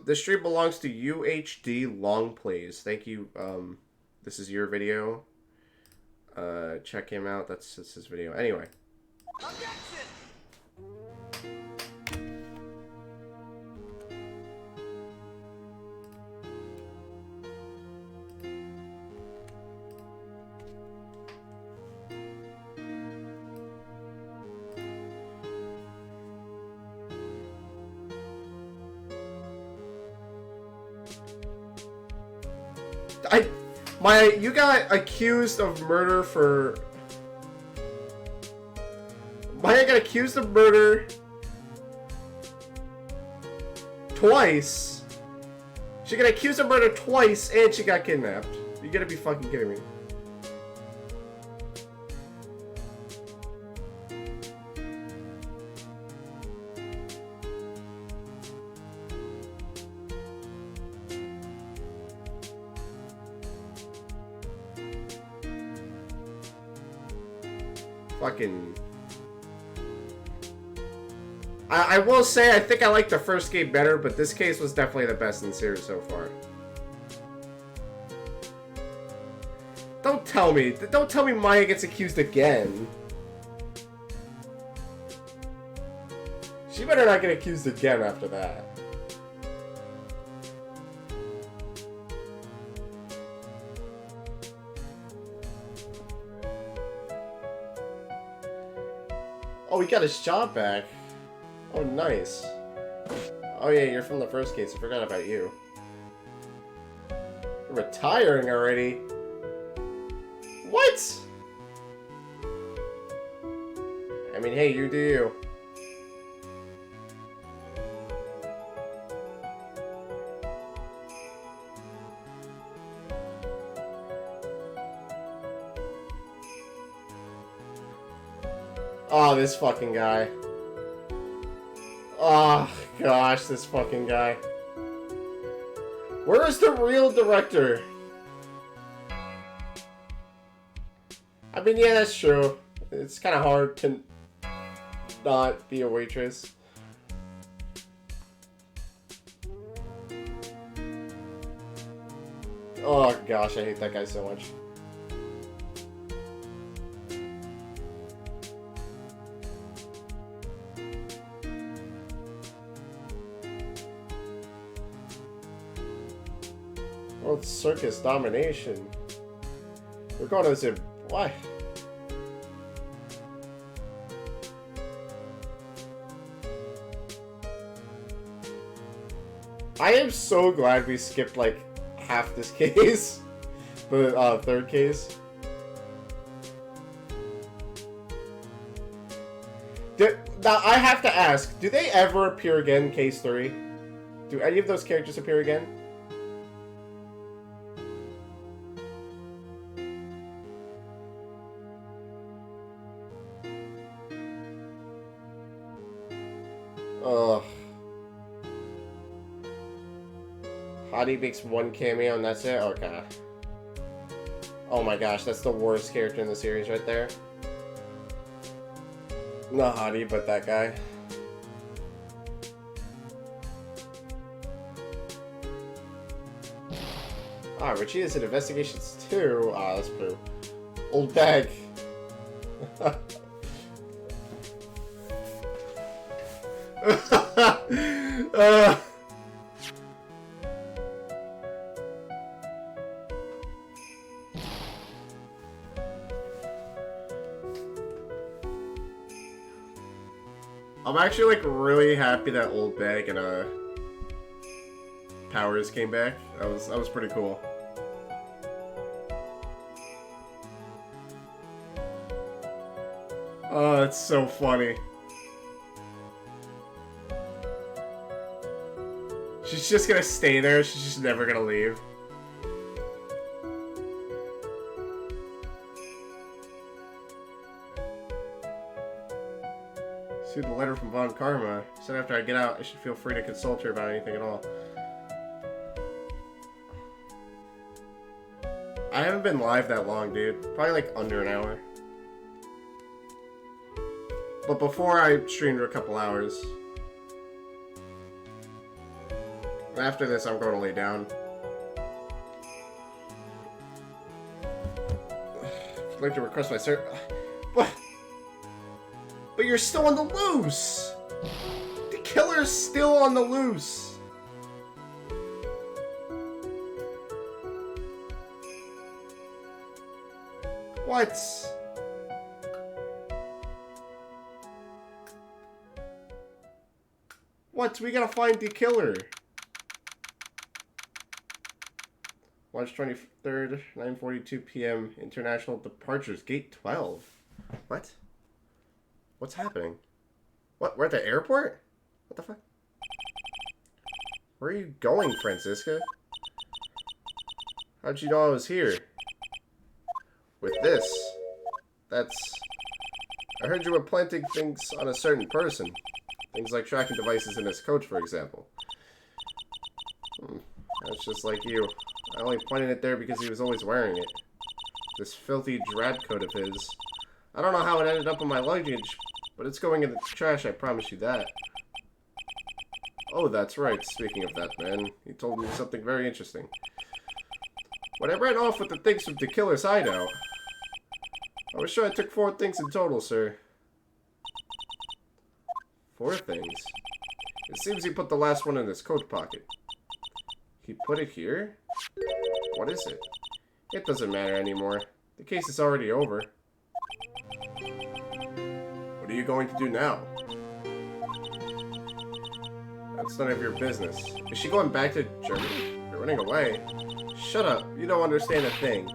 Speaker 1: This stream belongs to UHD Long Plays. Thank you. This is your video. Check him out. That's his video. Anyway. You got accused of murder for... Maya got accused of murder twice. She got accused of murder twice, and she got kidnapped. You gotta be fucking kidding me. Fucking... I will say, I think I like the first game better, but this case was definitely the best in the series so far. Don't tell me Maya gets accused again. She better not get accused again after that. Oh, he got his job back. Oh, nice. Oh yeah, you're from the first case. I forgot about you. You're retiring already? What? I mean, hey, you do you. Oh, this fucking guy. Oh, gosh, this fucking guy. Where is the real director? I mean, yeah, that's true. It's kind of hard to not be a waitress. Oh, gosh, I hate that guy so much. World Circus Domination. We're going to say what? I am so glad we skipped like half this case, the third case. Now I have to ask: do they ever appear again in Case 3? Do any of those characters appear again? Ugh. Hottie makes one cameo and that's it? Okay. Oh my gosh, that's the worst character in the series right there. Not Hottie, but that guy. Ah, Richie is in Investigations 2. Ah, that's true. Old bag. I'm actually like really happy that Old Bag and Powers came back. That was pretty cool. Oh, it's so funny. She's just gonna stay there. She's just never gonna leave. See the letter from Von Karma. Said after I get out, I should feel free to consult her about anything at all. I haven't been live that long, dude. Probably like under an hour. But before I streamed for a couple hours. After this, I'm going to lay down. I'd like to request my What? But you're still on the loose! The killer's still on the loose! What? What? We gotta find the killer. March 23rd, 9:42 p.m. International Departures, Gate 12. What? What's happening? What? We're at the airport? What the fuck? Where are you going, Francisca? How'd you know I was here? With this. That's... I heard you were planting things on a certain person. Things like tracking devices in his coach, for example. That's just like you. I only pointed it there because he was always wearing it. This filthy drab coat of his. I don't know how it ended up in my luggage, but it's going in the trash, I promise you that. Oh, that's right. Speaking of that, man, he told me something very interesting. When I ran off with the things from the killer's hideout, I was sure I took 4 things in total, sir. 4 things? It seems he put the last one in his coat pocket. He put it here? What is it? It doesn't matter anymore. The case is already over. What are you going to do now? That's none of your business. Is she going back to Germany? You're running away. Shut up. You don't understand a thing.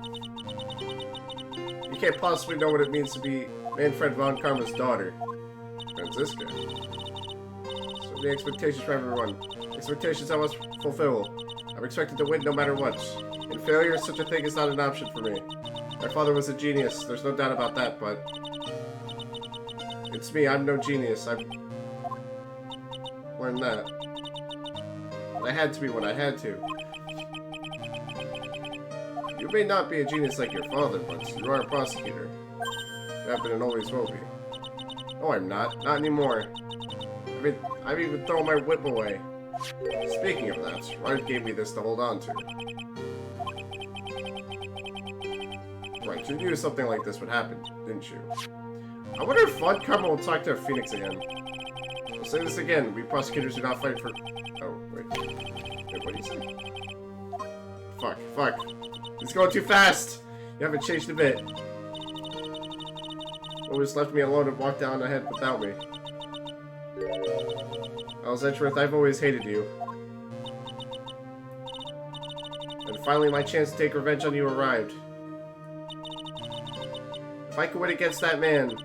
Speaker 1: can't possibly know what it means to be Manfred von Karma's daughter. Franziska. So many expectations for everyone. Expectations I must fulfill. I'm expected to win no matter what. In failure, such a thing is not an option for me. My father was a genius, there's no doubt about that, but... It's me, I'm no genius. I've learned that. But I had to be when I had to. You may not be a genius like your father, but you are a prosecutor. You have been and always will be. No, I'm not. Not anymore. I've even thrown my whip away. Speaking of that, Wright gave me this to hold on to. Right, you knew something like this would happen, didn't you? I wonder if Von Karma will talk to Phoenix again. I'll say this again, we prosecutors do not fight for... Oh, wait. Wait, what did you say? Fuck. It's going too fast! You haven't changed a bit. Always left me alone and walked down ahead without me. Alice Edgeworth, I've always hated you. And finally my chance to take revenge on you arrived. If I could win against that man,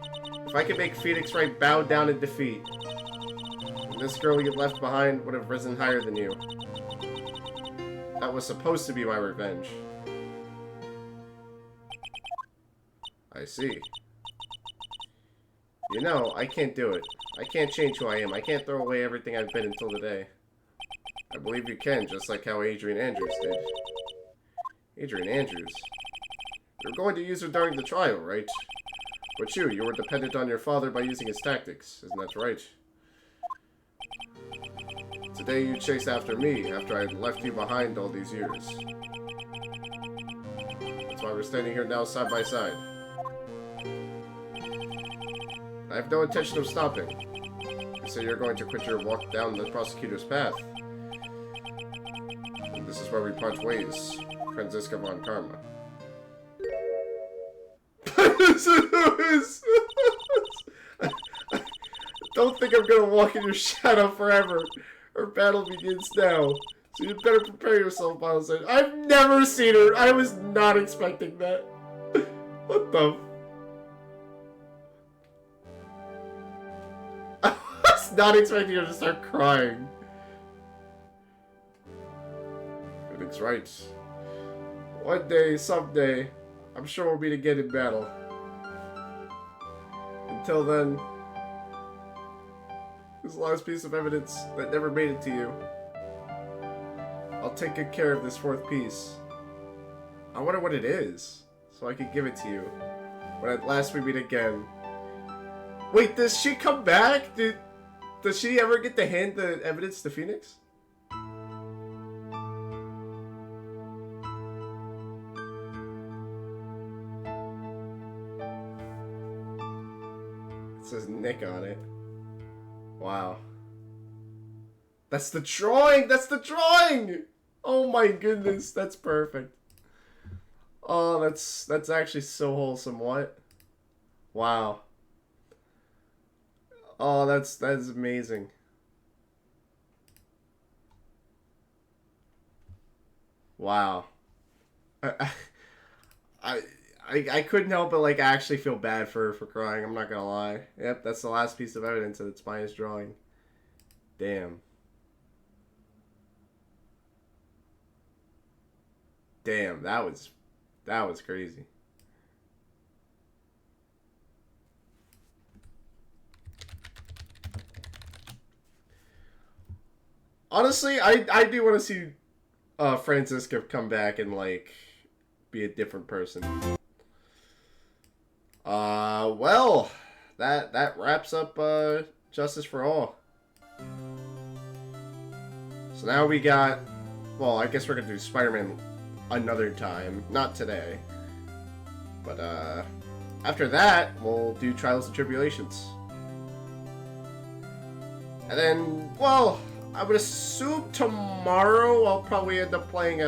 Speaker 1: if I could make Phoenix Wright bow down in defeat, then this girl you left behind would have risen higher than you. That was supposed to be my revenge. I see. You know, I can't do it. I can't change who I am. I can't throw away everything I've been until today. I believe you can, just like how Adrian Andrews did. Adrian Andrews? You're going to use her during the trial, right? But you were dependent on your father by using his tactics. Isn't that right? Today you chased after me, after I had left you behind all these years. That's why we're standing here now side by side. I have no intention of stopping. You say you're going to quit your walk down the prosecutor's path. And this is where we part ways, Franziska von Karma. Don't think I'm gonna walk in your shadow forever. Our battle begins now. So you better prepare yourself, Miles. I've never seen her. I was not expecting that. What the... I was not expecting her to start crying. Phoenix Wright. One day, someday, I'm sure we'll meet again in battle. Until then, this last piece of evidence that never made it to you. I'll take good care of this fourth piece. I wonder what it is, so I can give it to you when at last we meet again. Wait, does she come back? Does she ever get to hand the evidence to Phoenix? It says Nick on it. Wow. That's the drawing! That's the drawing! Oh my goodness, that's perfect. Oh, that's actually so wholesome. What? Wow. Oh, that's amazing. Wow. I couldn't help but like actually feel bad for crying. I'm not gonna lie. Yep, that's the last piece of evidence that it's Maya's drawing. Damn. Damn, that was crazy. Honestly, I do want to see Franziska come back and like be a different person. Well, that wraps up Justice for All. So now we got, well, I guess we're gonna do Spider-Man another time, not today. But after that, we'll do Trials and Tribulations. And then, well, I would assume tomorrow I'll probably end up playing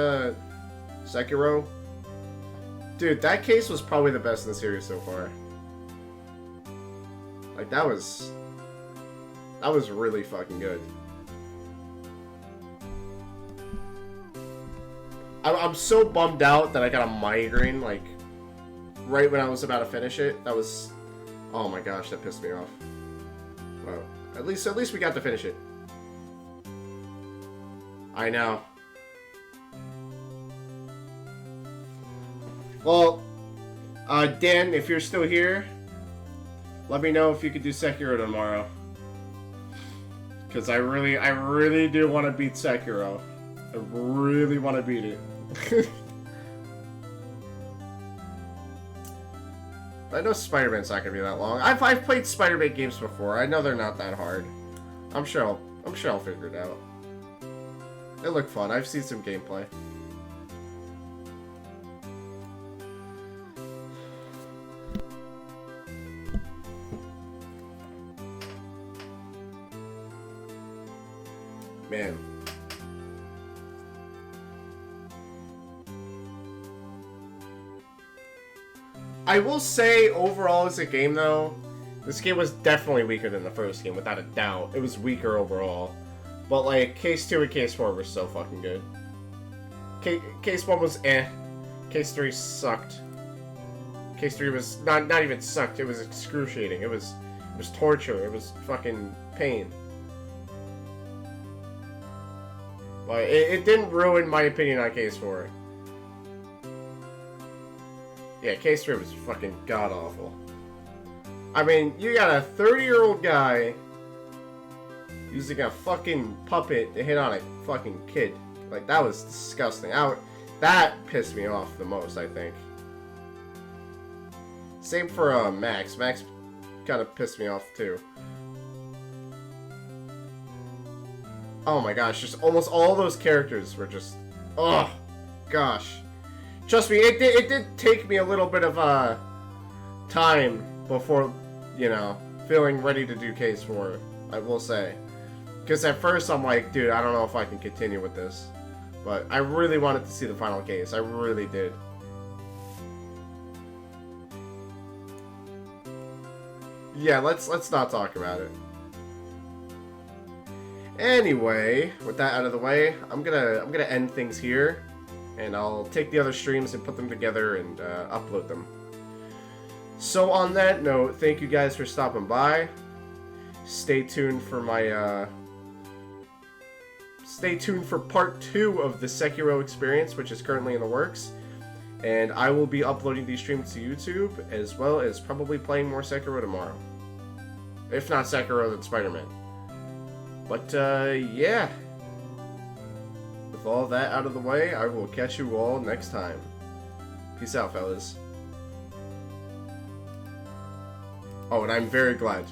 Speaker 1: Sekiro. Dude, that case was probably the best in the series so far. Like, that was really fucking good. I'm so bummed out that I got a migraine, like, right when I was about to finish it. That was... Oh my gosh, that pissed me off. Well, at least we got to finish it. I know. Well, Dan, if you're still here, let me know if you could do Sekiro tomorrow. Because I really do want to beat Sekiro. I really want to beat it. I know Spider-Man's not gonna be that long. I've played Spider-Man games before. I know they're not that hard. I'm sure I'll figure it out. They look fun. I've seen some gameplay. Man. I will say, overall as a game, though, this game was definitely weaker than the first game, without a doubt. It was weaker overall. But, like, Case 2 and Case 4 were so fucking good. Case 1 was eh. Case 3 sucked. Case 3 was not even sucked, it was excruciating. It was torture. It was fucking pain. But it didn't ruin my opinion on Case 4. Yeah, Case 3 was fucking god-awful. I mean, you got a 30-year-old guy using a fucking puppet to hit on a fucking kid. Like, that was disgusting. That pissed me off the most, I think. Same for Max. Max kind of pissed me off, too. Oh my gosh, just almost all those characters were just... Oh, gosh. Trust me, it did take me a little bit of time before, you know, feeling ready to do Case 4, I will say. Because at first I'm like, dude, I don't know if I can continue with this. But I really wanted to see the final Case. I really did. Yeah, let's not talk about it. Anyway, with that out of the way, I'm gonna end things here. And I'll take the other streams and put them together and upload them. So on that note, thank you guys for stopping by. Stay tuned for my stay tuned for part 2 of the Sekiro experience, which is currently in the works. And I will be uploading these streams to YouTube, as well as probably playing more Sekiro tomorrow. If not Sekiro, then Spider-Man. But yeah. With all that out of the way, I will catch you all next time. Peace out, fellas. Oh, and I'm very glad.